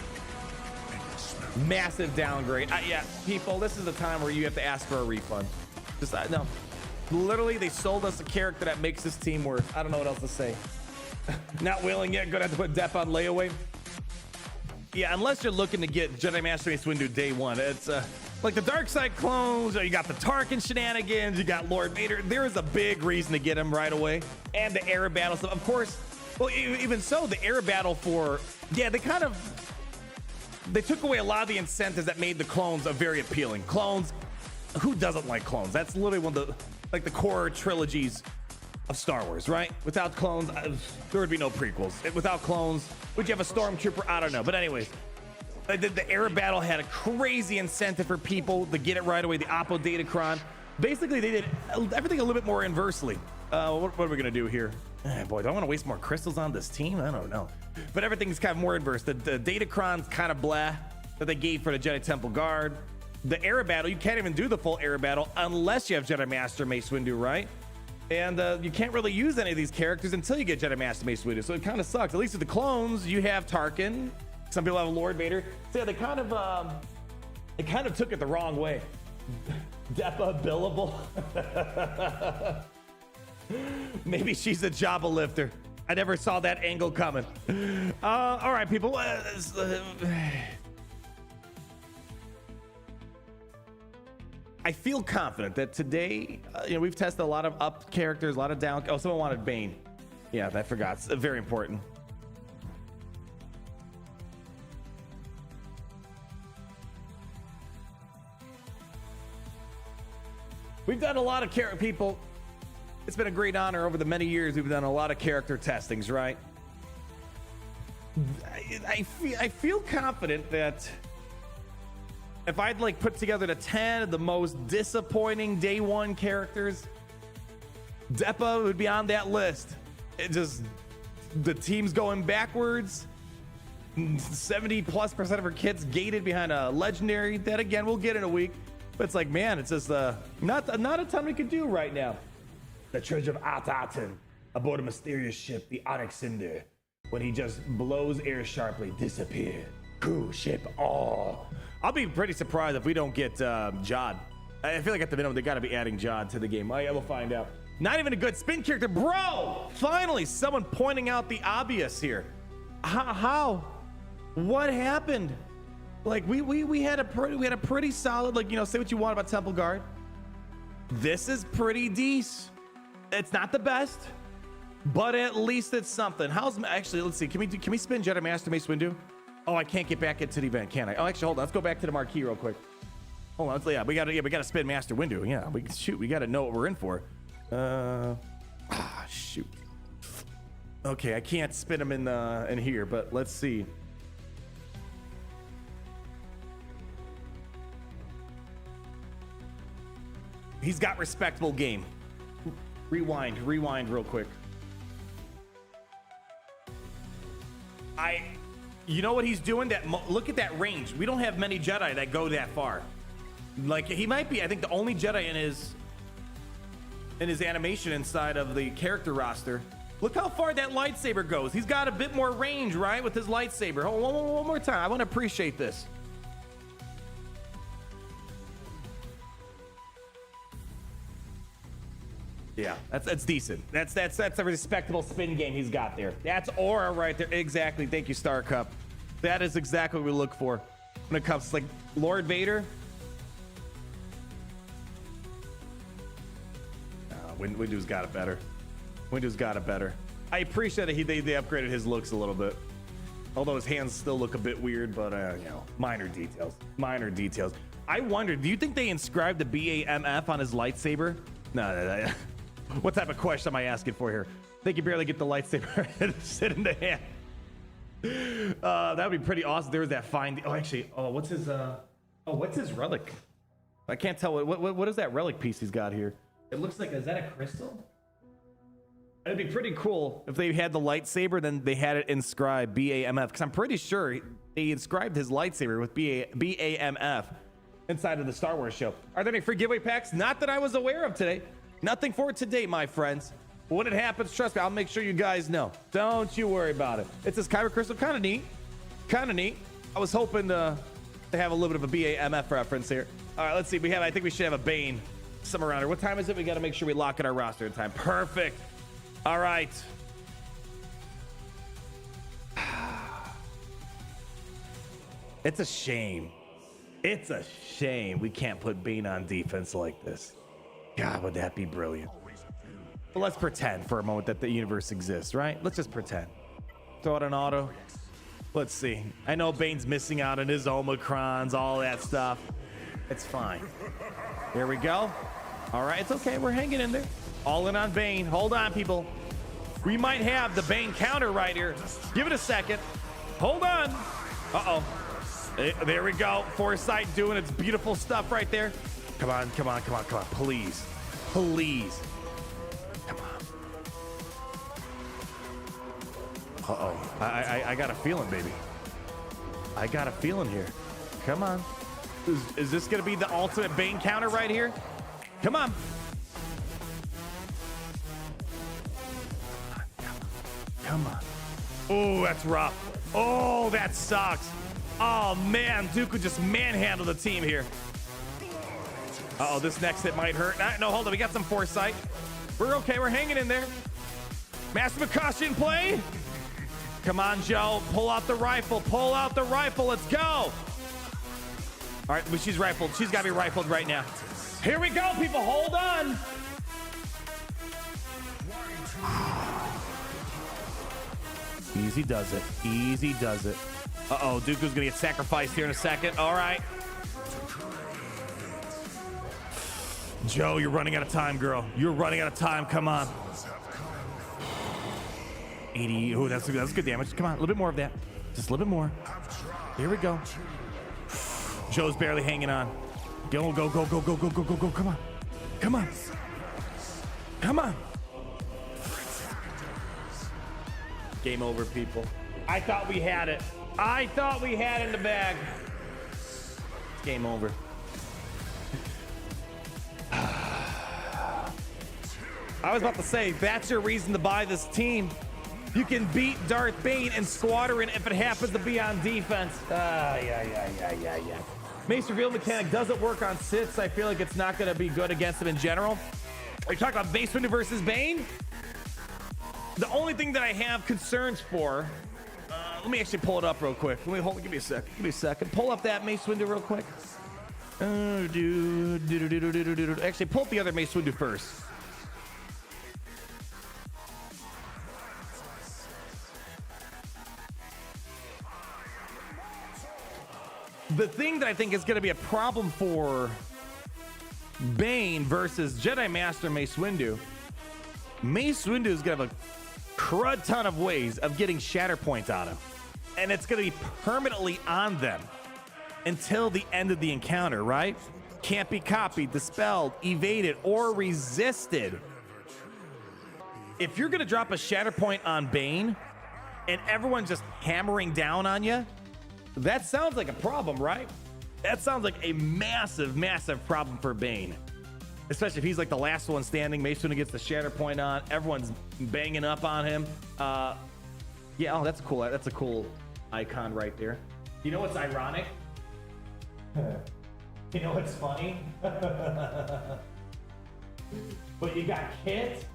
massive downgrade. Yeah, people, this is the time where you have to ask for a refund. Just no. Literally, they sold us a character that makes this team worse. I don't know what else to say. Not willing yet. Gonna have to put Depa on layaway. Yeah, unless you're looking to get Jedi Master Race Windu day one. It's like the dark side clones, or you got the Tarkin shenanigans, you got Lord Vader. There is a big reason to get him right away. And the air battle stuff. Of course, well, even so, the air battle for, yeah, they took away a lot of the incentives that made the clones very appealing. Clones, who doesn't like clones? That's literally one of the, like the core trilogies of Star Wars, right? Without clones, there would be no prequels. Without clones, would you have a stormtrooper? I don't know. But anyways, the air battle had a crazy incentive for people to get it right away. The Oppo Datacron. Basically, they did everything a little bit more inversely. What are we gonna do here? Boy, do I want to waste more crystals on this team? I don't know. But everything's kind of more inverse. The Datacron's kind of blah that they gave for the Jedi Temple Guard. The air battle, you can't even do the full air battle unless you have Jedi Master Mace Windu, right? And you can't really use any of these characters until you get Jedi Master Mace Windu. So it kind of sucks. At least with the clones, you have Tarkin. Some people have Lord Vader. So yeah, they kind of took it the wrong way. Depa Billaba. Maybe she's a Jabba lifter. I never saw that angle coming. All right, people. I feel confident that today, we've tested a lot of up characters, a lot of down. Oh, someone wanted Bane. Yeah, I forgot. It's very important. We've done a lot of character people. It's been a great honor over the many years. We've done a lot of character testings, right? I feel confident that if I'd like put together the 10 of the most disappointing day one characters, Depa would be on that list. It just, the team's going backwards. 70+% of her kits gated behind a legendary that again we'll get in a week. But it's like, man, it's just not a ton we could do right now. The treasure of Atatin aboard a mysterious ship, the Onyx Cinder. When he just blows air sharply, disappear. Crew ship all. I'll be pretty surprised if we don't get Jod. I feel like at the minimum they got to be adding Jod to the game. Oh yeah, we'll find out. Not even a good spin character, bro. Finally, someone pointing out the obvious here. How? What happened? Like we had a pretty solid, like, say what you want about Temple Guard. This is pretty decent. It's not the best, but at least it's something. Actually, let's see. Can we spin Jedi Master Mace Windu? Oh, I can't get back into the event, can I? Oh, actually, hold on. Let's go back to the marquee real quick. Hold on. We gotta spin Master Windu. Yeah, we gotta know what we're in for. Shoot. Okay, I can't spin him in here, but let's see. He's got respectable game. Rewind real quick. You know what he's doing? Look at that range. We don't have many Jedi that go that far. Like, he might be, I think, the only Jedi in his animation inside of the character roster Look how far that lightsaber goes. He's got a bit more range, right, with his lightsaber. Hold on, one more time. I want to appreciate this. Yeah, that's decent. That's a respectable spin game he's got there. That's aura right there. Exactly. Thank you, Star Cup. That is exactly what we look for when it comes to like Lord Vader. Windu's got it better. Windu's got it better. I appreciate that they upgraded his looks a little bit. Although his hands still look a bit weird, but you know, minor details. Minor details. I wonder, do you think they inscribed the BAMF on his lightsaber? No. What type of question am I asking for here? They can barely get the lightsaber and sit in the hand. That would be pretty awesome. There was that fine. Oh, actually, what's his relic? I can't tell. What is that relic piece he's got here? It looks like, is that a crystal? It'd be pretty cool if they had the lightsaber, then they had it inscribed BAMF, because I'm pretty sure they inscribed his lightsaber with BAMF inside of the Star Wars show. Are there any free giveaway packs? Not that I was aware of today. Nothing for today, my friends. When it happens, trust me, I'll make sure you guys know. Don't you worry about it. It's this Kyber crystal, kind of neat. Kind of neat. I was hoping to have a little bit of a BAMF reference here. All right, let's see. I think we should have a Bane somewhere around here. What time is it? We got to make sure we lock in our roster in time. Perfect. All right. It's a shame. It's a shame we can't put Bane on defense like this. God, would that be brilliant? But let's pretend for a moment that the universe exists, right? Let's just pretend. Throw out an auto. Let's see. I know Bane's missing out on his Omicrons, all that stuff. It's fine. There we go. All right, it's okay. We're hanging in there. All in on Bane. Hold on, people. We might have the Bane counter right here. Give it a second. Hold on. Uh-oh. There we go. Foresight doing its beautiful stuff right there. Come on. Please. Please. Come on. Uh-oh. I got a feeling, baby. I got a feeling here. Come on. Is this going to be the ultimate Bane counter right here? Come on. Come on. Oh, that's rough. Oh, that sucks. Oh, man. Dooku just manhandled the team here. Uh-oh, this next hit might hurt. No, hold on. We got some foresight. We're okay. We're hanging in there. Master Makashi in play. Come on, Joe. Pull out the rifle. Pull out the rifle. Let's go. All right, but she's rifled. She's got to be rifled right now. Here we go, people. Hold on. Easy does it. Easy does it. Uh-oh, Dooku's going to get sacrificed here in a second. All right. Joe, you're running out of time, girl. You're running out of time. Come on. 80. Oh, that's good damage. Come on, a little bit more of that. Just a little bit more. Here we go. Joe's barely hanging on. Go. Come on. Come on. Come on. Game over, people. I thought we had it. I thought we had it in the bag. Game over. I was about to say, that's your reason to buy this team. You can beat Darth Bane and Squadron if it happens to be on defense. Yeah. Mace reveal mechanic doesn't work on Siths. I feel like it's not going to be good against them in general. Are you talking about Mace Windu versus Bane? The only thing that I have concerns for, let me actually pull it up real quick. Give me a second. Pull up that Mace Windu real quick. Actually, pull up the other Mace Windu first. The thing that I think is going to be a problem for Bane versus Jedi Master Mace Windu is going to have a crud ton of ways of getting Shatterpoint on him. And it's going to be permanently on them until the end of the encounter, right? Can't be copied, dispelled, evaded, or resisted. If you're going to drop a Shatterpoint on Bane and everyone's just hammering down on you, that sounds like a problem, right? That sounds like a massive, massive problem for Bane. especially if he's like the last one standing. Mace Windu gets the shatter point on. Everyone's banging up on him. Yeah, oh, that's cool. That's a cool icon right there. You know what's ironic? You know what's funny? But you got Kit.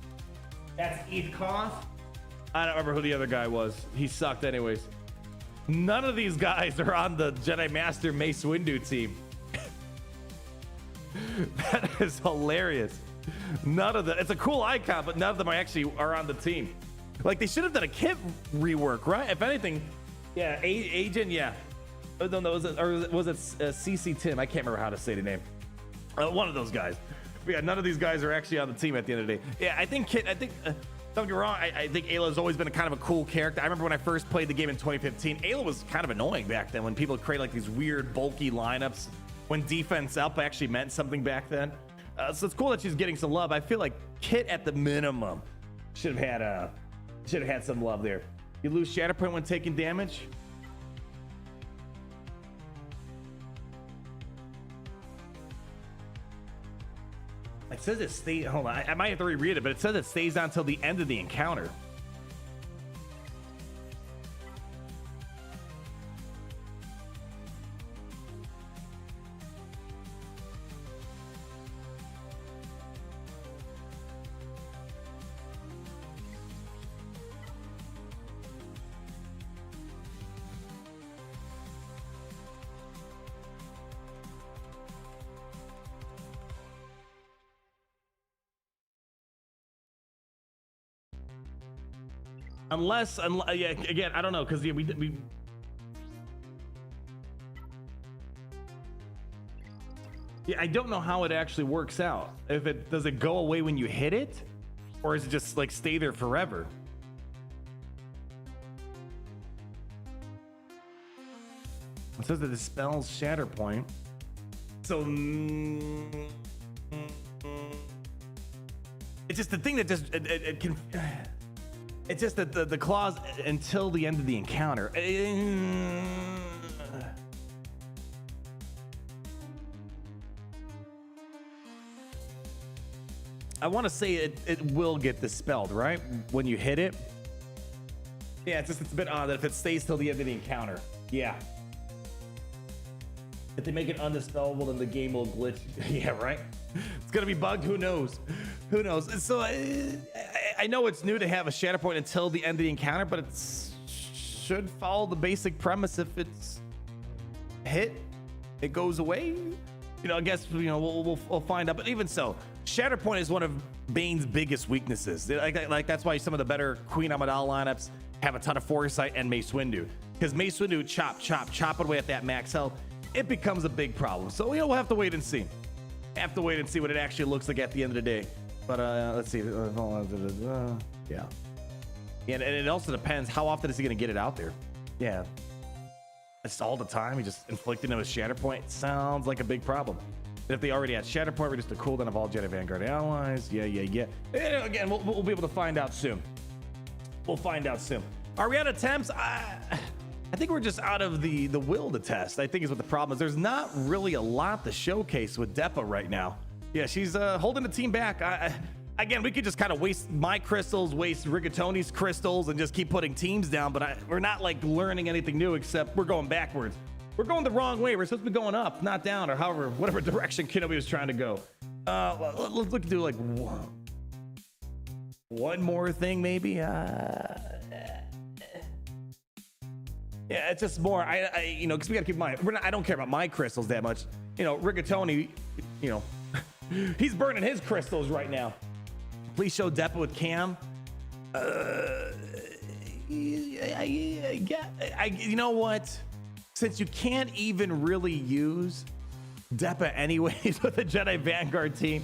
That's Eth Koth. I don't remember who the other guy was. He sucked anyways. None of these guys are on the Jedi Master Mace Windu team. That is hilarious. None of them. It's a cool icon, but none of them are on the team. Like, they should have done a Kit rework, right? If anything, yeah, Agent, yeah. Oh, no, was it CC Tim? I can't remember how to say the name. One of those guys. But yeah, none of these guys are actually on the team at the end of the day. Yeah, I think Kit, don't get me wrong, I think Ayla's always been a kind of a cool character. I remember when I first played the game in 2015, Ayla was kind of annoying back then when people create like these weird bulky lineups when defense up actually meant something back then. So it's cool that she's getting some love. I feel like Kit at the minimum should have had some love there. You lose Shatterpoint when taking damage. It says it stays. Hold on, I might have to reread it, but it says it stays on until the end of the encounter. Unless, yeah, again, I don't know, because yeah, we yeah, I don't know how it actually works out. If it does it go away when you hit it, or is it just like stay there forever? It says that it dispels shatter point. So it's just the thing that just it can. It's just that the clause until the end of the encounter. I want to say it will get dispelled, right? When you hit it. Yeah, it's a bit odd that if it stays till the end of the encounter. Yeah. If they make it undispellable, then the game will glitch. Yeah, right? It's gonna be bugged. Who knows? Who knows? And so I know it's new to have a shatter point until the end of the encounter, but it should follow the basic premise. If it's hit, it goes away. You know, I guess, you know, we'll find out. But even so, shatter point is one of Bane's biggest weaknesses. Like that's why some of the better Queen Amidala lineups have a ton of foresight and Mace Windu, because Mace Windu chop away at that max health. It becomes a big problem. So, you know, we'll have to wait and see. Have to wait and see what it actually looks like at the end of the day. But let's see. Yeah. And it also depends how often is he going to get it out there. Yeah. It's all the time. He just inflicting him with shatter point. Sounds like a big problem. And if they already had shatter point, reduce the cooldown of all Jedi Vanguard allies. Yeah. And again, we'll be able to find out soon. We'll find out soon. Are we out of temps? I think we're just out of the will to test, I think is what the problem is. There's not really a lot to showcase with Depa right now. Yeah, she's holding the team back. Again, we could just kind of waste my crystals, waste Rigatoni's crystals, and just keep putting teams down, but we're not like learning anything new, except we're going backwards. We're going the wrong way. We're supposed to be going up, not down, or however, whatever direction Kenobi was trying to go. Let's do like one more thing, maybe. Yeah, it's just more, you know, because we got to keep in mind, I don't care about my crystals that much. You know, Rigatoni, you know, he's burning his crystals right now. Please show Depa with Cam. You know what? Since you can't even really use Depa anyways with the Jedi Vanguard team,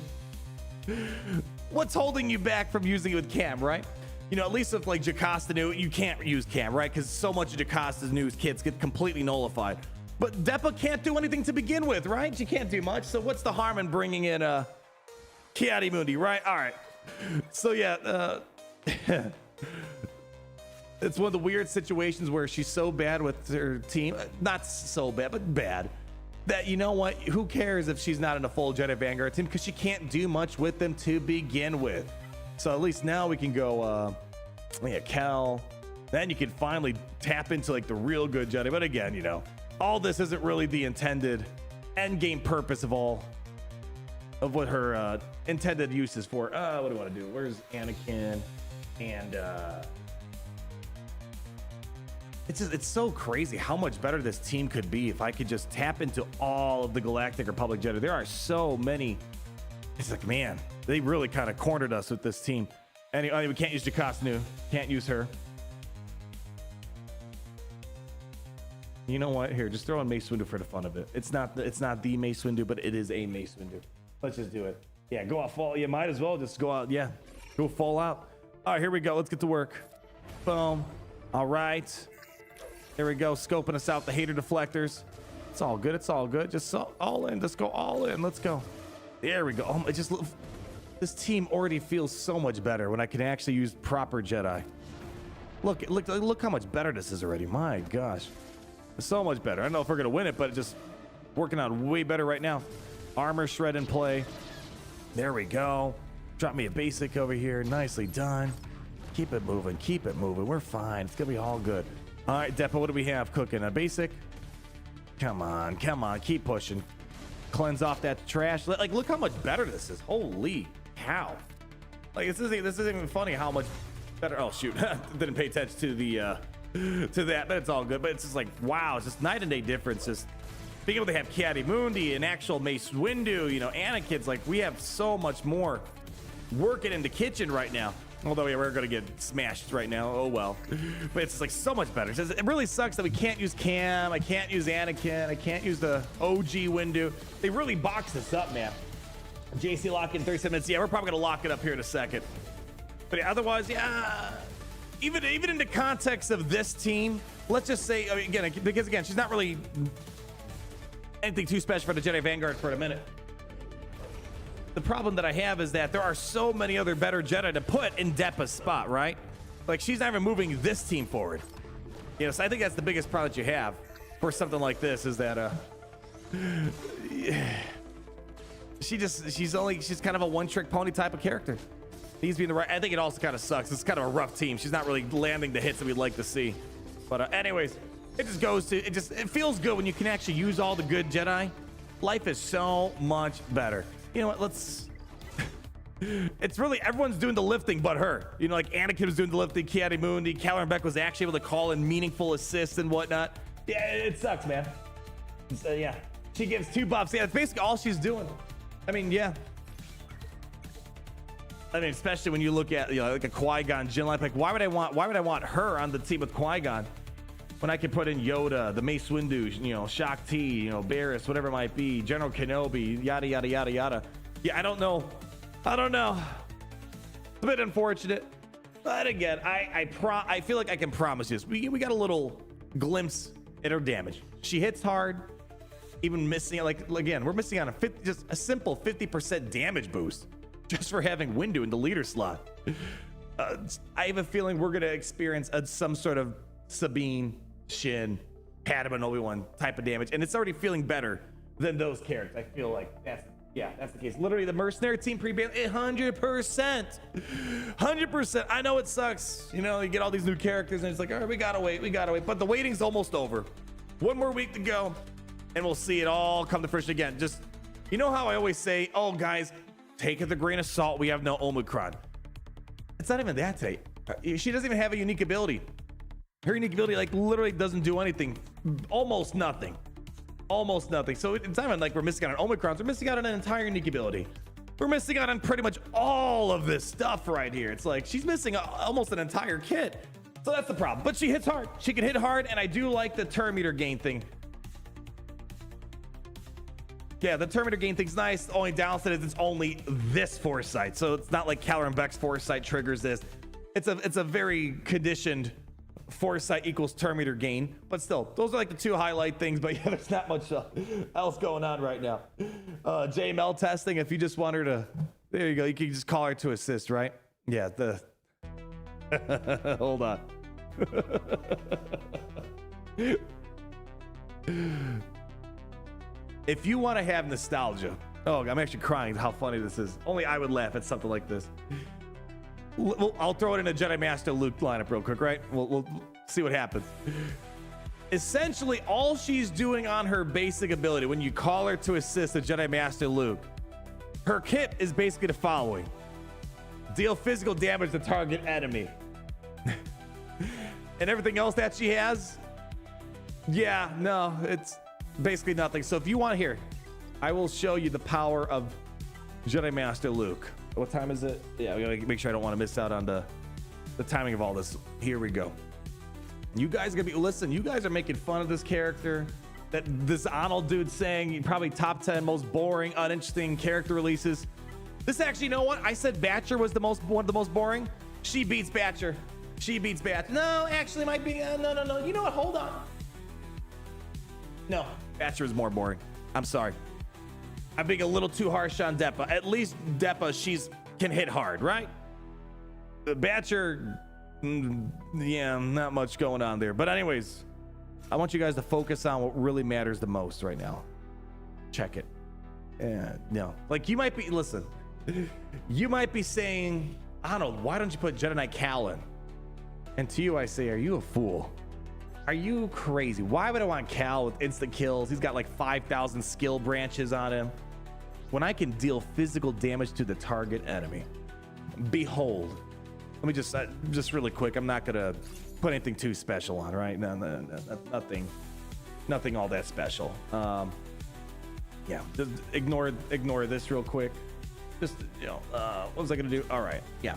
what's holding you back from using it with Cam, right? You know, at least with like Jocasta new, you can't use Cam, right? Because so much of Jocasta's news kits get completely nullified. But Depa can't do anything to begin with, right? She can't do much. So what's the harm in bringing in Kiadi Mundi, right? All right. So yeah, it's one of the weird situations where she's so bad with her team. Not so bad, but bad. that, you know what, who cares if she's not in a full Jedi Vanguard team, because she can't do much with them to begin with. So at least now we can go yeah, Cal. Then you can finally tap into like the real good Jedi. But again, you know, all this isn't really the intended end game purpose of all of what her intended use is for. What do I want to do? Where's Anakin? And it's so crazy how much better this team could be if I could just tap into all of the Galactic Republic Jedi. There are so many. It's like, man, they really kind of cornered us with this team. Anyway, we can't use Jacasnu. Can't use her. You know what? Here, just throw in Mace Windu for the fun of it. It's not the Mace Windu, but it is a Mace Windu. Let's just do it. Yeah, go out full. You might as well just go out. Yeah, go full out. All right, here we go. Let's get to work. Boom. All right. There we go. Scoping us out the hater deflectors. It's all good. It's all good. Just all in. Let's go all in. Let's go. There we go. Oh, it just this team already feels so much better when I can actually use proper Jedi. Look how much better this is already. My gosh. So much better. I don't know if we're gonna win it, but just working out way better right now. Armor shred in play. There we go. Drop me a basic over here. Nicely done. Keep it moving. Keep it moving. We're fine. It's gonna be all good. All right, Depa, what do we have cooking? A basic. Come on, come on. Keep pushing. Cleanse off that trash. Like, look how much better this is. Holy cow! Like, this isn't even funny how much better. Oh shoot! Didn't pay attention to the to that. That's all good. But it's just like, wow, it's just night and day difference. Just being able to have Ki-Adi-Mundi and actual Mace Windu, you know, Anakin's, like, we have so much more working in the kitchen right now. Although, yeah, we're gonna get smashed right now. Oh well. But it's just like so much better. It really sucks that we can't use Cam. I can't use Anakin. I can't use the OG Windu. They really boxed us up, man. JC lock in 37 minutes. Yeah, we're probably gonna lock it up here in a second. But yeah, otherwise, yeah. Even in the context of this team, let's just say, I mean, again, because again, she's not really anything too special for the Jedi Vanguard for a minute. The problem that I have is that there are so many other better Jedi to put in Depa's spot, right? Like, she's not even moving this team forward. You know, so I think that's the biggest problem that you have for something like this, is that she's kind of a one-trick pony type of character. Needs to be in the right. I think it also kind of sucks. It's kind of a rough team. She's not really landing the hits that we'd like to see. But anyways, it feels good when you can actually use all the good Jedi. Life is so much better. You know what? It's really, everyone's doing the lifting but her. You know, like Anakin was doing the lifting, Ki-Adi-Mundi, Caloran Beck was actually able to call in meaningful assists and whatnot. Yeah, it sucks, man. So yeah, she gives 2 buffs. Yeah, that's basically all she's doing. I mean, yeah. I mean, especially when you look at, you know, like a Qui-Gon Jinn, like why would I want her on the team with Qui-Gon when I can put in Yoda, the Mace Windu, you know, Shakti, you know, Barriss, whatever it might be, General Kenobi, yada yada yada yada. Yeah, I don't know. It's a bit unfortunate, but again, I feel like I can promise you this. We got a little glimpse at her damage. She hits hard, even missing, like, again, we're missing on just a simple 50% damage boost just for having Windu in the leader slot. I have a feeling we're gonna experience some sort of Sabine, Shin, Padme, and Obi-Wan type of damage, and it's already feeling better than those characters. I feel like that's the case. Literally, the mercenary team pre-ban 100%. I know it sucks. You know, you get all these new characters, and it's like, all right, we gotta wait. But the waiting's almost over. One more week to go, and we'll see it all come to fruition again. Just, you know how I always say, oh, guys, take it with a grain of salt. We have no Omicron. It's not even that today. She doesn't even have a unique ability. Her unique ability, like, literally doesn't do anything. Almost nothing. So it's not even like we're missing out on Omicrons. We're missing out on an entire unique ability. We're missing out on pretty much all of this stuff right here. It's like she's missing almost an entire kit. So that's the problem. But she hits hard. She can hit hard, and I do like the turn meter gain thing. Yeah, the turn meter gain thing's nice. The only downside is it's only this foresight. So it's not like Caloran Beck's foresight triggers this. It's a very conditioned foresight equals turn meter gain, but still, those are like the 2 highlight things. But yeah, there's not much else going on right now. JML testing, if you just want her to, there you go, you can just call her to assist, right? Yeah, hold on. if you want to have nostalgia, oh, I'm actually crying how funny this is. Only I would laugh at something like this. I'll throw it in a Jedi Master Luke lineup real quick, right? We'll see what happens. Essentially, all she's doing on her basic ability, when you call her to assist the Jedi Master Luke, her kit is basically the following. Deal physical damage to target enemy. And everything else that she has, yeah, no, it's basically nothing. So if you want to hear, I will show you the power of Jedi Master Luke. What time is it? Yeah, we gotta make sure I don't want to miss out on the timing of all this. Here we go. You guys are gonna be, listen, you guys are making fun of this character. That this Arnold dude saying probably top 10 most boring, uninteresting character releases. This actually, you know what? I said Batcher was one of the most boring. She beats Batcher. She beats Batcher. No, actually might be, no. You know what? Hold on. No, Batcher is more boring. I'm sorry. I'm being a little too harsh on Depa. At least Depa, she's can hit hard, right? The Batcher, yeah, not much going on there. But anyways, I want you guys to focus on what really matters the most right now. Check it. And no, like you might be, listen, you might be saying, I don't know, why don't you put Jedi Knight Cal in? And to you, I say, are you a fool? Are you crazy? Why would I want Cal with instant kills? He's got like 5,000 skill branches on him. When I can deal physical damage to the target enemy. Behold. Let me just really quick. I'm not gonna put anything too special on, right? No, nothing all that special. Yeah, just ignore this real quick. Just, you know, what was I gonna do? All right, yeah.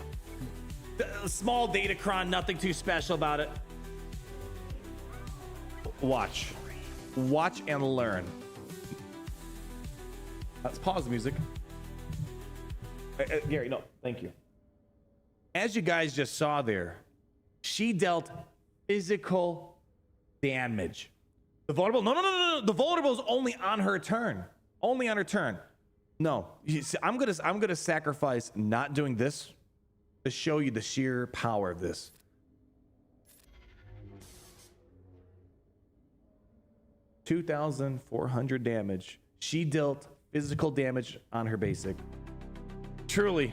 Small Datacron, nothing too special about it. Watch and learn. Let's pause the music. Gary, no, thank you. As you guys just saw there, she dealt physical damage. The vulnerable, no. The vulnerable is only on her turn. Only on her turn. No, you see, I'm gonna sacrifice not doing this to show you the sheer power of this. $2,400 damage. She dealt physical damage on her basic. Truly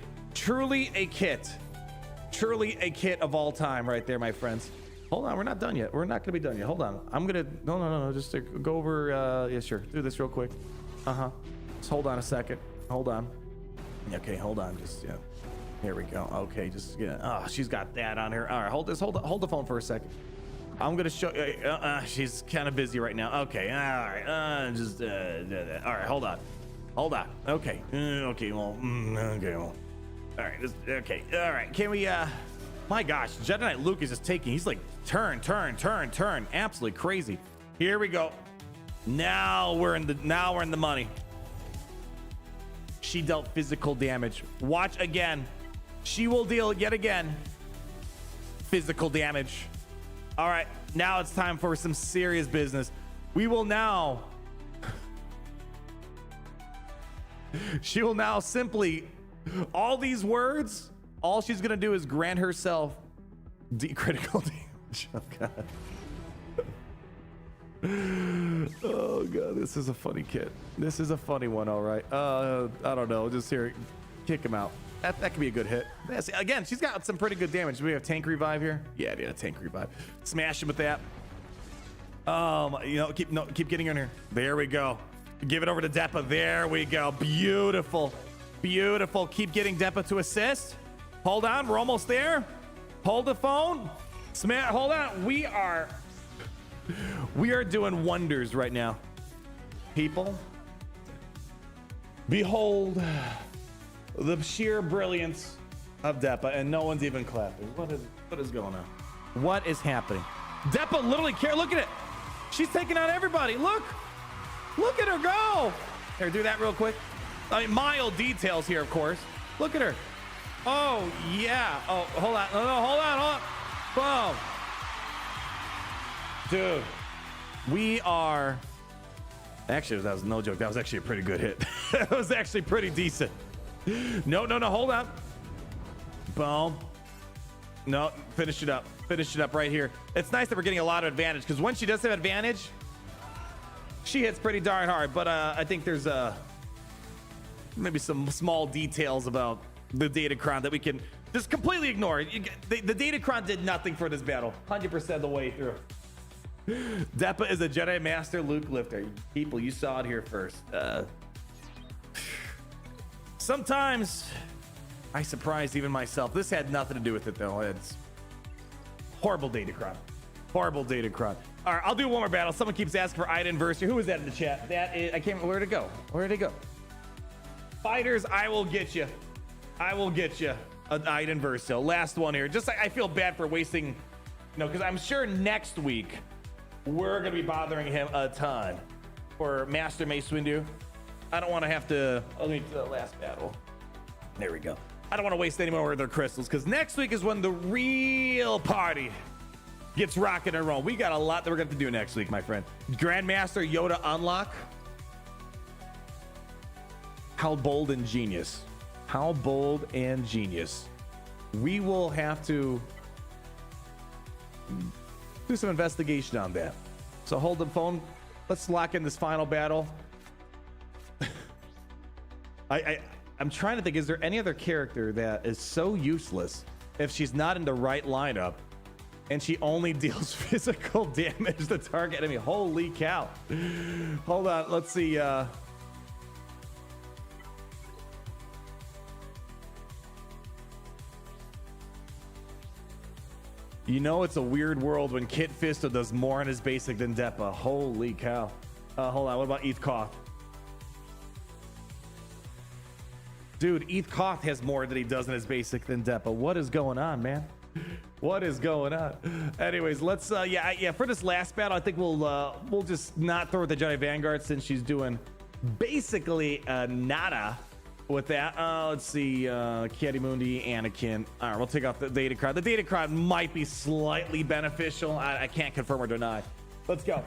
a kit. Truly a kit of all time right there, my friends. Hold on, we're not done yet. We're not gonna be done yet. Hold on. I'm gonna, no. Just to go over, yeah, sure. Do this real quick. Just hold on a second. Hold on. Okay, hold on. Just, yeah. Here we go. Okay, just, yeah. Oh, she's got that on her. All right, hold the phone for a second. I'm gonna show you, she's kind of busy right now. Okay, all right, all right, hold on. Okay, okay, well, all right, okay, all right. Can we, my gosh, Jedi Knight Luke is just taking, he's like, turn, absolutely crazy. Here we go. Now we're in the money. She dealt physical damage. Watch again. She will deal yet again physical damage. All right, now it's time for some serious business. We will now, she will now simply, all these words, all she's gonna do is grant herself critical damage. Oh God. Oh God, this is a funny kid. This is a funny one, all right. I don't know, just here, kick him out. That could be a good hit. Again, she's got some pretty good damage. Do we have tank revive here? Yeah, a tank revive. Smash him with that. You know, keep getting in here. There we go. Give it over to Depa. There we go. Beautiful. Keep getting Depa to assist. Hold on, we're almost there. Hold the phone. Hold on. We are doing wonders right now. People, behold the sheer brilliance of Depa, and no one's even clapping. What is going on? What is happening? Depa literally look at it. She's taking out everybody. Look at her go. Here, do that real quick. I mean, mild details here, of course. Look at her. Oh yeah. Oh, hold on. No, hold on. Boom. Dude, we are. Actually, that was no joke. That was actually a pretty good hit. That was actually pretty decent. No, hold on. Boom. No, finish it up right here. It's nice that we're getting a lot of advantage, because when she does have advantage, She hits pretty darn hard, but I think there's maybe some small details about the Datacron that we can just completely ignore. The Datacron did nothing for this battle, 100% of the way through. Depa is a Jedi Master Luke lifter. People, you saw it here first. Sometimes I surprised even myself. This had nothing to do with it, though. It's horrible Datacron. Horrible Datacron. All right, I'll do one more battle. Someone keeps asking for Ida Inverser. Who was that in the chat? That is, I can't. Where'd it go? Where'd it go? Fighters, I will get you. I will get you an Ida Inverso. Last one here. Just I feel bad for wasting, you know, because I'm sure next week we're gonna be bothering him a ton for Master Mace Windu. I don't want to have to. Let me do the last battle. There we go. I don't want to waste any more of their crystals because next week is when the real party gets rocking and rolling. We got a lot that we're going to do next week, my friend. Grandmaster Yoda unlock. How bold and genius. How bold and genius. We will have to do some investigation on that. So hold the phone. Let's lock in this final battle. I'm trying to think, is there any other character that is so useless if she's not in the right lineup and she only deals physical damage to target enemy? Holy cow. Hold on, let's see. You know it's a weird world when Kit Fisto does more on his basic than Depa. Holy cow. Hold on, what about Eth Koth? Dude, Eth Koth has more than he does in his basic than Depa. What is going on, man? What is going on? Anyways, let's yeah, for this last battle, I think we'll just not throw the Jedi Vanguard since she's doing basically nada with that. Let's see, Kiadi-Mundi, Anakin. All right, we'll take off the Datacron. The Datacron might be slightly beneficial. I can't confirm or deny. Let's go.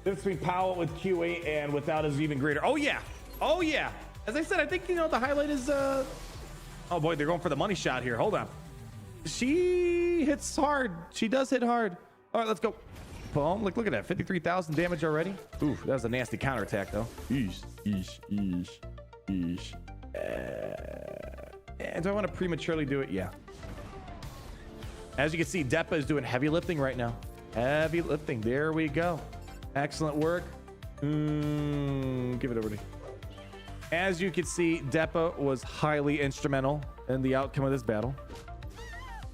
Difference between Powell with Q8 and without is even greater. Oh yeah, oh yeah. As I said, I think, you know, the highlight is, oh boy, they're going for the money shot here. Hold on. She hits hard. She does hit hard. All right, let's go. Boom. Look at that. 53,000 damage already. Ooh, that was a nasty counterattack, though. Eesh. And do I want to prematurely do it? Yeah. As you can see, Depa is doing heavy lifting right now. Heavy lifting. There we go. Excellent work. Give it over to me. As you can see, Depa was highly instrumental in the outcome of this battle.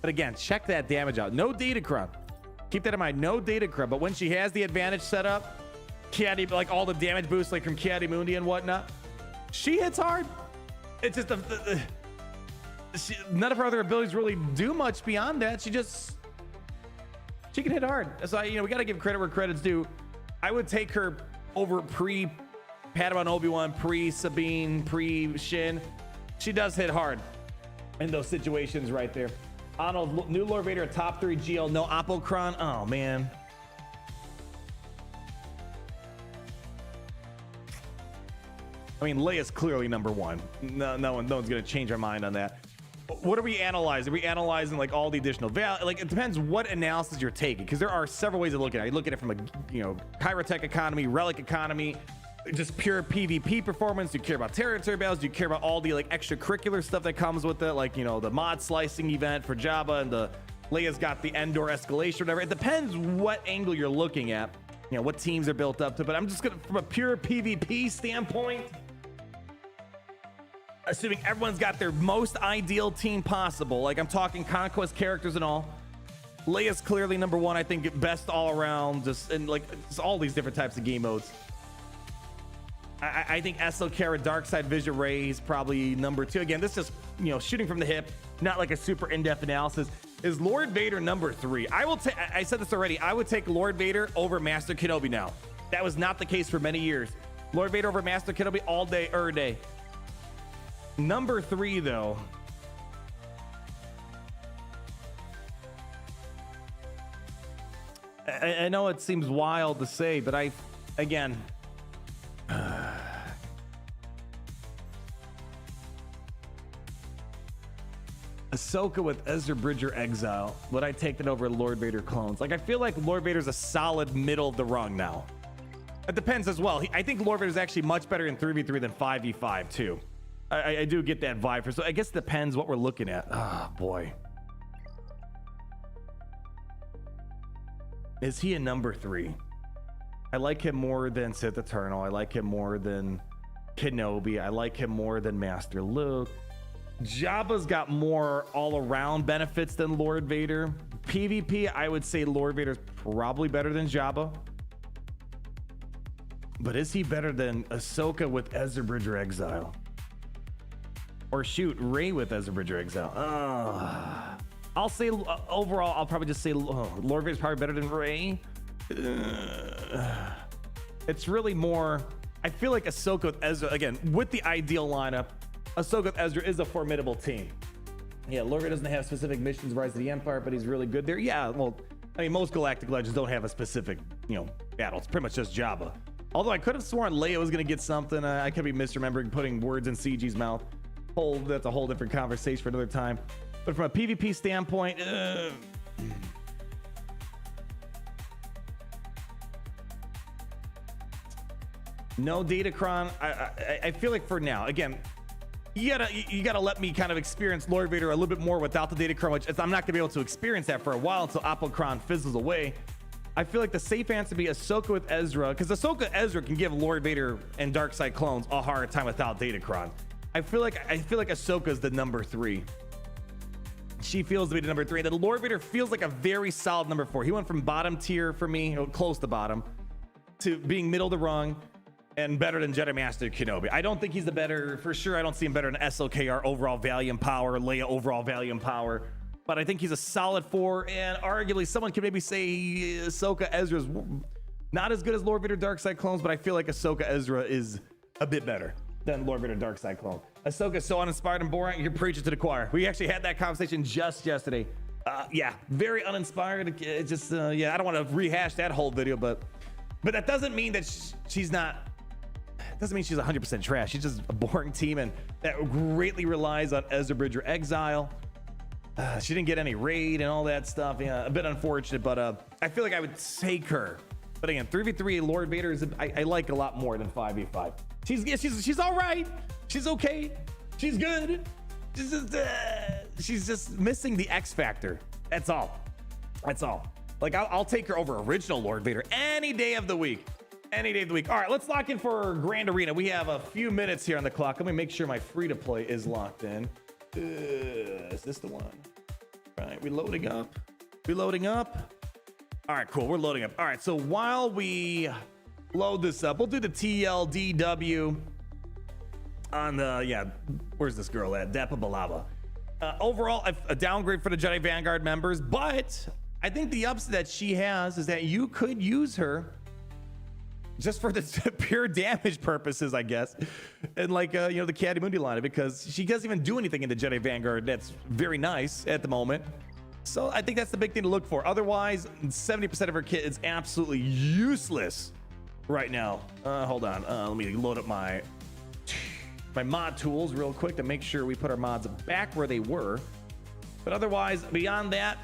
But again, check that damage out. No Datacron. Keep that in mind. No Datacron. But when she has the advantage set up, Kiadi, like all the damage boosts, like from Kiadi-Mundi and whatnot, she hits hard. It's just none of her other abilities really do much beyond that. She can hit hard. So you know, we got to give credit where credit's due. I would take her over Padawan Obi-Wan, pre-Sabine, pre-Shin. She does hit hard in those situations right there. Arnold, new Lord Vader, top 3 GL, no Apocron. Oh, man. I mean, Leia's clearly number 1. No one's going to change our mind on that. What are we analyzing? Are we analyzing like all the additional value? Like, it depends what analysis you're taking, because there are several ways of looking at it. You look at it from a, you know, Kyrotech economy, relic economy, just pure PvP performance. Do you care about territory battles? Do you care about all the like extracurricular stuff that comes with it, like, you know, the mod slicing event for Jabba, and the Leia's got the Endor escalation or whatever. It depends what angle you're looking at, you know, what teams are built up to. But I'm just gonna, from a pure PvP standpoint, assuming everyone's got their most ideal team possible, like I'm talking conquest characters and all, Leia's clearly number 1. I think best all around, just in like just all these different types of game modes. I think SL Kara Darkside Vision Ray is probably number 2. Again, this is, you know, shooting from the hip, not like a super in-depth analysis. Is Lord Vader number 3? I said this already. I would take Lord Vader over Master Kenobi now. That was not the case for many years. Lord Vader over Master Kenobi all day, every day. Number 3, though. I know it seems wild to say, but again, Ahsoka with Ezra Bridger Exile, would I take that over Lord Vader clones? Like, I feel like Lord Vader's a solid middle of the rung now. It depends as well. I think Lord Vader is actually much better in 3v3 than 5v5 too. I do get that vibe. So I guess it depends what we're looking at. Oh boy. Is he a number 3? I like him more than Sith Eternal. I like him more than Kenobi. I like him more than Master Luke. Jabba's got more all-around benefits than Lord Vader. PvP, I would say Lord Vader's probably better than Jabba. But is he better than Ahsoka with Ezra Bridger Exile? Or shoot, Rey with Ezra Bridger Exile? I'll say overall, I'll probably just say Lord Vader's probably better than Rey. It's really more, I feel like Ahsoka with Ezra, again, with the ideal lineup, Ahsoka with Ezra is a formidable team. Yeah, Lord Vader doesn't have specific missions, Rise of the Empire, but he's really good there. Yeah, well, I mean, most Galactic Legends don't have a specific, battle. It's pretty much just Jabba. Although I could have sworn Leia was going to get something. I could be misremembering, putting words in CG's mouth. That's a whole different conversation for another time. But from a PvP standpoint, no Datacron. I feel like for now, again, you gotta let me kind of experience Lord Vader a little bit more without the Datacron, which I'm not gonna be able to experience that for a while until Apocron fizzles away. I feel like the safe answer would be Ahsoka with Ezra, because Ahsoka Ezra can give Lord Vader and Darkseid clones a hard time without Datacron. I feel like Ahsoka is the number 3. She feels to be the number 3. That Lord Vader feels like a very solid number 4. He went from bottom tier for me, close to bottom, to being middle of the rung and better than Jedi Master Kenobi. I don't think he's the better, for sure. I don't see him better than SLKR overall value and power, Leia overall value and power. But I think he's a solid 4, and arguably someone could maybe say Ahsoka Ezra's not as good as Lord Vader Darkseid clones, but I feel like Ahsoka Ezra is a bit better than Lord Vader Darkseid clone. Ahsoka's so uninspired and boring, you're preaching to the choir. We actually had that conversation just yesterday. Yeah, very uninspired. It just, yeah, I don't want to rehash that whole video, but that doesn't mean that she's not, doesn't mean she's 100% trash. She's just a boring team, and that greatly relies on Ezra Bridger Exile. She didn't get any raid and all that stuff. Yeah, a bit unfortunate, but I feel like I would take her. But again, 3v3 Lord Vader is I like a lot more than 5v5. She's all right. She's okay. She's good. She's just missing the X factor. That's all. That's all. Like I'll take her over original Lord Vader any day of the week. Any day of the week. All right, let's lock in for Grand Arena. We have a few minutes here on the clock. Let me make sure my free to play is locked in. Is this the one? All right, we loading up. We loading up. All right, cool. We're loading up. All right, so while we load this up, we'll do the TLDW on the, yeah, where's this girl at? Depa Billaba. Overall, a downgrade for the Jedi Vanguard members, but I think the ups that she has is that you could use her just for the pure damage purposes, I guess. And like, the Kiadimundi line, because she doesn't even do anything in the Jedi Vanguard that's very nice at the moment. So I think that's the big thing to look for. Otherwise, 70% of her kit is absolutely useless right now. Hold on. Let me load up my mod tools real quick to make sure we put our mods back where they were. But otherwise, beyond that,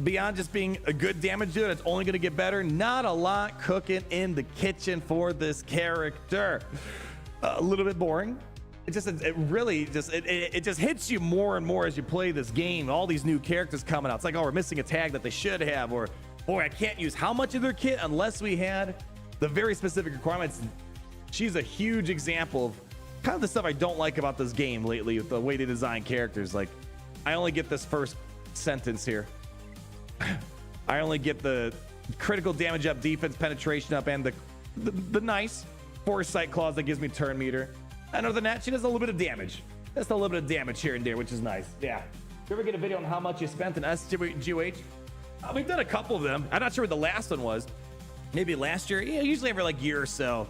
beyond just being a good damage dealer, it's only going to get better. Not a lot cooking in the kitchen for this character. A little bit boring. It really just hits you more and more as you play this game. All these new characters coming out. It's like, oh, we're missing a tag that they should have, or boy, I can't use how much of their kit unless we had the very specific requirements. She's a huge example of kind of the stuff I don't like about this game lately with the way they design characters. Like, I only get this first sentence here. I only get the critical damage up, defense penetration up, and the nice foresight clause that gives me turn meter. And other than that, she does a little bit of damage. Just a little bit of damage here and there, which is nice. Yeah. You ever get a video on how much you spent in SGH? We've done a couple of them. I'm not sure what the last one was. Maybe last year. Yeah, usually every year or so,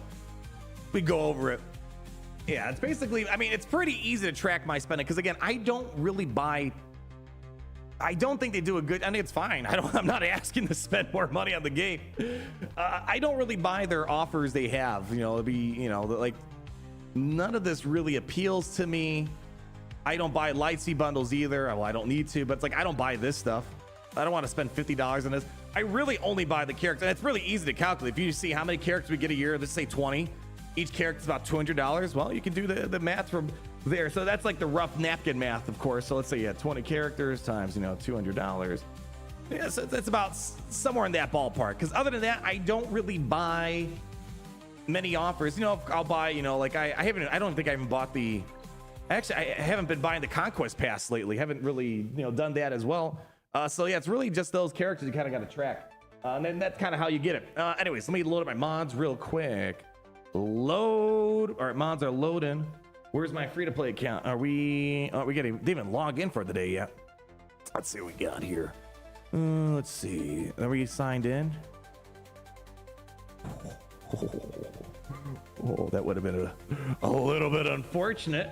we go over it. Yeah, it's basically, I mean, it's pretty easy to track my spending because, again, I don't really buy. I don't think they do a good. I think it's fine. I'm not asking to spend more money on the game. I don't really buy their offers they have. Like, none of this really appeals to me. I don't buy Lightspeed bundles either. Well, I don't need to, but it's like I don't buy this stuff. I don't want to spend $50 on this. I really only buy the character. And it's really easy to calculate. If you see how many characters we get a year, let's say 20, each character is about $200. Well, you can do the math from there. So that's like the rough napkin math, of course. So let's say you had 20 characters times, $200. Yeah, so that's about somewhere in that ballpark. Because other than that, I don't really buy many offers. I'll buy, like I don't think I even bought the. Actually, I haven't been buying the Conquest Pass lately. Haven't really, done that as well. So yeah, it's really just those characters you kind of got to track. And then that's kind of how you get it. Anyways, let me load up my mods real quick. Load. All right, mods are loading. Where's my free-to-play account? We didn't even log in for the day yet. Let's see what we got here. Let's see. Are we signed in? Oh, that would have been a little bit unfortunate.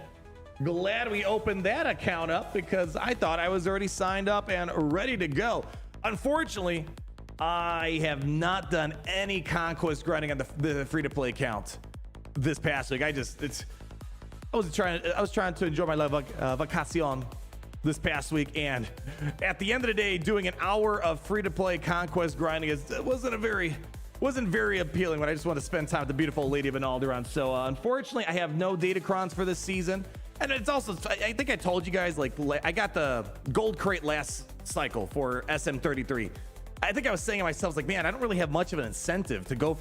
Glad we opened that account up because I thought I was already signed up and ready to go. Unfortunately, I have not done any conquest grinding on the free-to-play account this past week. I was trying to enjoy my vacation this past week, and at the end of the day, doing an hour of free-to-play conquest grinding wasn't very appealing when I just want to spend time with the beautiful lady of Alderaan. So unfortunately, I have no Datacrons for this season. And it's also, I think I told you guys, I got the gold crate last cycle for SM33. I think I was saying to myself, man, I don't really have much of an incentive to go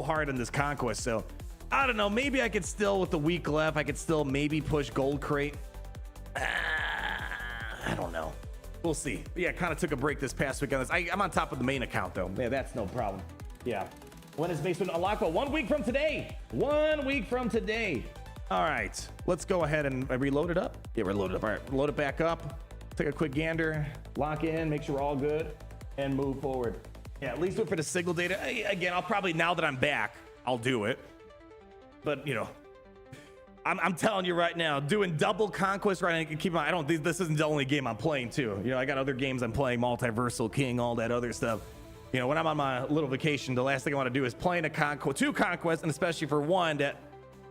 hard in this conquest. So I don't know, maybe I could still, with the week left, I could still maybe push gold crate. I don't know. We'll see. But yeah, kind of took a break this past week on this. I'm on top of the main account though. Yeah, that's no problem. Yeah. When is basement unlockable? 1 week from today. 1 week from today. All right, let's go ahead and reload it up. Yeah, we're loaded up. All right, load it back up. Take a quick gander, lock in, make sure we're all good, and move forward. Yeah, at least do it for the signal data. Again, I'll probably, now that I'm back, I'll do it. But, I'm telling you right now, doing double conquest right now, keep in mind, this isn't the only game I'm playing too. I got other games I'm playing, Multiversal King, all that other stuff. When I'm on my little vacation, the last thing I want to do is playing two conquests, and especially for one that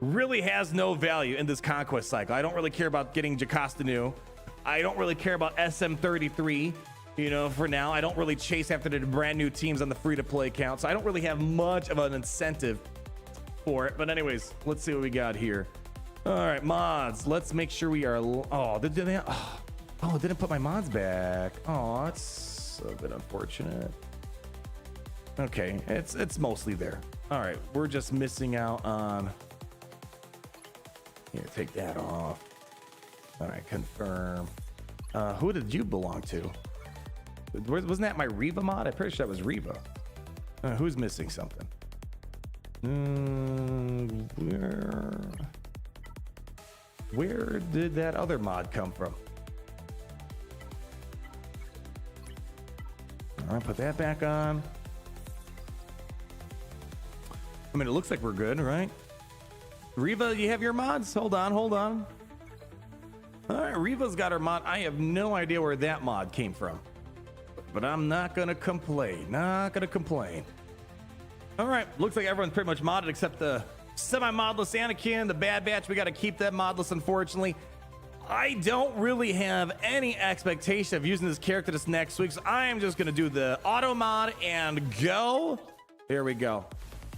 really has no value in this conquest cycle. I don't really care about getting Jocasta New. I don't really care about SM33. For now, I don't really chase after the brand new teams on the free-to-play account, so I don't really have much of an incentive for it. But anyways, let's see what we got here. All right, mods. Let's make sure we are. Didn't put my mods back. Oh, that's a bit unfortunate. Okay, it's mostly there. All right, we're just missing out on. Here, take that off. All right, confirm. Who did you belong to? Wasn't that my Reba mod? I'm pretty sure that was Reba. Who's missing something? Where did that other mod come from? All right, put that back on. I mean, it looks like we're good, right? Reva, you have your mods? Hold on. All right, Reva's got her mod. I have no idea where that mod came from, but I'm not gonna complain. All right, looks like everyone's pretty much modded except the semi-modless Anakin, the Bad Batch. We got to keep that modless, unfortunately. I don't really have any expectation of using this character this next week, so I am just gonna do the auto mod and go. Here we go.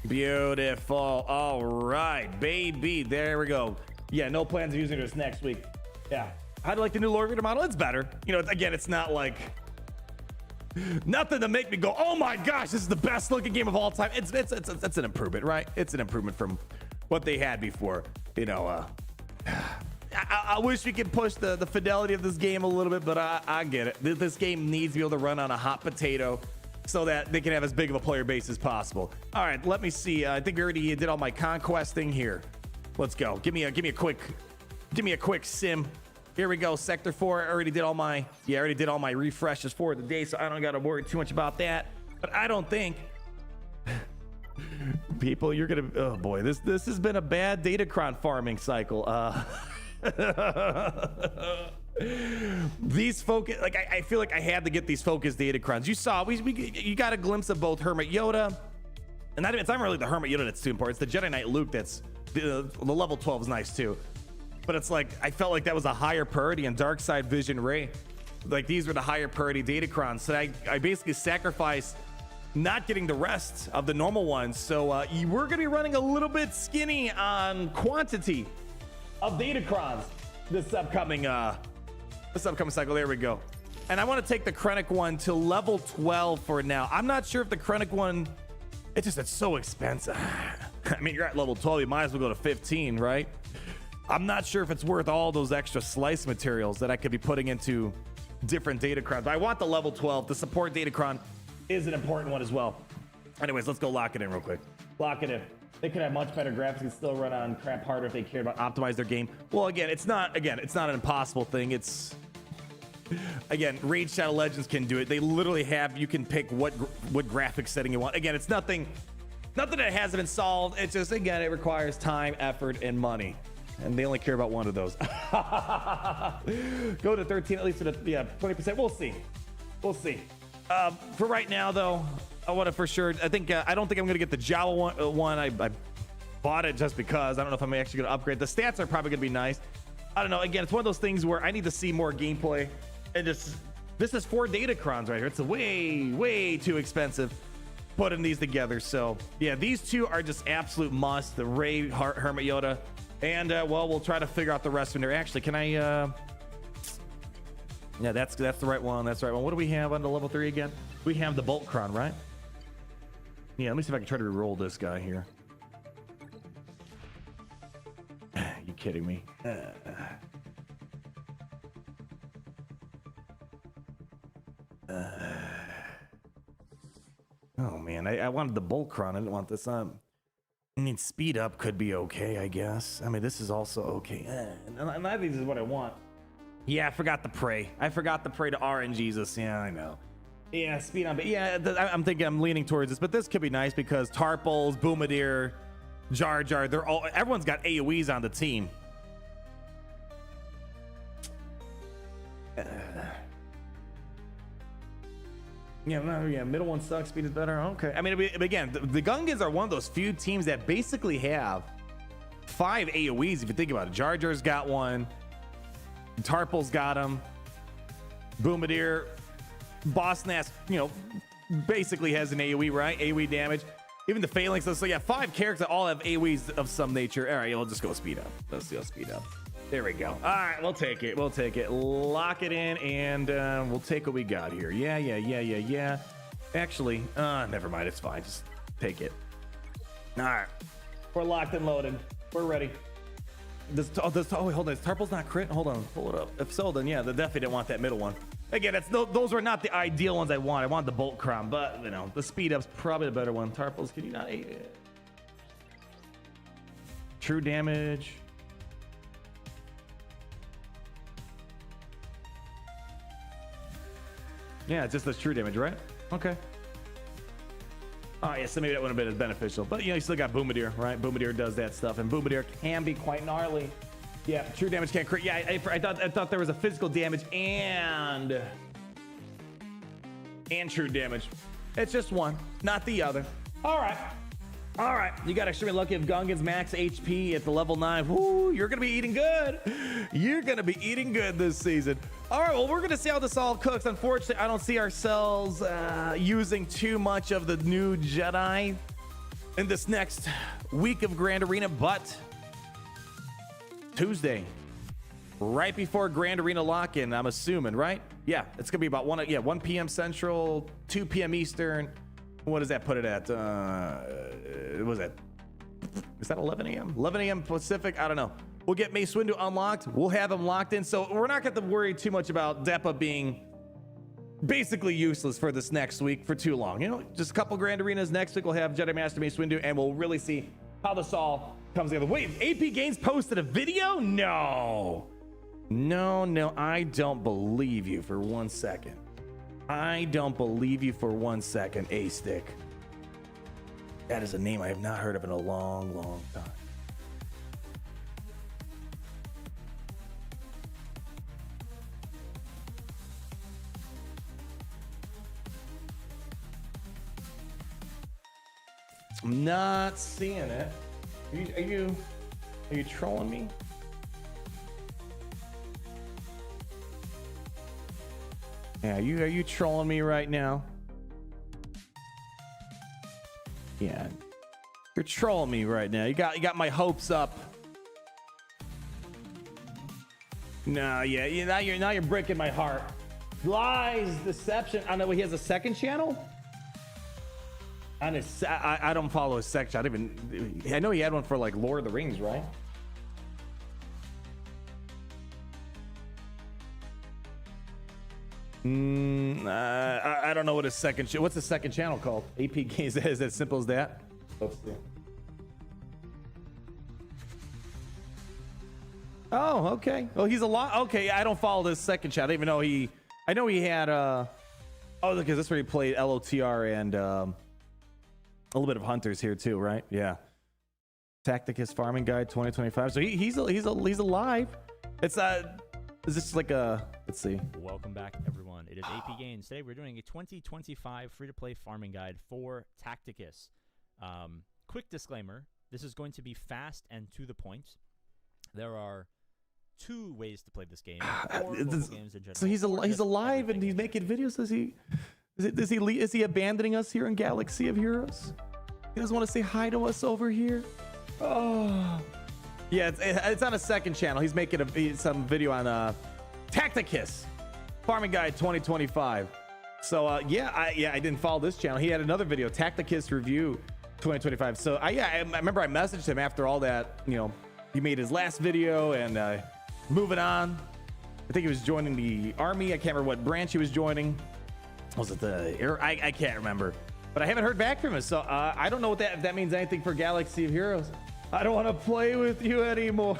Beautiful. All right, baby. There we go. Yeah, no plans of using this next week. Yeah. How do you like the new Lord Reader model? It's better. Again, it's not like nothing to make me go, oh my gosh, this is the best looking game of all time. It's an improvement, right? It's an improvement from what they had before. I wish we could push the fidelity of this game a little bit, but I get it. This game needs to be able to run on a hot potato so that they can have as big of a player base as possible. All right, let me see. I think we already did all my conquesting here. Let's go. Give me a quick sim. Here we go. Sector 4. I already did all my refreshes for the day, so I don't got to worry too much about that. But I don't think people, you're gonna. Oh boy, this has been a bad Datacron farming cycle. These focus, I feel like I had to get these focused Datacrons. You saw, you got a glimpse of both Hermit Yoda, and it's not really the Hermit Yoda that's too important. It's the Jedi Knight Luke that's the level 12 is nice too. But it's like I felt like that was a higher priority, and Dark Side Vision Ray Like these were the higher priority Datacrons. So I basically sacrificed not getting the rest of the normal ones. So we're gonna be running a little bit skinny on quantity of Datacrons this upcoming cycle. There we go. And I want to take the Krennic one to level 12 for now. I'm not sure if the Krennic one, it's so expensive. I mean, you're at level 12, you might as well go to 15, right? I'm not sure if it's worth all those extra slice materials that I could be putting into different Datacrons. But I want the level 12. The support Datacron is an important one as well. Anyways, let's go lock it in real quick. Lock it in. They could have much better graphics and still run on crap harder if they cared about optimize their game. Well, again, it's not an impossible thing. It's again, Raid Shadow Legends can do it. They literally have, you can pick what graphics setting you want. Again, it's nothing that hasn't been solved. It's just, again, it requires time, effort, and money. And they only care about one of those. Go to 13, at least to the 20%. We'll see. We'll see. For right now, though, I want to for sure. I don't think I'm going to get the Jawa one. I bought it just because. I don't know if I'm actually going to upgrade. The stats are probably going to be nice. I don't know. Again, it's one of those things where I need to see more gameplay. And just, this is 4 Datacrons right here. It's way too expensive putting these together. So yeah, these two are just absolute must. The Rey, Hermit Yoda, and well, we'll try to figure out the rest of them. Actually, can I? Yeah, that's the right one. That's the right one. What do we have on the level 3 again? We have the Boltcron, right? Yeah, let me see if I can try to re-roll this guy here. You kidding me? Oh man, I wanted the Boltcron. I didn't want this on. I mean, speed up could be okay, I guess. I mean, this is also okay. And I think this is what I want. Yeah, I forgot the Prey. I forgot the Prey to RNGesus. Yeah, I know. Yeah, speed up. But yeah, I'm thinking I'm leaning towards this. But this could be nice because Tarpals, Boomadir, Jar Jar, everyone's got AoEs on the team. Yeah, middle one sucks. Speed is better. Okay. I mean, again, the Gungans are one of those few teams that basically have 5 AoEs. If you think about it, Jar Jar's got one. Tarpal's got him. Boomadir, Boss Nass, basically has an AoE, right? AoE damage. Even the Phalanx. So yeah, 5 characters that all have AoEs of some nature. All right, we'll just go speed up. Let's go speed up. There we go. All right, we'll take it. We'll take it. Lock it in, and we'll take what we got here. Yeah. Actually, never mind. It's fine. Just take it. All right. We're locked and loaded. We're ready. Wait, hold on. Is Tarpal's not crit? Hold on. Pull it up. If so, then yeah, they definitely didn't want that middle one. Again, those were not the ideal ones I want. I wanted the Boltcron, but the speed up's probably the better one. Tarpals, can you not? True damage. Yeah, it's just the true damage, right? Okay. Oh, yeah, so maybe that wouldn't have been as beneficial. But, you still got Boomadir, right? Boomadir does that stuff, and Boomadir can be quite gnarly. Yeah, true damage can't crit. Yeah, I thought there was a physical damage and true damage. It's just one, not the other. All right. You got extremely lucky if Gungan's max HP at the level 9. Woo, you're going to be eating good. You're going to be eating good this season. All right, well, we're going to see how this all cooks. Unfortunately, I don't see ourselves using too much of the new Jedi in this next week of Grand Arena, but Tuesday, right before Grand Arena lock-in, I'm assuming, right? Yeah, it's going to be about 1 p.m. Central, 2 p.m. Eastern. What does that put it at? Was that? Is that 11 a.m.? 11 a.m. Pacific? I don't know. We'll get Mace Windu unlocked. We'll have him locked in. So we're not going to worry too much about Depa being basically useless for this next week for too long. Just a couple Grand Arenas. Next week we'll have Jedi Master Mace Windu, and we'll really see how this all comes together. Wait, AP Games posted a video? No, I don't believe you for 1 second. I don't believe you for 1 second, A-Stick. That is a name I have not heard of in a long time. I'm not seeing it. Are you trolling me? Yeah, are you trolling me right now? Yeah. You're trolling me right now. You got my hopes up. No, yeah, now you're breaking my heart. Lies, deception. I know he has a second channel. On his, I don't follow his section. I know he had one for like Lord of the Rings, right? I don't know what his second. What's the second channel called? AP Games. Is as simple as that? Let's see. Oh, okay. Well, he's a lot. Okay, I don't follow this second channel. I didn't even know he. I know he had. Oh, because this is where he played LOTR and a little bit of Hunters here too, right? Yeah. Tacticus Farming Guide 2025. So he's alive. It's Is this like a? Let's see. Welcome back, everyone. It is AP Games. Today we're doing a 2025 free-to-play farming guide for Tacticus. Quick disclaimer: this is going to be fast and to the point. There are 2 ways to play this game. Games in general, so he's alive and he's making videos. Is he abandoning us here in Galaxy of Heroes? He doesn't want to say hi to us over here. Oh, yeah. It's on a second channel. He's making some video on Tacticus Farming Guide 2025. So I didn't follow this channel. He had another video, Tacticus Review 2025. So I remember I messaged him after all that. You know, he made his last video and moving on. I think he was joining the army. I can't remember what branch he was joining. Was it the air? I can't remember. But I haven't heard back from him. So I don't know if that means anything for Galaxy of Heroes. I don't want to play with you anymore.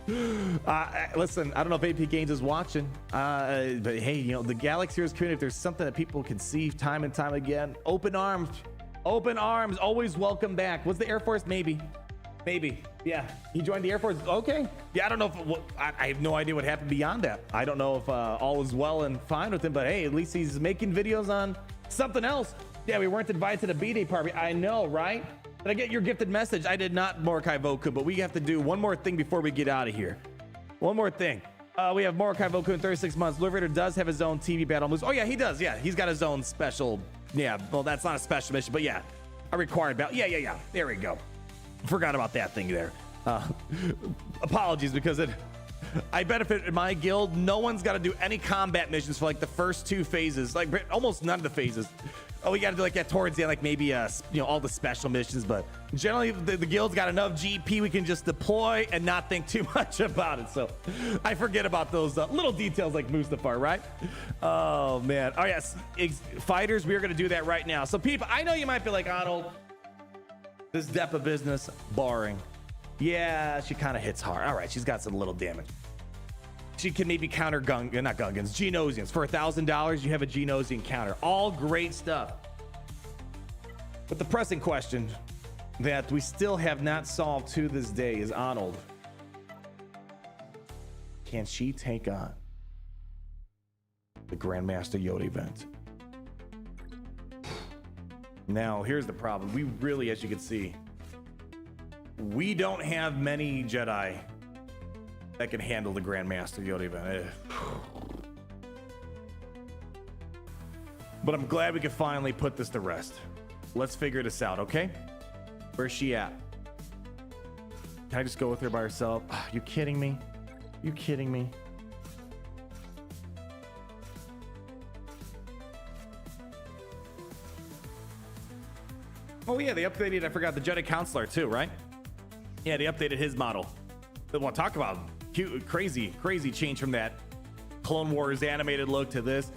Listen, I don't know if AP Games is watching, but hey, you know, the Galaxy Heroes community, if there's something that people can see time and time again, open arms, always welcome back. Was the Air Force? Maybe. Yeah, he joined the Air Force. Okay. Yeah, I don't know if I have no idea what happened beyond that. I don't know if all is well and fine with him, but hey, at least he's making videos on something else. Yeah, we weren't invited to the B-Day party. I know, right? Did I get your gifted message? I did not, Mordecai Voku, but we have to do one more thing before we get out of here. One more thing. We have Mordecai Voku in 36 months. Liberator does have his own TV battle moves. Oh, yeah, he does. Yeah, he's got his own special. Yeah, well, that's not a special mission, but yeah, a required battle. Yeah. There we go. Forgot about that thing there. Apologies, because I benefit in my guild. No one's got to do any combat missions for like the first 2 phases, like almost none of the phases. Oh, we got to do like that towards the end, like maybe you know, all the special missions, but generally the guild's got enough GP we can just deploy and not think too much about it. So I forget about those little details like Mustafar, right? Oh man. Oh yes, fighters, we are going to do that right now. So people, I know you might be like, Arnold, this Depa business boring. Yeah, she kind of hits hard. All right, she's got some little damage. She can maybe counter not Gungans, Genosians. For $1,000, you have a Genosian counter. All great stuff. But the pressing question that we still have not solved to this day is, Arnold, can she take on the Grandmaster Yoda event? Now, here's the problem. We really, as you can see, we don't have many Jedi that can handle the Grandmaster Yoda event. But I'm glad we could finally put this to rest. Let's figure this out, okay? Where's she at? Can I just go with her by herself? You kidding me? You kidding me? Oh yeah, they updated, I forgot, the Jedi Counselor too, right? Yeah, they updated his model. They want to talk about cute, crazy change from that Clone Wars animated look to this.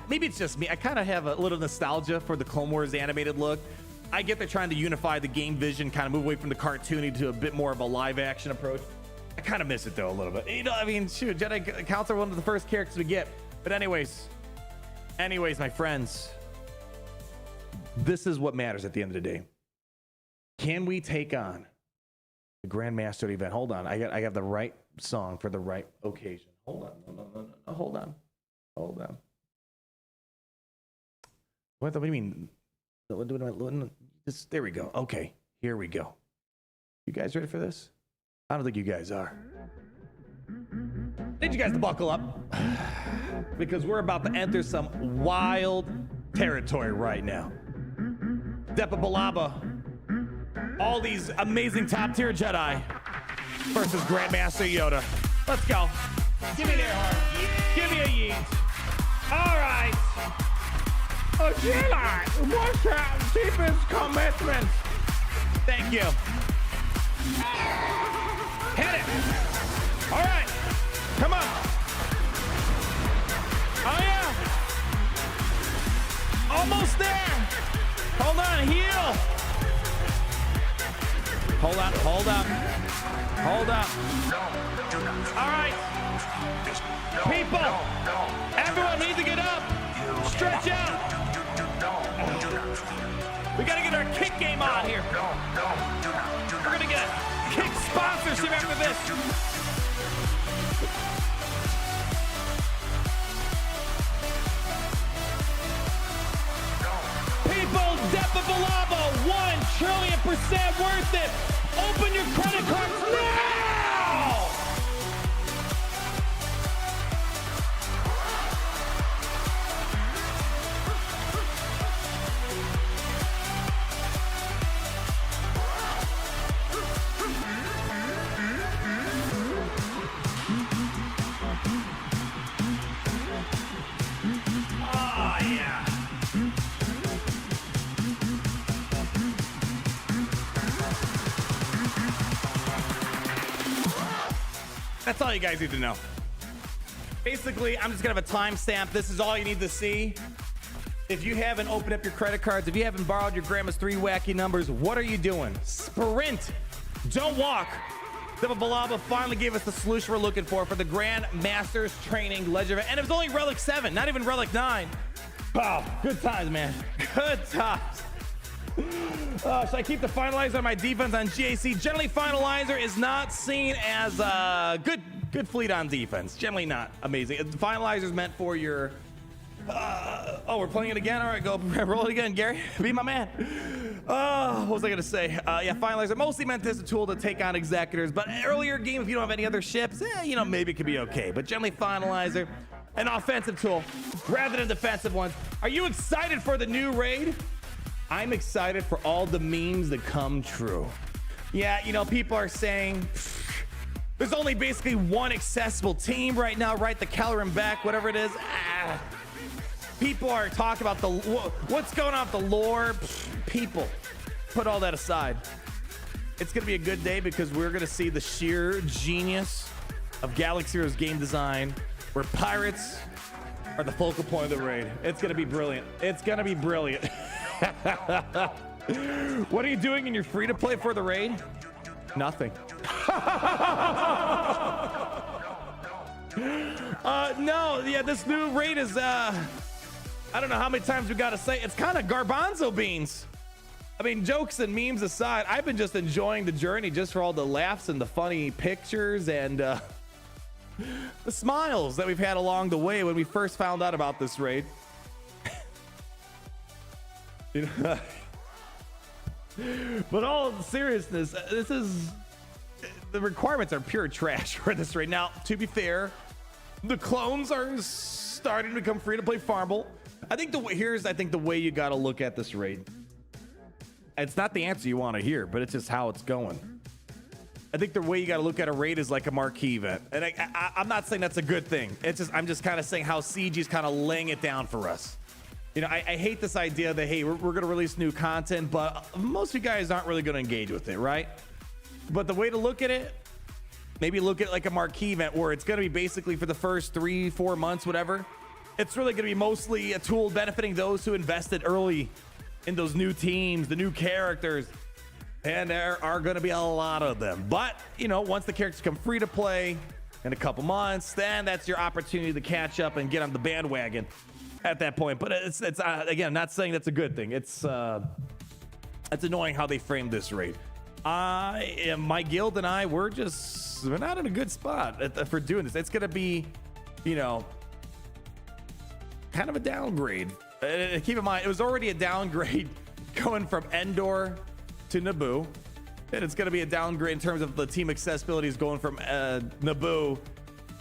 Maybe it's just me. I kind of have a little nostalgia for the Clone Wars animated look. I get they're trying to unify the game vision, kind of move away from the cartoony to a bit more of a live action approach. I kind of miss it though a little bit. You know, I mean, shoot, Jedi Counselor, one of the first characters we get. But anyways, my friends, this is what matters at the end of the day. Can we take on the Grandmaster event? Hold on, I have the right song for the right occasion. Hold on, no, hold on. What do you mean? There we go. Okay, here we go. You guys ready for this? I don't think you guys are. Need you guys to buckle up. because we're about to enter some wild territory right now. Depa Billaba, all these amazing top tier Jedi versus Grandmaster Yoda. Let's go. Give me an air heart. Give me a yeet. All right. A Jedi, what's your deepest commitment? Thank you. Hit it. All right. Come on. Oh, yeah. Almost there. Hold on. Heal. Hold up. Hold up. Hold up. All right. People. Everyone needs to get up. Stretch out. We got to get our kick game on here. We're going to get kick sponsorship after this. People, Depa Billaba, 1,000,000,000% worth it. Open your credit cards now! That's all you guys need to know. Basically, I'm just gonna have a timestamp. This is all you need to see. If you haven't opened up your credit cards, if you haven't borrowed your grandma's 3 wacky numbers, what are you doing? Sprint. Don't walk. Depa Billaba finally gave us the solution we're looking for the Grand Masters Training Legend. And it was only Relic 7, not even Relic 9. Wow, good times, man. Good times. Should I keep the finalizer on my defense on GAC? Generally, finalizer is not seen as a good fleet on defense. Generally not amazing. The finalizer is meant for your... oh, we're playing it again? All right, go roll it again, Gary. Be my man. What was I going to say? Yeah, finalizer mostly meant as a tool to take on executors. But earlier game, if you don't have any other ships, you know, maybe it could be okay. But generally, finalizer, an offensive tool rather than defensive ones. Are you excited for the new raid? I'm excited for all the memes that come true. Yeah, you know, people are saying there's only basically one accessible team right now, right? The Caloran back, whatever it is. People are talking about what's going on with the lore. People, put all that aside. It's gonna be a good day because we're gonna see the sheer genius of Galaxy Heroes game design, where pirates are the focal point of the raid. It's gonna be brilliant. It's gonna be brilliant. What are you doing in your free to play for the raid? Nothing. No, yeah, this new raid is I don't know how many times we gotta say it's kind of garbanzo beans. I mean, jokes and memes aside, I've been just enjoying the journey just for all the laughs and the funny pictures and the smiles that we've had along the way when we first found out about this raid. You know, but all seriousness, the requirements are pure trash for this raid. Now, to be fair, the clones are starting to become free to play farmable. I think the way you got to look at this raid. It's not the answer you want to hear, but it's just how it's going. I think the way you got to look at a raid is like a marquee event, and I'm not saying that's a good thing. I'm just kind of saying how CG is kind of laying it down for us. You know, I hate this idea that, hey, we're going to release new content, but most of you guys aren't really going to engage with it, right? But the way to look at it, maybe look at it like a marquee event where it's going to be basically for the first 3-4 months, whatever. It's really going to be mostly a tool benefiting those who invested early in those new teams, the new characters. And there are going to be a lot of them. But, you know, once the characters come free to play in a couple months, then that's your opportunity to catch up and get on the bandwagon at that point. But it's again, not saying that's a good thing. It's annoying how they framed this raid. My guild and I, we're not in a good spot for doing this. It's gonna be, you know, kind of a downgrade. Keep in mind, it was already a downgrade going from Endor to Naboo, and it's gonna be a downgrade in terms of the team accessibilities going from Naboo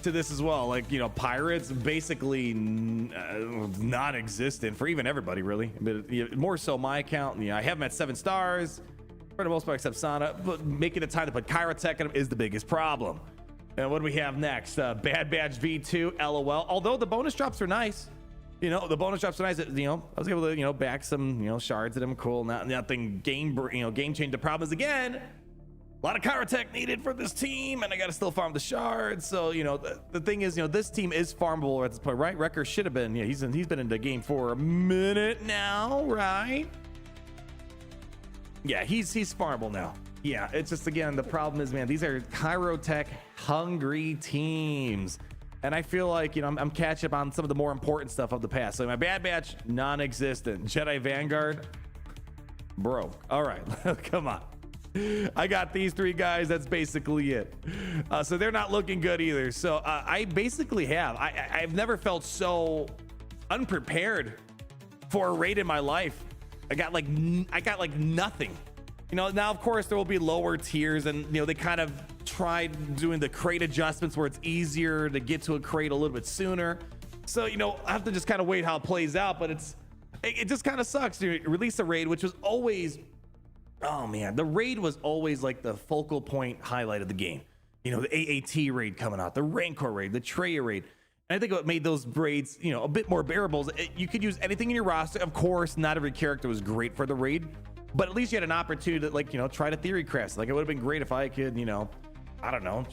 to this as well. Like, you know, pirates basically non-existent for even everybody, really. But more so my account. I have them at 7 stars for the most part, except Sana. But making the time to put Kyrotech in them is the biggest problem. And what do we have next? Bad Batch V2, LOL. Although the bonus drops are nice. You know, the bonus drops are nice. You know, I was able to, you know, back some, you know, shards at them. Cool. Nothing game change. The problem is, again, a lot of Kyrotech needed for this team, and I got to still farm the shards. So, you know, the thing is, you know, this team is farmable at this point, right? Wrecker should have been. Yeah, he's been in the game for a minute now, right? Yeah, he's farmable now. Yeah, it's just, again, the problem is, man, these are Kyrotech hungry teams. And I feel like, you know, I'm catching up on some of the more important stuff of the past. So my Bad Batch, non-existent. Jedi Vanguard, broke. All right, come on. I got these 3 guys. That's basically it. So they're not looking good either. So I basically have. I've never felt so unprepared for a raid in my life. I got like nothing. You know, now of course there will be lower tiers, and you know they kind of tried doing the crate adjustments where it's easier to get to a crate a little bit sooner. So you know I have to just kind of wait how it plays out. But it just kind of sucks to release a raid, which was always, oh man, the raid was always like the focal point highlight of the game. You know, the AAT raid coming out, the Rancor raid, the Traya raid. And I think what made those raids, you know, a bit more bearable is you could use anything in your roster. Of course, not every character was great for the raid, but at least you had an opportunity to, like, you know, try to theory crest. Like, it would have been great if I could, you know, I don't know,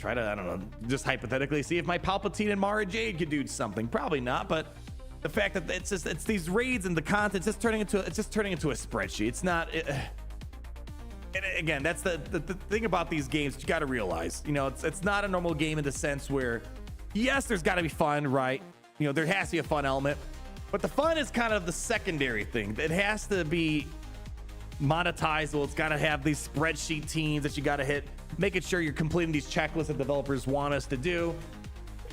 just hypothetically see if my Palpatine and Mara Jade could do something. Probably not, but the fact that it's these raids and the content, it's just turning into a spreadsheet. It's not. And again, that's the thing about these games. You got to realize, you know, it's not a normal game in the sense where, yes, there's got to be fun, right? You know, there has to be a fun element, but the fun is kind of the secondary thing. It has to be monetizable. It's got to have these spreadsheet teams that you got to hit, making sure you're completing these checklists that developers want us to do.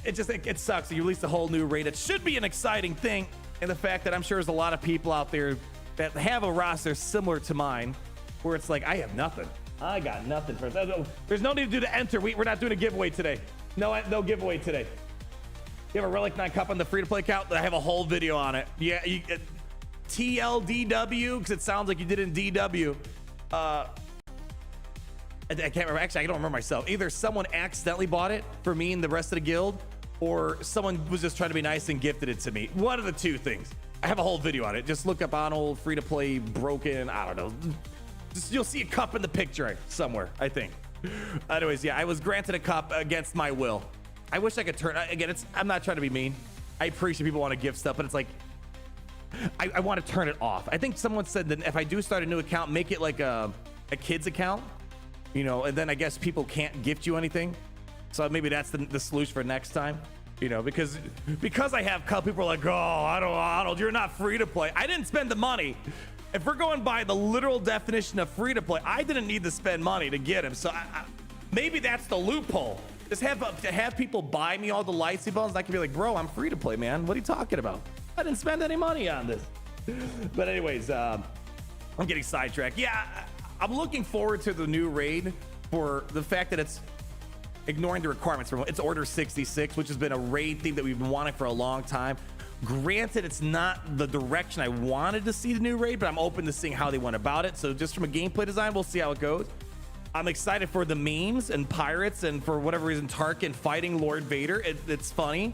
It sucks. You release a whole new raid. It should be an exciting thing. And the fact that I'm sure there's a lot of people out there that have a roster similar to mine, where it's like, I have nothing. I got nothing for this. There's no need to do the enter. We're not doing a giveaway today. No giveaway today. You have a Relic 9 Cup on the free-to-play account? I have a whole video on it. Yeah, TLDW, because it sounds like you did in DW. I can't remember. Actually, I don't remember myself. Either someone accidentally bought it for me and the rest of the guild, or someone was just trying to be nice and gifted it to me. One of the two things. I have a whole video on it. Just look up on old free-to-play broken. I don't know. You'll see a cup in the picture somewhere, I think. Anyways, yeah, I was granted a cup against my will. I wish I could turn. Again, I'm not trying to be mean. I appreciate people want to gift stuff, but it's like, I want to turn it off. I think someone said that if I do start a new account, make it like a kid's account, you know, and then I guess people can't gift you anything. So maybe that's the solution for next time, you know, because I have cup, people are like, oh, I don't, you're not free to play. I didn't spend the money. If we're going by the literal definition of free to play, I didn't need to spend money to get him. So maybe that's the loophole. Just have people buy me all the lightsy bones, and I can be like, bro, I'm free to play, man. What are you talking about? I didn't spend any money on this. But anyways, I'm getting sidetracked. Yeah, I'm looking forward to the new raid for the fact that it's ignoring the requirements from it's Order 66, which has been a raid theme that we've been wanting for a long time. Granted, it's not the direction I wanted to see the new raid, but I'm open to seeing how they went about it. So just from a gameplay design, we'll see how it goes. I'm excited for the memes and pirates, and for whatever reason, Tarkin fighting Lord Vader. It's funny,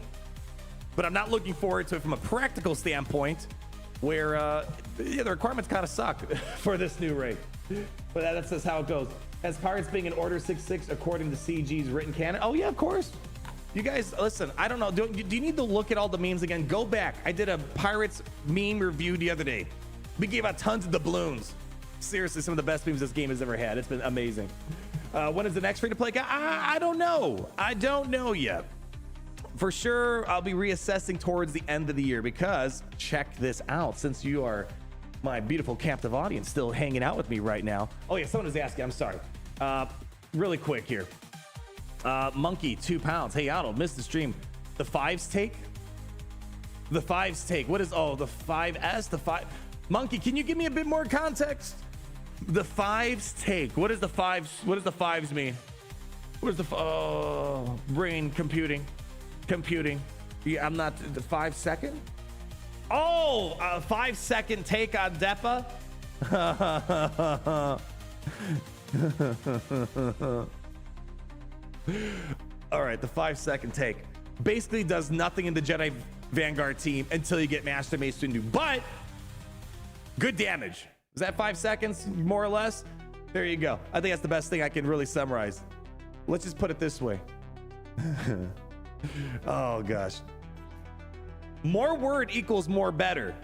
but I'm not looking forward to it from a practical standpoint, where yeah, the requirements kind of suck for this new raid. But that's just how it goes. As pirates being in Order 66 according to CG's written canon. Oh yeah, of course. You guys, listen, I don't know. Do you need to look at all the memes again? Go back. I did a Pirates meme review the other day. We gave out tons of doubloons. Seriously, some of the best memes this game has ever had. It's been amazing. When is the next free-to-play? I don't know. I don't know yet. For sure, I'll be reassessing towards the end of the year, because check this out. Since you are my beautiful captive audience still hanging out with me right now. Oh yeah, someone is asking. I'm sorry. Really quick here. Monkey, 2 pounds. Hey, Otto, missed the stream. The fives take? The fives take. What is, oh, the 5S? The 5. Monkey, can you give me a bit more context? The fives take. What is the fives? What does the fives mean? What is the, brain computing? computing. Yeah, I'm not the 5 second. Oh, a 5 second take on Depa. All right, the 5 second take basically does nothing in the Jedi Vanguard team until you get Master Mace Windu, but good damage. Is that 5 seconds, more or less? There you go. I think that's the best thing I can really summarize. Let's just put it this way. Oh gosh. More word equals more better.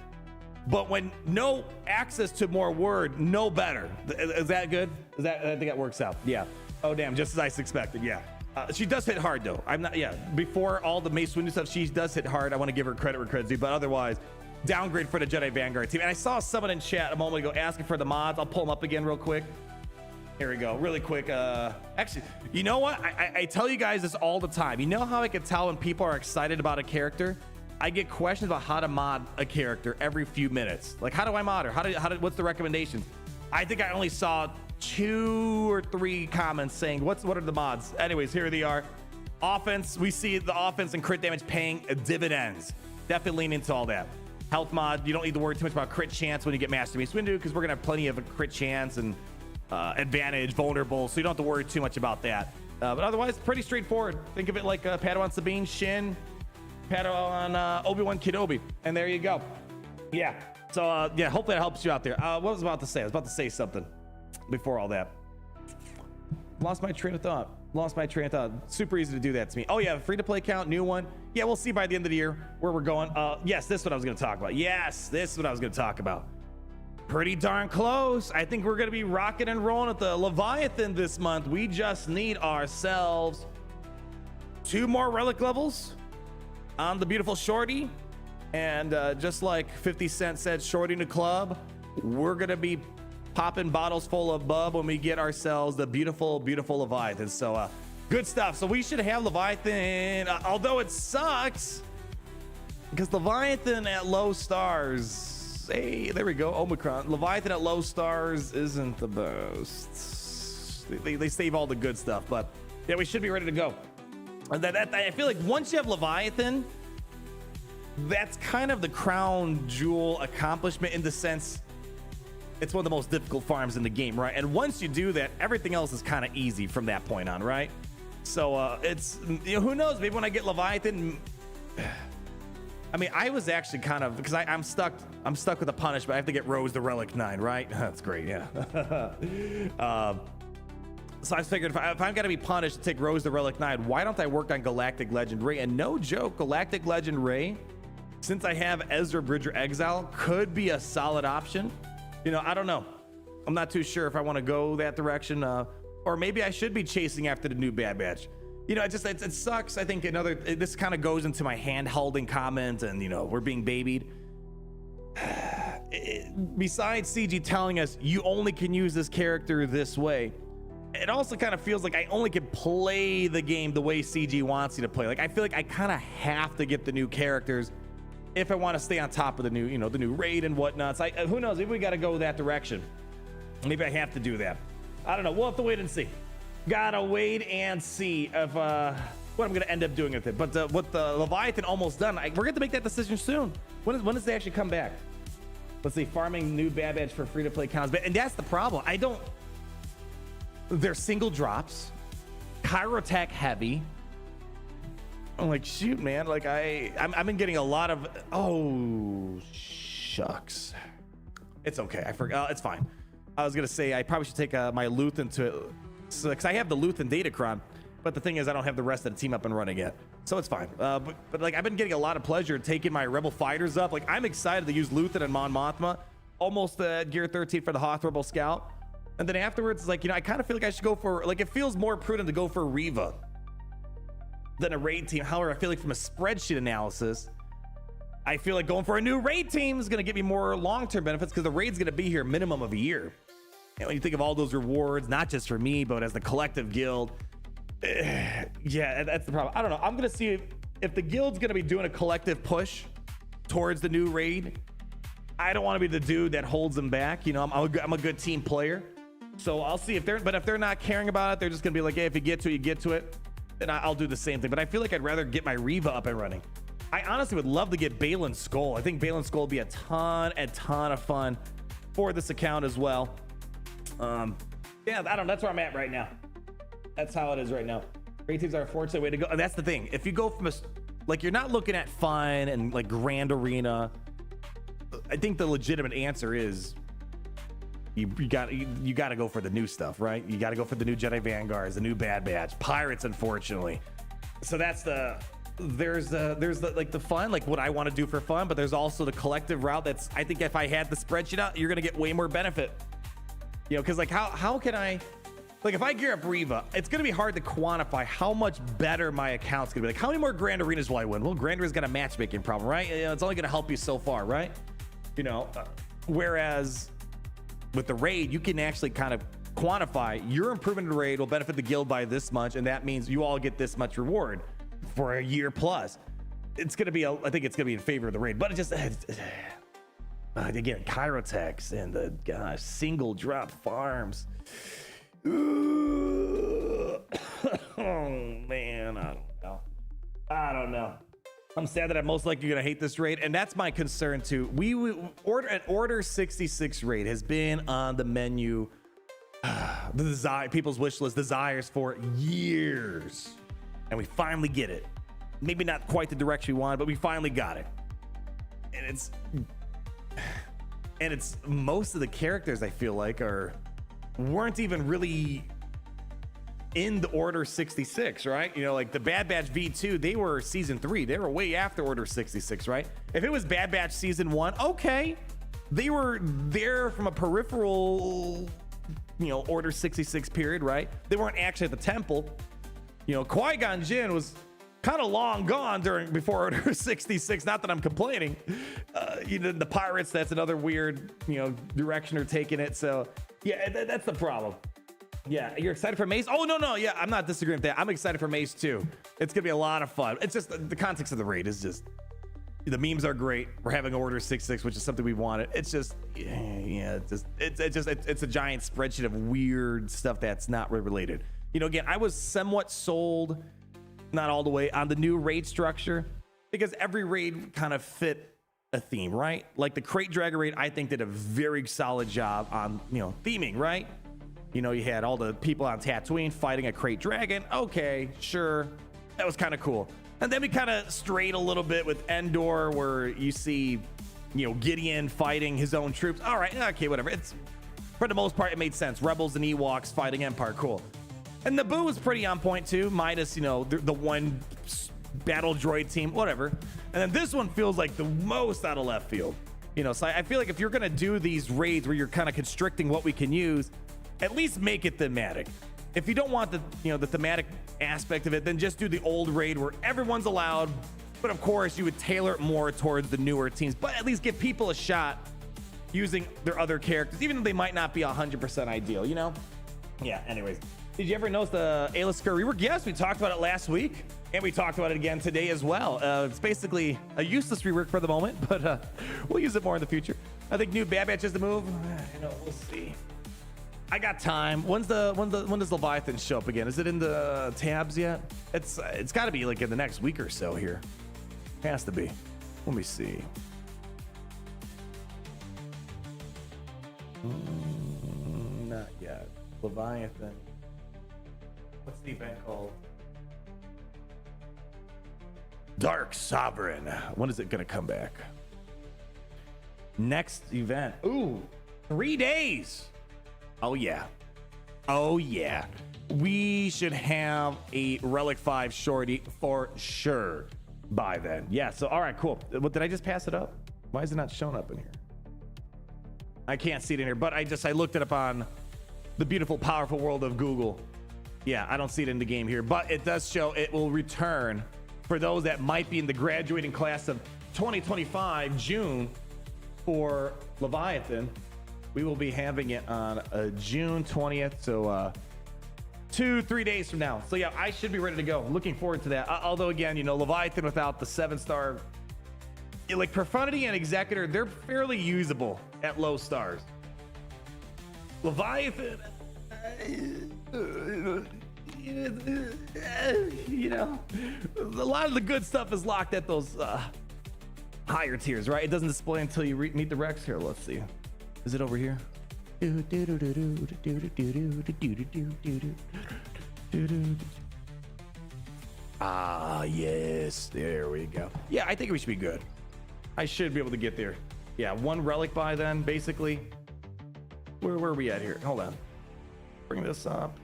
But when no access to more word, no better. Is that good? Is that, I think that works out. Yeah. Oh damn, just as I expected. Yeah. She does hit hard though. I'm not, yeah. Before all the Mace Windu stuff, she does hit hard. I want to give her credit where credit's due, but otherwise, downgrade for the Jedi Vanguard team. And I saw someone in chat a moment ago asking for the mods. I'll pull them up again real quick. Here we go, really quick. Actually, you know what? I tell you guys this all the time. You know how I can tell when people are excited about a character? I get questions about how to mod a character every few minutes. Like, how do I mod her? What's the recommendations? I think I only saw 2 or 3 comments saying, what are the mods? Anyways, here they are. Offense, we see the offense and crit damage paying dividends. Definitely lean into all that. Health mod, you don't need to worry too much about crit chance when you get Master Mace Windu, because we're gonna have plenty of crit chance and advantage, vulnerable, so you don't have to worry too much about that. But otherwise, pretty straightforward. Think of it like Padawan Sabine, Shin, Padawan Obi-Wan Kenobi, and there you go. Yeah. So yeah, hopefully that helps you out there. What was I about to say? I was about to say something before all that. Lost my train of thought. Super easy to do that to me. Oh yeah, free to play account, new one. Yeah, we'll see by the end of the year where we're going. Yes, this is what I was going to talk about. Pretty darn close. I think we're going to be rocking and rolling at the Leviathan this month. We just need ourselves 2 more relic levels on the beautiful Shorty. And just like 50 Cent said, Shorty in the club, we're going to be popping bottles full of bub when we get ourselves the beautiful, beautiful Leviathan. So good stuff. So we should have Leviathan, although it sucks because Leviathan at low stars, hey, there we go, Omicron. Leviathan at low stars isn't the best. They save all the good stuff, but yeah, we should be ready to go. And I feel like once you have Leviathan, that's kind of the crown jewel accomplishment in the sense it's one of the most difficult farms in the game, right? And once you do that, everything else is kind of easy from that point on, right? So it's, you know, who knows, maybe when I get Leviathan, I mean, I was actually kind of, because I'm stuck with a punishment. I have to get Rose the Relic 9, right? That's great, yeah. So I figured if I'm gonna be punished to take Rose the Relic 9, why don't I work on Galactic Legend Ray? And no joke, Galactic Legend Ray, since I have Ezra Bridger Exile, could be a solid option. You know, I don't know. I'm not too sure if I want to go that direction, or maybe I should be chasing after the new Bad Batch. You know, it sucks. I think this kind of goes into my hand-holding comment, and you know, we're being babied. Besides CG telling us you only can use this character this way, it also kind of feels like I only can play the game the way CG wants you to play. Like, I feel like I kind of have to get the new characters if I want to stay on top of the new, you know, the new raid and whatnot. So who knows? Maybe we got to go that direction. Maybe I have to do that. I don't know. We'll have to wait and see. Gotta wait and see of what I'm gonna end up doing with it. But with the Leviathan almost done, we're going to make that decision soon. When does they actually come back? Let's see, farming new Bad Batch for free-to-play accounts. And that's the problem. They're single drops, Chirotech heavy. I'm like, shoot, man. Like I've been getting a lot of, oh, shucks. It's okay. I forgot. It's fine. I was gonna say I probably should take my Luthen to, because I have the Luthen Datacron, but the thing is I don't have the rest of the team up and running yet, so it's fine. But like I've been getting a lot of pleasure taking my Rebel fighters up. Like I'm excited to use Luthen and Mon Mothma, almost Gear 13 for the Hoth Rebel Scout, and then afterwards, it's like, you know, I kind of feel like I should go for, like, it feels more prudent to go for Reva than a raid team. However, I feel like from a spreadsheet analysis, I feel like going for a new raid team is going to give me more long-term benefits because the raid's going to be here minimum of a year. And when you think of all those rewards, not just for me, but as the collective guild, yeah, that's the problem. I don't know. I'm going to see if the guild's going to be doing a collective push towards the new raid. I don't want to be the dude that holds them back. You know, I'm a good team player. So I'll see if they're not caring about it, they're just going to be like, hey, if you get to it, you get to it. then I'll do the same thing. But I feel like I'd rather get my Reva up and running. I honestly would love to get Balin Skull. I think Balin Skull would be a ton of fun for this account as well. Yeah, I don't know. That's where I'm at right now. That's how it is right now. Raid teams are a fortunate way to go. And that's the thing. If you go from like, you're not looking at fun and like grand arena. I think the legitimate answer is you got to go for the new stuff, right? You got to go for the new Jedi Vanguards, the new Bad Batch, Pirates, unfortunately. So that's there's the like the fun, like what I want to do for fun, but there's also the collective route. That's, I think if I had the spreadsheet out, you're gonna get way more benefit. You know, because like how can I, like if I gear up Reva, it's gonna be hard to quantify how much better my account's gonna be. Like how many more Grand Arenas will I win? Well, Grand Arena's got a matchmaking problem, right? You know, it's only gonna help you so far, right? You know, whereas with the raid, you can actually kind of quantify your improvement in the raid will benefit the guild by this much, and that means you all get this much reward for a year plus. It's gonna be I think it's gonna be in favor of the raid, but it just again, Chirotex and the gosh, single drop farms. Oh man, I don't know. I'm sad that I'm most likely gonna hate this raid, and that's my concern too. Order 66 raid has been on the menu, the desire, people's wish list, desires for years, and we finally get it. Maybe not quite the direction we wanted, but we finally got it. And it's most of the characters I feel like weren't even really in the Order 66, right? You know, like the Bad Batch V2, they were season 3. They were way after Order 66, right? If it was Bad Batch season 1, okay, they were there from a peripheral, you know, Order 66 period, right? They weren't actually at the temple. You know, Qui-Gon Jinn was kind of long gone before Order 66. Not that I'm complaining. You know, the Pirates, that's another weird, you know, direction they're taking it. So yeah, that's the problem. Yeah, you're excited for Mace? Oh, no. Yeah, I'm not disagreeing with that. I'm excited for Mace too. It's gonna be a lot of fun. It's just the context of the raid is just, the memes are great. We're having Order 66, which is something we wanted. It's just, yeah, it's a giant spreadsheet of weird stuff that's not really related. You know, again, I was somewhat sold, not all the way, on the new raid structure, because every raid kind of fit a theme, right? Like the Crate Dragger raid, I think did a very solid job on, you know, theming, right? You know, you had all the people on Tatooine fighting a Crate Dragon. Okay, sure. That was kind of cool. And then we kind of strayed a little bit with Endor, where you see, you know, Gideon fighting his own troops. All right, okay, whatever. It's, for the most part, it made sense. Rebels and Ewoks fighting Empire, cool. And Naboo was pretty on point too, minus, you know, the one battle droid team, whatever. And then this one feels like the most out of left field. You know, so I feel like if you're gonna do these raids where you're kind of constricting what we can use, at least make it thematic. If you don't want the, you know, the thematic aspect of it, then just do the old raid where everyone's allowed, but of course you would tailor it more towards the newer teams, but at least give people a shot using their other characters, even though they might not be 100% ideal, you know? Yeah, anyways. Did you ever notice the Alistair rework? Yes, we talked about it last week, and we talked about it again today as well. It's basically a useless rework for the moment, but we'll use it more in the future. I think new Bad Batch is the move. You know, we'll see. I got time. When does Leviathan show up again? Is it in the tabs yet? It's got to be like in the next week or so here. Has to be. Let me see. Not yet. Leviathan. What's the event called? Dark Sovereign. When is it gonna come back? Next event. Ooh, 3 days. Oh yeah. Oh yeah. We should have a Relic 5 shorty for sure by then. Yeah, so all right, cool. What, did I just pass it up? Why is it not showing up in here? I can't see it in here, but I looked it up on the beautiful, powerful world of Google. Yeah, I don't see it in the game here, but it does show it will return for those that might be in the graduating class of 2025 June for Leviathan. We will be having it on June 20th, so 2-3 days from now. So yeah, I should be ready to go. Looking forward to that. Although again, you know, Leviathan without the 7-star, like Profundity and Executor, they're fairly usable at low stars. Leviathan, you know, a lot of the good stuff is locked at those higher tiers, right? It doesn't display until you meet the Rex. Here, let's see. Is it over here? Ah, yes. There we go. Yeah, I think we should be good. I should be able to get there. Yeah, one relic by then, basically. Where are we at here? Hold on. Bring this up.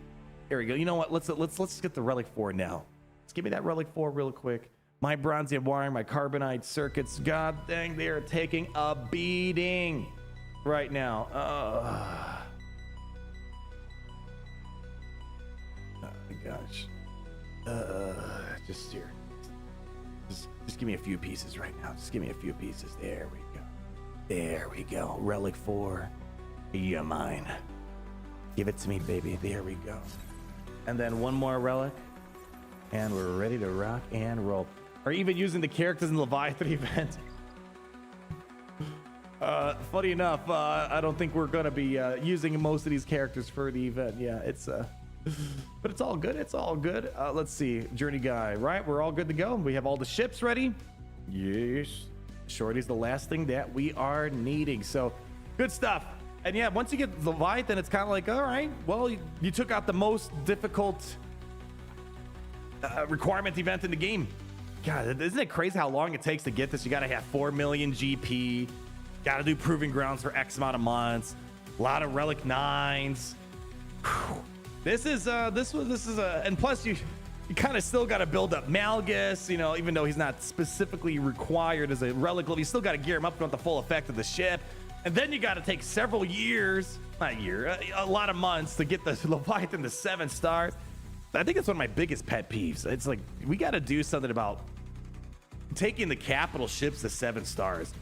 There we go. You know what? Let's get the relic 4 now. Let's give me that relic 4 real quick. My bronzium wiring, my carbonite circuits. God dang, they are taking a beating right now. Oh my gosh. Just here. Just give me a few pieces right now. Just give me a few pieces. There we go. There we go. Relic 4. You're mine. Give it to me, baby. There we go. And then one more relic. And we're ready to rock and roll. Are even using the characters in the Leviathan event? Funny enough, I don't think we're gonna be using most of these characters for the event. Yeah, it's but it's all good. It's all good. Let's see, Journey Guy, right? We're all good to go. We have all the ships ready. Yes. Shorty's the last thing that we are needing. So good stuff. And yeah, once you get Leviathan, it's kind of like, all right, well, you took out the most difficult requirement event in the game. God, isn't it crazy how long it takes to get this? You got to have 4 million GP. Got to do proving grounds for X amount of months. A lot of relic 9s. Whew. This is and plus you kind of still got to build up Malgus, you know, even though he's not specifically required as a relic level, you still got to gear him up to want the full effect of the ship. And then you got to take several years, not a year, a lot of months to get the Leviathan to 7 stars. I think it's one of my biggest pet peeves. It's like, we got to do something about taking the capital ships to 7 stars.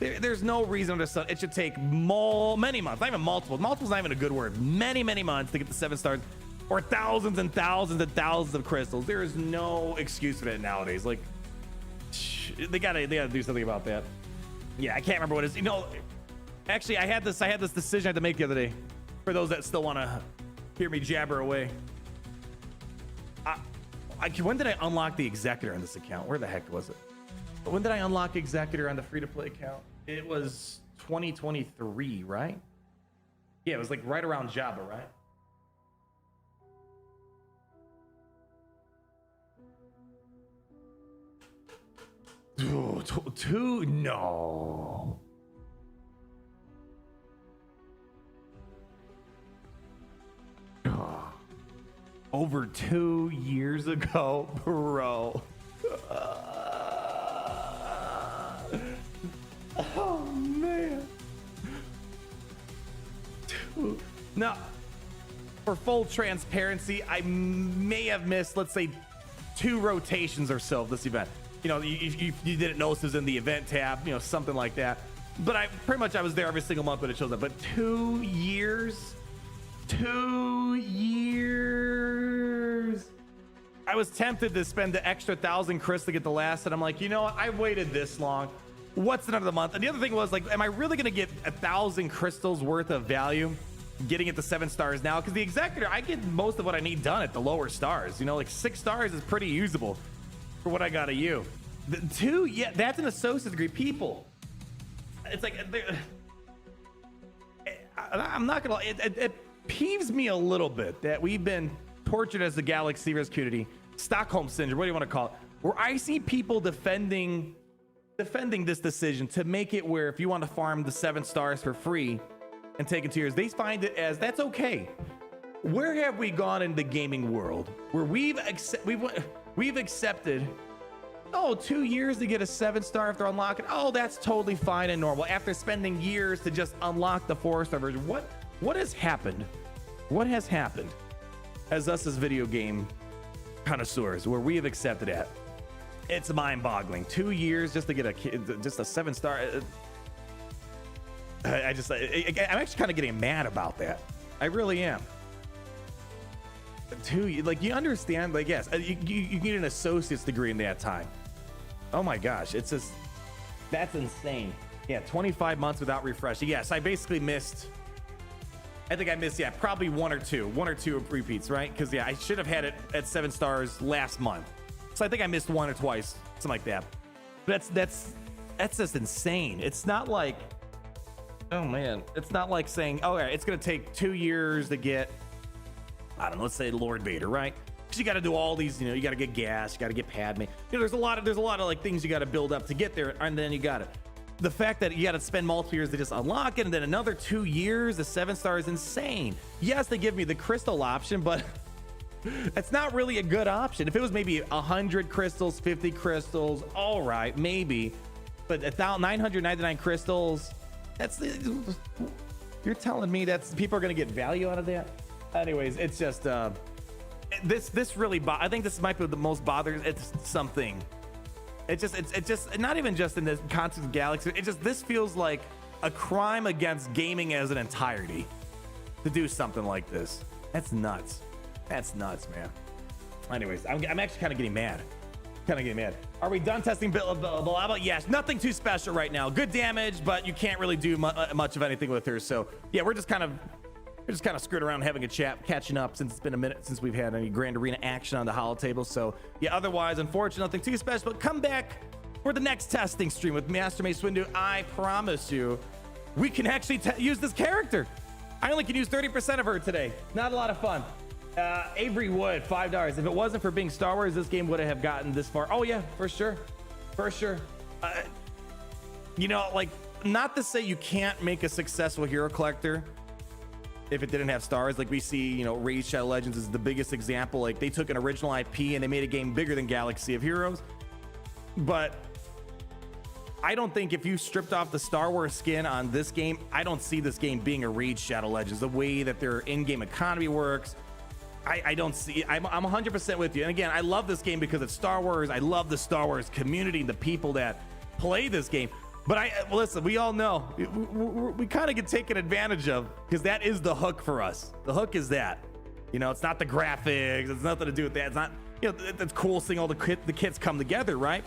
There's no reason to, it should take many months, not even multiple. Multiple's not even a good word. Many months to get the 7 stars, or thousands and thousands and thousands of crystals. There is no excuse for that nowadays. Like, they gotta do something about that. Yeah, I can't remember what it is. You know, actually, I had this decision I had to make the other day. For those that still want to hear me jabber away. When did I unlock the Executor on this account? Where the heck was it? When did I unlock Executor on the free-to-play account? It was 2023, right? Yeah, it was like right around Jabba, right? Two? No. Over 2 years ago, bro. Oh man. Now, for full transparency, I may have missed, let's say, 2 rotations or so of this event. You know, you didn't notice it was in the event tab, you know, something like that. But I was there every single month when it shows up. But 2 years. 2 years. I was tempted to spend the extra 1,000 crystals to get the last, and I'm like, you know what? I waited this long. What's the end of the month? And the other thing was, like, am I really gonna get 1,000 crystals worth of value getting it to 7 stars now? Because the Executor, I get most of what I need done at the lower stars. You know, like 6 stars is pretty usable for what I got of you. The 2, yeah, that's an associate degree. People, it's like, I'm not gonna. It peeves me a little bit that we've been tortured as the Galaxy Series community, Stockholm syndrome, what do you want to call it, where I see people defending this decision to make it where if you want to farm the 7 stars for free and take it 2 years, they find it as that's okay. Where have we gone in the gaming world where we've accepted, oh, 2 years to get a 7 star after unlocking, oh, that's totally fine and normal after spending years to just unlock the 4-star version? What has happened? What has happened as us as video game connoisseurs where we have accepted that? It's mind-boggling. 2 years just to get just a 7 star. I'm actually kind of getting mad about that. I really am. 2, like, you understand? Like, yes, you need an associate's degree in that time. Oh my gosh, it's just, that's insane. Yeah, 25 months without refreshing. Yes, I basically missed I think I missed, yeah, probably one or two repeats, right? Because yeah, I should have had it at 7 stars last month, so I think I missed one or twice, something like that. But that's just insane. It's not like, oh man, it's not like saying, oh yeah, it's gonna take 2 years to get, I don't know, let's say Lord Vader, right? Because you got to do all these, you got to get gas, you got to get Padme. There's a lot of like things you got to build up to get there, and then you got it. The fact that you got to spend multiple years to just unlock it, and then another 2 years, the 7 stars, insane. Yes, they give me the crystal option, but it's not really a good option. If it was maybe 100 crystals, 50 crystals, all right, maybe. But 999 crystals, you're telling me that's people are gonna get value out of that? Anyways, it's just this really. I think this might be the most bothering. It's something. It's just not even just in the context of Galaxy. This feels like a crime against gaming as an entirety to do something like this. That's nuts. That's nuts, man. Anyways, I'm actually kind of getting mad. Are we done testing Billaba? Yes. Nothing too special right now. Good damage, but you can't really do much of anything with her. So yeah, we're just kind of screwing around, having a chat, catching up, since it's been a minute since we've had any Grand Arena action on the holotable. So yeah, otherwise, unfortunately, nothing too special. But come back for the next testing stream with Master Mace Windu. I promise you, we can actually use this character. I only can use 30% of her today. Not a lot of fun. Avery Wood, $5. If it wasn't for being Star Wars, this game would have gotten this far. Oh yeah, for sure. Like, not to say you can't make a successful hero collector if it didn't have stars. Like we see, Raid Shadow Legends is the biggest example. Like they took an original IP and they made a game bigger than Galaxy of Heroes. But I don't think if you stripped off the Star Wars skin on this game, I don't see this game being a Raid Shadow Legends. The way that their in-game economy works, I don't see. I'm 100% with you. And again, I love this game because it's Star Wars. I love the Star Wars community, the people that play this game. But listen, we all know we kind of get taken advantage of, because that is the hook for us. The hook is that, it's not the graphics. It's nothing to do with that. It's not, it's cool seeing all the kits come together, right?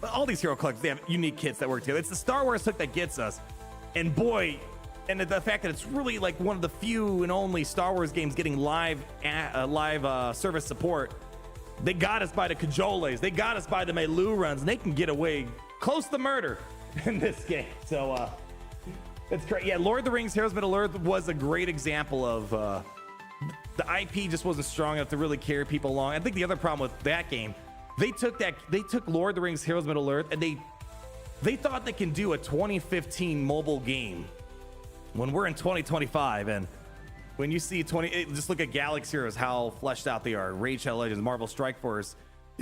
But all these hero collectors, they have unique kits that work together. It's the Star Wars hook that gets us. And boy, and the fact that it's really like one of the few and only Star Wars games getting live service support. They got us by the Cajoles. They got us by the Melu runs, and they can get away close to murder in this game. So it's great. Yeah, Lord of the Rings Heroes of Middle-earth was a great example of the IP just wasn't strong enough to really carry people along. I think the other problem with that game, they took Lord of the Rings Heroes of Middle-earth, and they thought they can do a 2015 mobile game when we're in 2025. And when you see just look at Galaxy Heroes, how fleshed out they are. Raid Shadow Legends, Marvel Strike Force.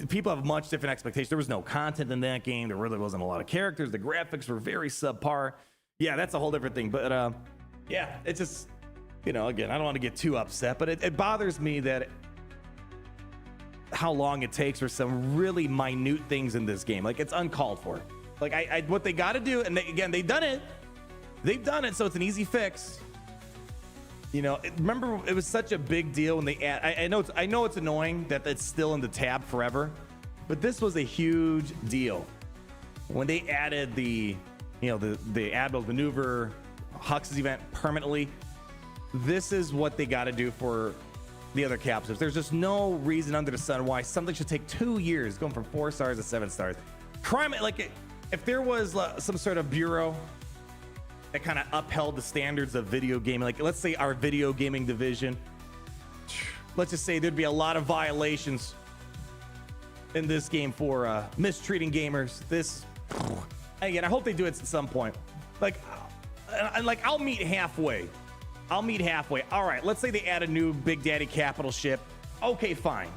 People have much different expectations. There was no content in that game. There really wasn't a lot of characters. The graphics were very subpar. Yeah, that's a whole different thing. But yeah, it's just, again, I don't want to get too upset, but it bothers me that how long it takes for some really minute things in this game. Like, it's uncalled for. Like, what they got to do, and they've done it. They've done it, so it's an easy fix. Remember, it was such a big deal when they add. I know it's annoying that it's still in the tab forever, but this was a huge deal when they added the Admiral's Maneuver Hux's event permanently. This is what they got to do for the other captives. There's just no reason under the sun why something should take 2 years going from 4 stars to 7 stars. Crime, like if there was some sort of bureau that kind of upheld the standards of video gaming, like let's say our video gaming division, let's just say there'd be a lot of violations in this game for mistreating gamers. Again, I hope they do it at some point. I'll meet halfway. All right, let's say they add a new Big Daddy capital ship. Okay, fine.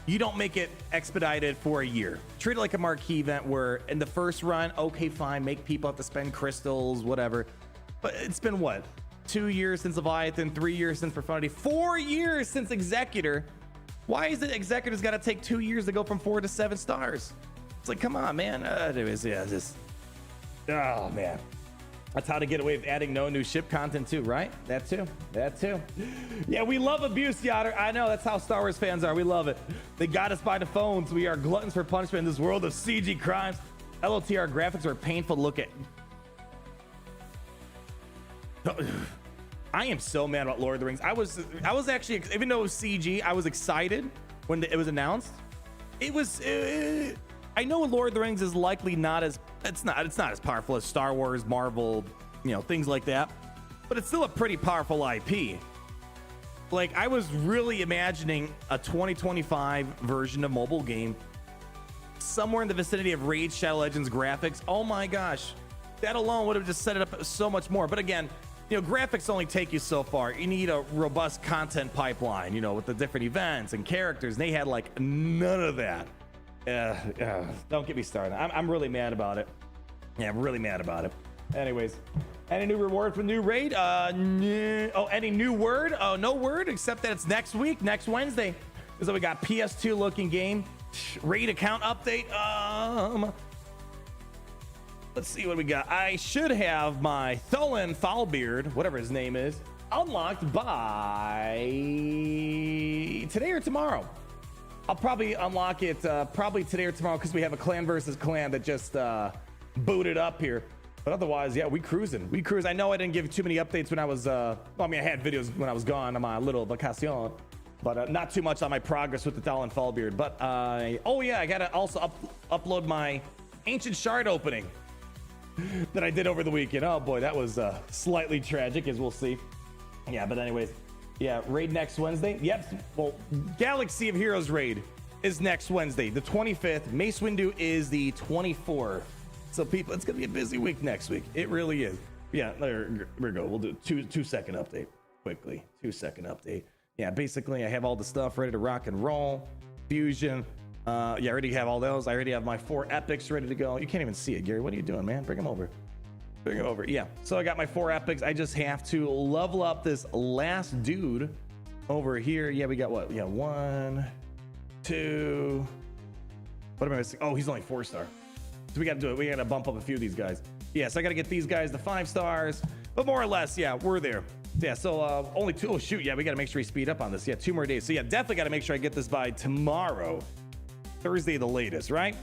You don't make it expedited for a year. Treat it like a marquee event where in the first run, okay, fine, make people have to spend crystals, whatever. But it's been what? 2 years since Leviathan, 3 years since Profundity, 4 years since Executor. Why is it Executor's got to take 2 years to go from 4 to 7 stars? It's like, come on, man. Anyways, yeah, oh man. That's how to get away with adding no new ship content too, right? That too. Yeah, we love abuse, Yoder. I know, that's how Star Wars fans are. We love it. They got us by the phones. We are gluttons for punishment in this world of CG crimes. LOTR graphics are painful to look at. I am so mad about Lord of the Rings. I was actually, even though it was CG, I was excited when it was announced. It was, I know Lord of the Rings is likely not as, it's not as powerful as Star Wars, Marvel, you know, things like that, but it's still a pretty powerful IP. Like, I was really imagining a 2025 version of mobile game somewhere in the vicinity of Raid Shadow Legends graphics. Oh my gosh, that alone would have just set it up so much more. But again, you know, graphics only take you so far. You need a robust content pipeline, you know, with the different events and characters. And they had like none of that. Don't get me started. I'm really mad about it. Yeah, I'm really mad about it. Anyways, any new reward for new raid? Any new word? Oh, no word, except that it's next week, next Wednesday. So we got PS2 looking game, raid account update. Let's see what we got. I should have my Tholen Foulbeard, whatever his name is, unlocked by today or tomorrow. I'll probably unlock it probably today or tomorrow because we have a clan versus clan that just booted up here. But otherwise, yeah, we cruising. We cruise. I know I didn't give too many updates when I was, well, I mean, I had videos when I was gone on my little vacation, but not too much on my progress with the Tholen Foulbeard. But oh yeah, I gotta also upload my Ancient Shard opening that I did over the weekend. Oh boy, that was slightly tragic, as we'll see. Yeah, but anyways, yeah, raid next Wednesday. Yep. Well, Galaxy of Heroes raid is next Wednesday, the 25th. Mace Windu is the 24th. So people, it's gonna be a busy week next week. It really is. Yeah, there we go. We'll do a 2-second update quickly. 2-second update. Yeah, basically I have all the stuff ready to rock and roll. Fusion. Yeah, I already have all those. I already have my 4 epics ready to go. You can't even see it, Gary. What are you doing, man? Bring them over. Bring them over. Yeah. So I got my 4 epics. I just have to level up this last dude over here. Yeah, we got what? Yeah, 1, 2. What am I missing? Oh, he's only 4-star. So we got to do it. We got to bump up a few of these guys. Yeah, so I got to get these guys to 5 stars. But more or less, yeah, we're there. Yeah, so only 2. Oh, shoot. Yeah, we got to make sure we speed up on this. Yeah, 2 more days. So yeah, definitely got to make sure I get this by tomorrow. Thursday the latest, right?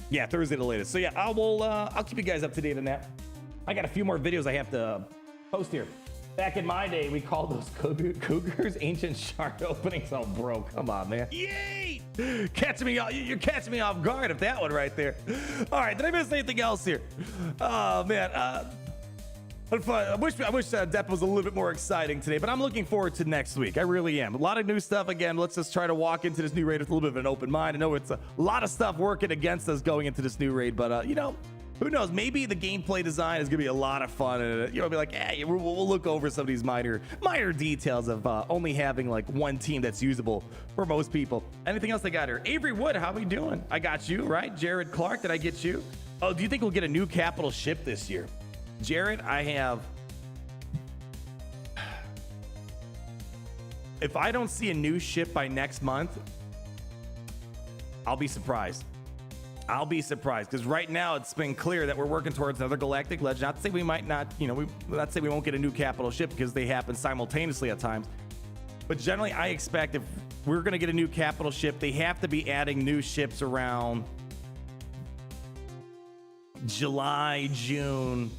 Yeah, Thursday the latest. So yeah, I'll keep you guys up to date on that. I got a few more videos I have to post here. Back in my day, we called those cougars Ancient Shard openings. Oh, bro, come on, man. Yay! You're catching me off guard with that one right there. All right, did I miss anything else here? Oh man, I wish Depa was a little bit more exciting today, but I'm looking forward to next week. I really am. A lot of new stuff. Again, let's just try to walk into this new raid with a little bit of an open mind. I know it's a lot of stuff working against us going into this new raid, but you know, who knows? Maybe the gameplay design is gonna be a lot of fun, and you know, be like, hey, we'll look over some of these minor details of only having like one team that's usable for most people. Anything else I got here? Avery Wood, how we doing? I got you, right? Jared Clark, did I get you? Oh, do you think we'll get a new capital ship this year? Jared, I have. If I don't see a new ship by next month, I'll be surprised. I'll be surprised, because right now it's been clear that we're working towards another galactic legend. Not to say we might not, you know, not to say we won't get a new capital ship, because they happen simultaneously at times. But generally, I expect if we're going to get a new capital ship, they have to be adding new ships around July, June,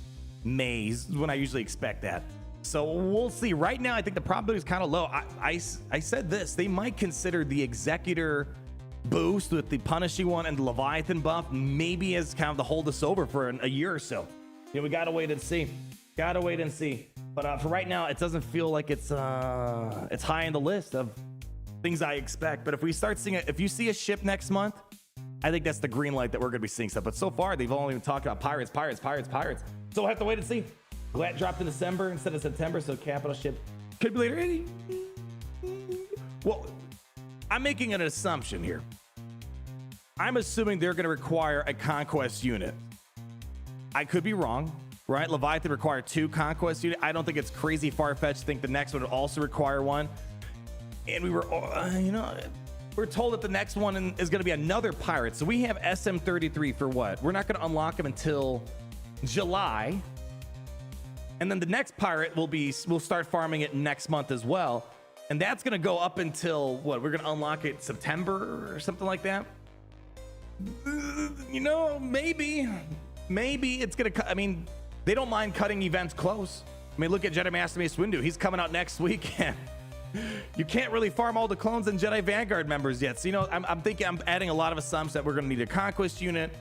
May is when I usually expect that. So we'll see. Right now, I think the probability is kind of low. I said this. They might consider the Executor boost with the Punishing one and the Leviathan buff maybe as kind of to hold us over for a year or so. Yeah, we gotta wait and see. Gotta wait and see. But for right now, it doesn't feel like it's high in the list of things I expect. But if we start seeing it, if you see a ship next month, I think that's the green light that we're gonna be seeing stuff. But so far, they've only been talking about pirates. So we'll have to wait and see. Glad dropped in December instead of September, so capital ship could be later. Well, I'm making an assumption here. I'm assuming they're going to require a conquest unit. I could be wrong, right? Leviathan required 2 conquest units. I don't think it's crazy far-fetched to think the next one would also require 1. And we were, you know, we're told that the next one is going to be another pirate. So we have SM-33 for what? We're not going to unlock him until July. And then the next pirate we'll start farming it next month as well. And that's going to go up until what? We're going to unlock it September or something like that. You know, maybe it's going to cut. I mean, they don't mind cutting events close. mean, look at Jedi Master Mace Windu. He's coming out next weekend. You can't really farm all the clones and Jedi Vanguard members yet. So, you know, I'm thinking I'm adding a lot of assumptions that we're going to need a conquest unit,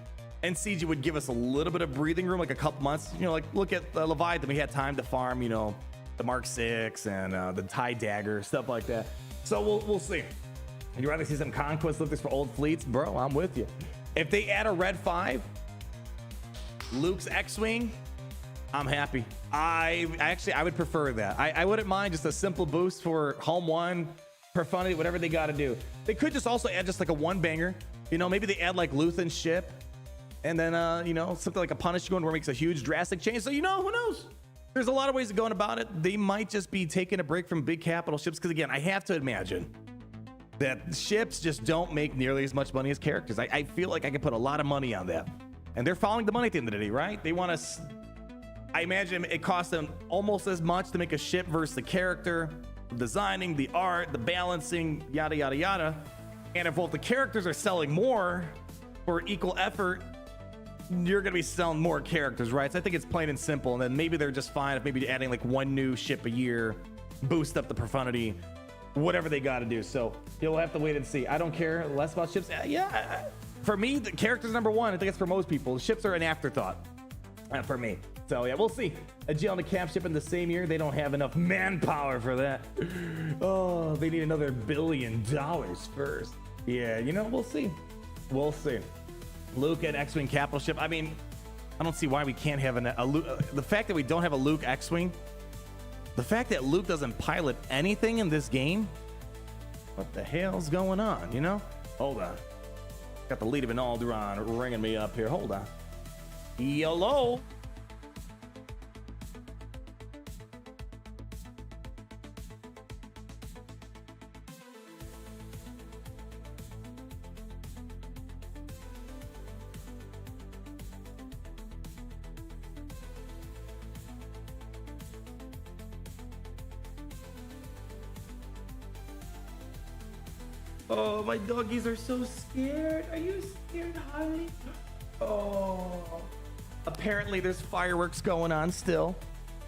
and CG would give us a little bit of breathing room, like a couple months. You know, like look at Leviathan. We had time to farm, you know, the Mark 6 and the TIE Dagger, stuff like that. So we'll see. Would you rather see some conquest lifters for old fleets? Bro, I'm with you. If they add a Red 5, Luke's X-Wing, I'm happy. I would prefer that. I wouldn't mind just a simple boost for Home 1, Profundity, whatever they got to do. They could just also add just like a one banger. You know, maybe they add like Luthen's ship, and then, you know, something like a Punish going where it makes a huge drastic change. So, you know, who knows? There's a lot of ways of going about it. They might just be taking a break from big capital ships. Because again, I have to imagine that ships just don't make nearly as much money as characters. I feel like I could put a lot of money on that. And they're following the money at the end of the day, right? They want to... I imagine it costs them almost as much to make a ship versus the character, designing, the art, the balancing, yada, yada, yada. And if both the characters are selling more for equal effort, you're going to be selling more characters, right? So I think it's plain and simple. And then maybe they're just fine if maybe adding like one new ship a year, boost up the profundity, whatever they got to do. So you'll have to wait and see. I don't care less about ships. Yeah, for me, the character's number one. I think it's for most people. The ships are an afterthought for me. So yeah, we'll see. A G on the cap ship in the same year. They don't have enough manpower for that. Oh, they need another $1 billion first. Yeah, you know, we'll see. We'll see. Luke and X-Wing capital ship. I mean, I don't see why we can't have a Luke. The fact that we don't have a Luke X-Wing, the fact that Luke doesn't pilot anything in this game, what the hell's going on, you know? Hold on. Got the lead of an Alderaan ringing me up here. Hold on. YOLO. Oh, my doggies are so scared. Are you scared, Harley? Oh. Apparently there's fireworks going on still.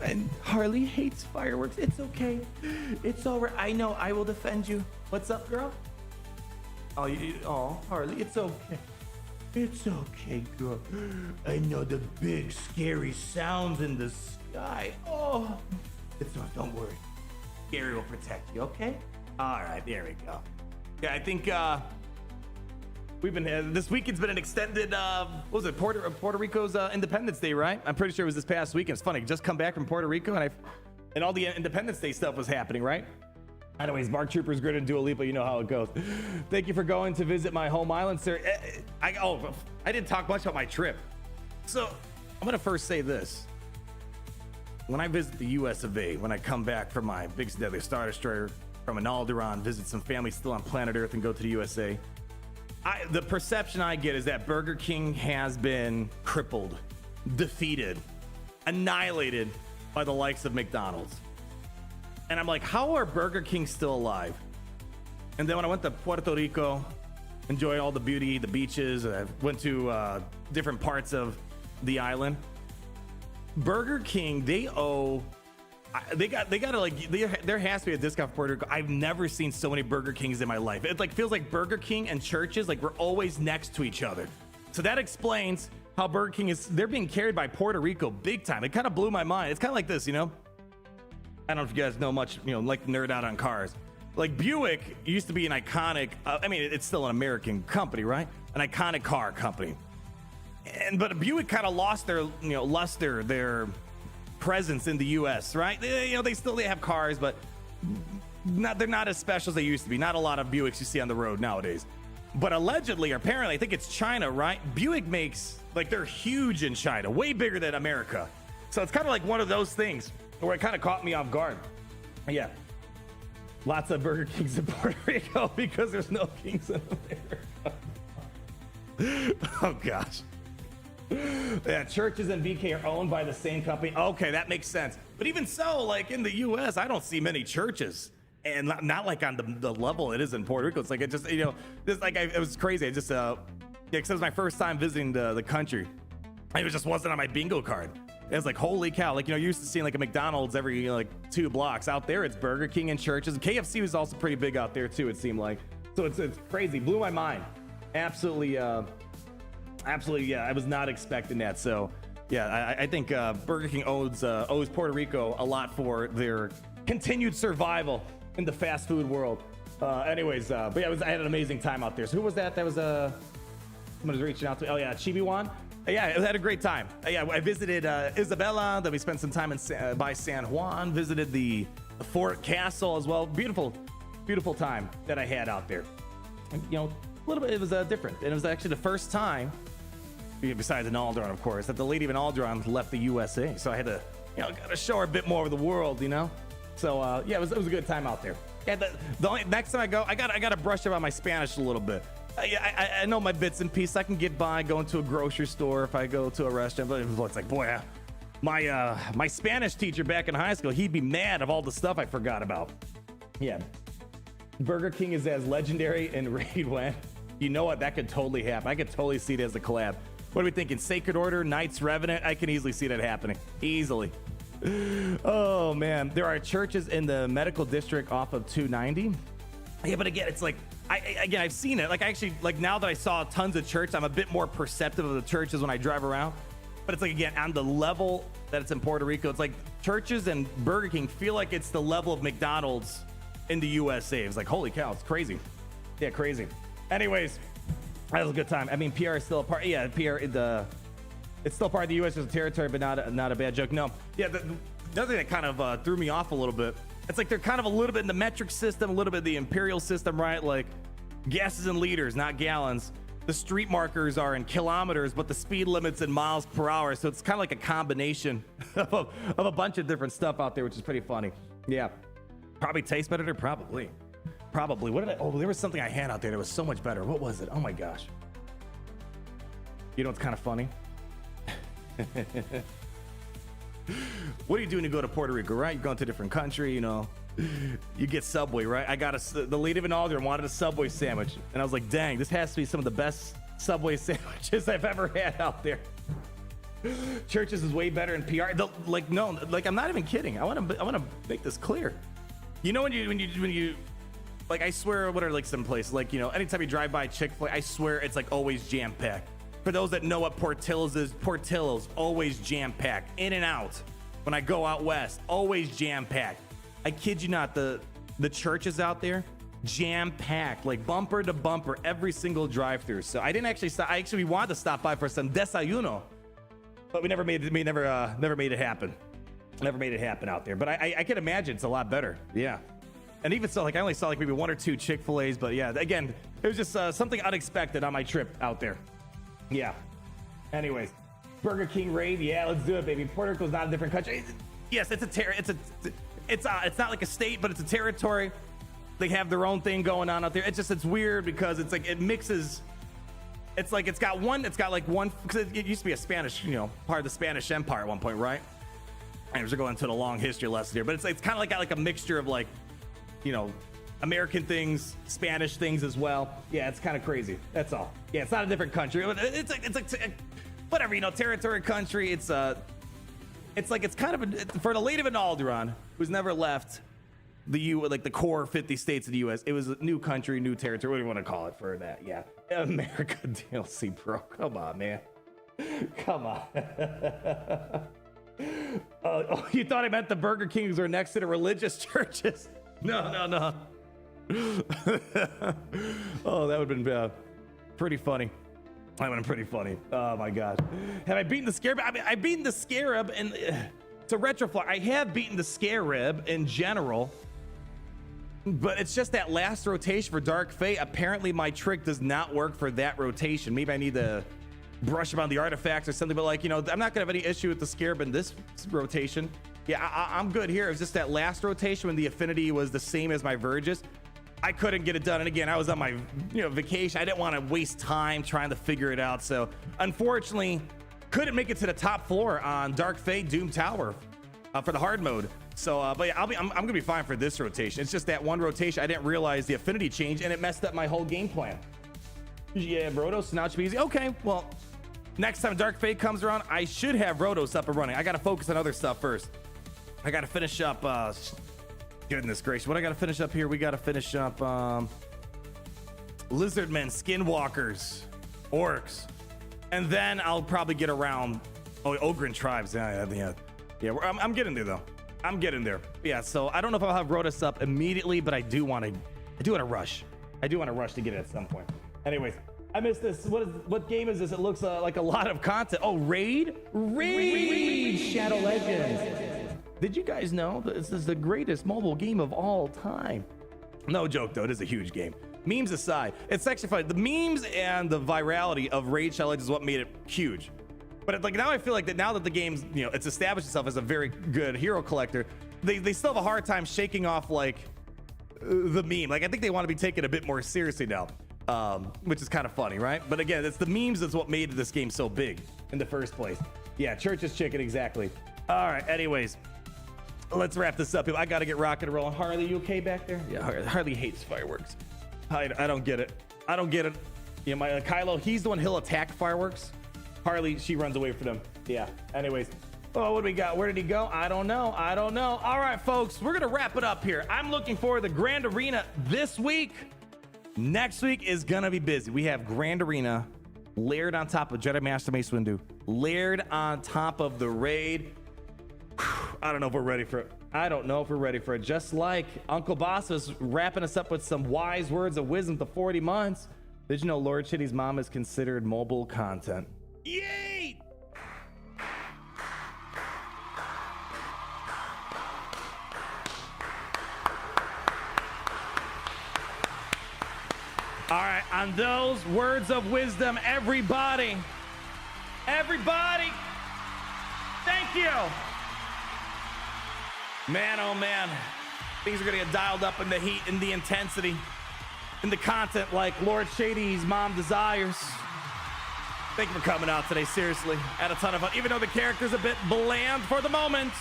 And Harley hates fireworks. It's okay. It's all right. I know. I will defend you. What's up, girl? Oh, Harley, it's okay. It's okay, girl. I know the big, scary sounds in the sky. Oh, it's not. Don't worry. Gary will protect you, okay? All right, there we go. Yeah, I think we've been this weekend's been an extended what was it, Puerto Rico's Independence Day, right? I'm pretty sure it was this past weekend. It's funny, just come back from Puerto Rico and all the Independence Day stuff was happening, right? Anyways, Mark Troopers, Grid and Dua Lipa, you know how it goes. Thank you for going to visit my home island, sir. I didn't talk much about my trip, so I'm gonna first say this. When I visit the US of A, when I come back from my Big Deadly Star Destroyer from an Alderaan, visit some family still on planet Earth, and go to the USA, the perception I get is that Burger King has been crippled, defeated, annihilated by the likes of McDonald's. And I'm like, how are Burger King still alive? And then when I went to Puerto Rico, enjoyed all the beauty, the beaches, I went to different parts of the island. Burger King, there has to be a discount for Puerto Rico. I've never seen so many Burger Kings in my life. It like feels like Burger King and churches, like we're always next to each other. So that explains how Burger King they're being carried by Puerto Rico big time. It kind of blew my mind. It's kind of like this, you know? I don't know if you guys know much, you know, like nerd out on cars. Like Buick used to be an iconic, I mean, it's still an American company, right? An iconic car company. But Buick kind of lost their, you know, luster, their presence in the US, right? You know, they have cars, but they're not as special as they used to be. Not a lot of Buicks you see on the road nowadays. But allegedly, or apparently, I think it's China, right? Buick makes, like, they're huge in China, way bigger than America. So it's kind of like one of those things where it kind of caught me off guard. Yeah. Lots of Burger Kings in Puerto Rico because there's no Kings in America. Oh, gosh. Yeah, churches and BK are owned by the same company. Okay, that makes sense. But even so, like in the US, I don't see many churches, and not like on the level it is in Puerto Rico. It's like, it just, you know, it was crazy. It just, because it was my first time visiting the country. It just wasn't on my bingo card. It's like, holy cow. Like, you know, you're used to seeing like a McDonald's every like 2 blocks. Out there, it's Burger King and Churches. KFC was also pretty big out there too, it seemed like. So it's crazy. Blew my mind. Absolutely, yeah. I was not expecting that. So yeah, I think Burger King owes Puerto Rico a lot for their continued survival in the fast food world. Anyways, but yeah, I had an amazing time out there. So who was that? That was someone was reaching out to me. Oh yeah, Chibi-wan. Yeah, I had a great time. Yeah, I visited Isabela. Then we spent some time by San Juan. Visited the Fort Castle as well. Beautiful time that I had out there. And, you know, a little bit. It was different, and it was actually the first time, besides in Alderaan, of course, that the lady of Alderaan left the USA. So I had to, you know, gotta show her a bit more of the world, you know. So yeah, it was a good time out there. Yeah, the only, next time I go, I gotta brush up on my Spanish a little bit. I know my bits and pieces. I can get by going to a grocery store if I go to a restaurant, but it's like, boy, my Spanish teacher back in high school, he'd be mad of all the stuff I forgot about. Yeah, Burger King is as legendary in Raid One. You know what? That could totally happen. I could totally see it as a collab. What are we thinking? Sacred Order, Knights Revenant? I can easily see that happening. Easily. Oh man, there are churches in the medical district off of 290. Yeah, but again, it's like, I've seen it. Like, I actually, like, now that I saw tons of churches, I'm a bit more perceptive of the churches when I drive around. But it's like, again, on the level that it's in Puerto Rico, it's like churches and Burger King feel like it's the level of McDonald's in the USA. It's like, holy cow, it's crazy. Yeah, crazy. Anyways, that was a good time. I mean, PR is still a part. Yeah, PR, it's still part of the U.S. as a territory, but not a bad joke. No. Yeah, the other thing that kind of threw me off a little bit, it's like they're kind of a little bit in the metric system, a little bit the imperial system, right? Like, gas is in liters, not gallons. The street markers are in kilometers, but the speed limit's in miles per hour. So it's kind of like a combination of a bunch of different stuff out there, which is pretty funny. Yeah. Probably tastes better there. Probably. What did oh, there was something I had out there that was so much better. What was it? Oh my gosh. You know, it's kind of funny. What are you doing to go to Puerto Rico, right? You're going to a different country, you know. You get Subway, right? The lady of Alderaan wanted a Subway sandwich, and I was like, dang, this has to be some of the best Subway sandwiches I've ever had out there. Churches is way better in PR. Like, no, like, I'm not even kidding. I want to make this clear. You know, when you like, I swear, what are like some places, like, you know, anytime you drive by Chick-fil-A, I swear it's like always jam-packed. For those that know what Portillo's is, Portillo's always jam-packed, in and out. When I go out west, always jam-packed. I kid you not, the churches out there, jam-packed, like bumper to bumper, every single drive-through. So I didn't actually stop. We wanted to stop by for some desayuno, but we never made it. We never made it happen. Never made it happen out there. But I can imagine it's a lot better. Yeah. And even so, like, I only saw like maybe 1 or 2 Chick-fil-A's, but yeah, again, it was just something unexpected on my trip out there. Yeah. Anyways, Burger King raid. Yeah, let's do it, baby. Puerto Rico's not a different country. Yes, it's not like a state, but it's a territory. They have their own thing going on out there. It's weird because it's like, it mixes. It's like, it's got like one, because it used to be a Spanish, you know, part of the Spanish Empire at one point, right? And we're going into the long history lesson here, but it's kind of like got like a mixture of, like, you know, American things, Spanish things as well. Yeah, it's kind of crazy. That's all. Yeah, it's not a different country. It's like whatever, you know, territory, country. It's like, it's kind of for the lady of Alderaan, who's never left the core 50 states of the U.S. It was a new country, new territory. What do you want to call it for that? Yeah, America DLC, bro. Come on, man. Come on. Oh, you thought I meant the Burger Kings were next to the religious churches? No. Oh, that would have been pretty funny. That would have been pretty funny. Oh my God. Have I beaten the Scarab? I mean, I've beaten the Scarab, and to retrofly, I have beaten the Scarab in general, but it's just that last rotation for Dark Fate. Apparently my trick does not work for that rotation. Maybe I need to brush up on the artifacts or something, but, like, you know, I'm not gonna have any issue with the Scarab in this rotation. Yeah, I'm good here. It was just that last rotation when the affinity was the same as my Verges. I couldn't get it done. And again, I was on my, you know, vacation. I didn't want to waste time trying to figure it out. So unfortunately, couldn't make it to the top floor on Dark Fate Doom Tower for the hard mode. So, but yeah, I'm gonna be fine for this rotation. It's just that one rotation I didn't realize the affinity change, and it messed up my whole game plan. Yeah, Brodos, now it should be easy. Okay, well, Next time Dark Fate comes around, I should have Rotos up and running. I got to focus on other stuff first. I got to finish up. Goodness gracious. What I got to finish up here? We got to finish up Lizardmen, Skinwalkers, Orcs. And then I'll probably get around. Oh, Ogren Tribes. Yeah. I'm getting there, though. I'm getting there. Yeah, so I don't know if I'll have Rotos up immediately, but I do want to rush. I do want to rush to get it at some point. Anyways, I missed this. What game is this? It looks like a lot of content. Oh, Raid Shadow Legends. Did you guys know that this is the greatest mobile game of all time? No joke, though. It is a huge game. Memes aside, it's actually fun. The memes and the virality of Raid Shadow Legends is what made it huge. But like now I feel like that now that the game's, it's established itself as a very good hero collector, they still have a hard time shaking off like the meme. Like I think they want to be taken a bit more seriously now, which is kind of funny, right? But again, it's the memes that's what made this game so big in the first place. Yeah, Church's chicken, exactly. All right, anyways, let's wrap this up. I got to get rocking and rolling. Harley, you okay back there? Yeah, Harley hates fireworks. I don't get it. I don't get it. My Kylo, he's the one, he'll attack fireworks. Harley, she runs away from them. Yeah. Anyways. Oh, what do we got? Where did he go? I don't know. All right, folks. We're going to wrap it up here. I'm looking forward to the Grand Arena this week. Next week is going to be busy. We have Grand Arena layered on top of Jedi Master Mace Windu, layered on top of the raid. I don't know if we're ready for it. Just like Uncle Boss was wrapping us up with some wise words of wisdom to 40 months. Did you know Lord Chitty's mom is considered mobile content? Yay! All right, on those words of wisdom, everybody, thank you. Man, oh man, things are gonna get dialed up in the heat, in the intensity, in the content like Lord Shady's mom desires. Thank you for coming out today, seriously. Had a ton of fun, even though the character's a bit bland for the moment.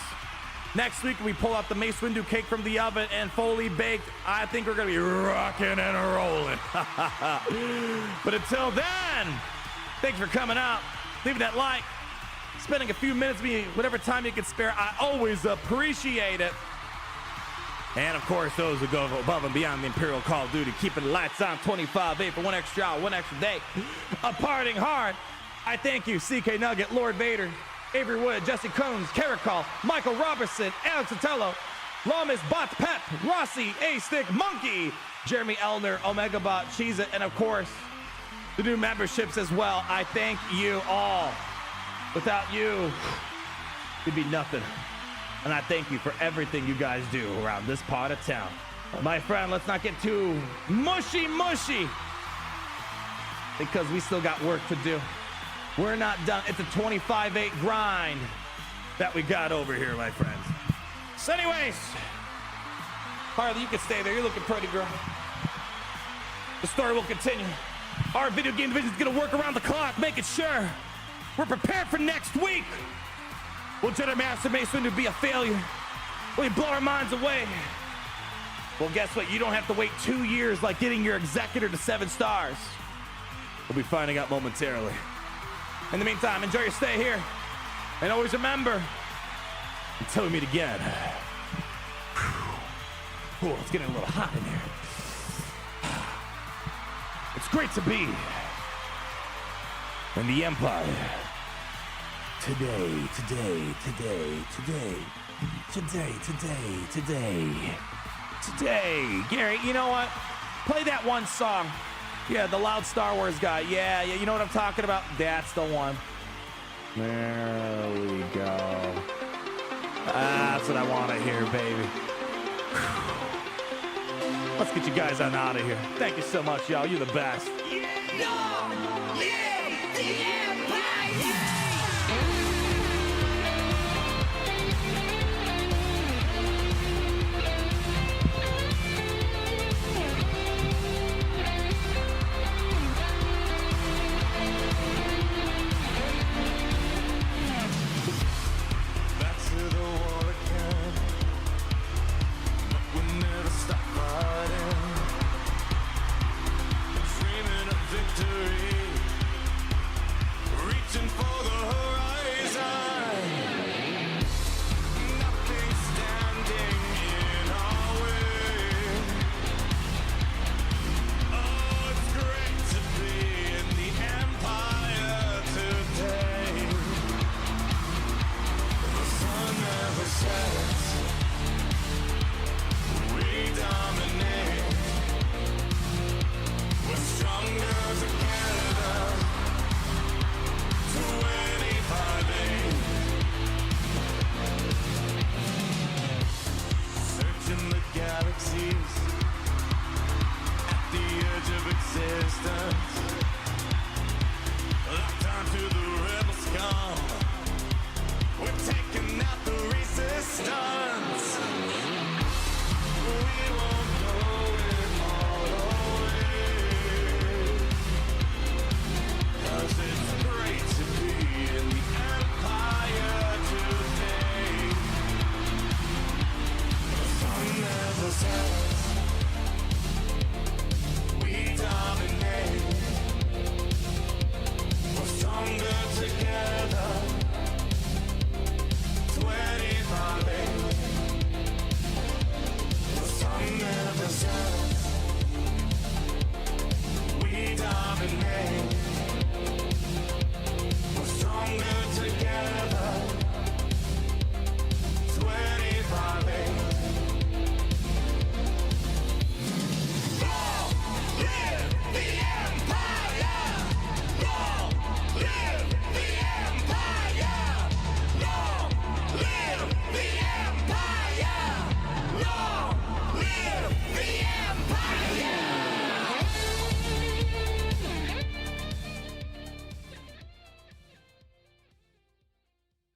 Next week, we pull out the Mace Windu cake from the oven and fully baked. I think we're gonna be rocking and rolling. But until then, thanks for coming out, leaving that like, spending a few minutes with me, whatever time you can spare. I always appreciate it. And of course, those who go above and beyond the Imperial Call of Duty, keeping the lights on 25/8 for one extra hour, one extra day. A parting hard. I thank you, CK Nugget, Lord Vader, Avery Wood, Jesse Combs, Caracol, Michael Robertson, Alex Otello, Lamis, Bots Pep, Rossi, A-Stick, Monkey, Jeremy Elner, Omega Bot, Cheez It, and of course, the new memberships as well. I thank you all. Without you, it'd be nothing. And I thank you for everything you guys do around this part of town. My friend, let's not get too mushy, because we still got work to do. We're not done. It's a 25/8 grind that we got over here, my friends. So anyways, Harley, you can stay there. You're looking pretty, girl. The story will continue. Our video game division is going to work around the clock, making sure we're prepared for next week. Will Jedi Master Mace Windu be a failure? Will he blow our minds away? Well, guess what? You don't have to wait 2 years like getting your Executor to 7 stars. We'll be finding out momentarily. In the meantime, enjoy your stay here. And always remember, until we meet again. Whew, it's getting a little hot in here. It's great to be in the Empire. Today. Gary, you know what? Play that one song. Yeah, the loud Star Wars guy. Yeah, you know what I'm talking about? That's the one. There we go. That's what I want to hear, baby. Let's get you guys on out of here. Thank you so much, y'all. You're the best. Reaching galaxies at the edge of existence. Locked onto the rebel scum. We're taking out the resistance. We won't go in all the way. 'Cause it's great to be in the empire today. The sun never sets.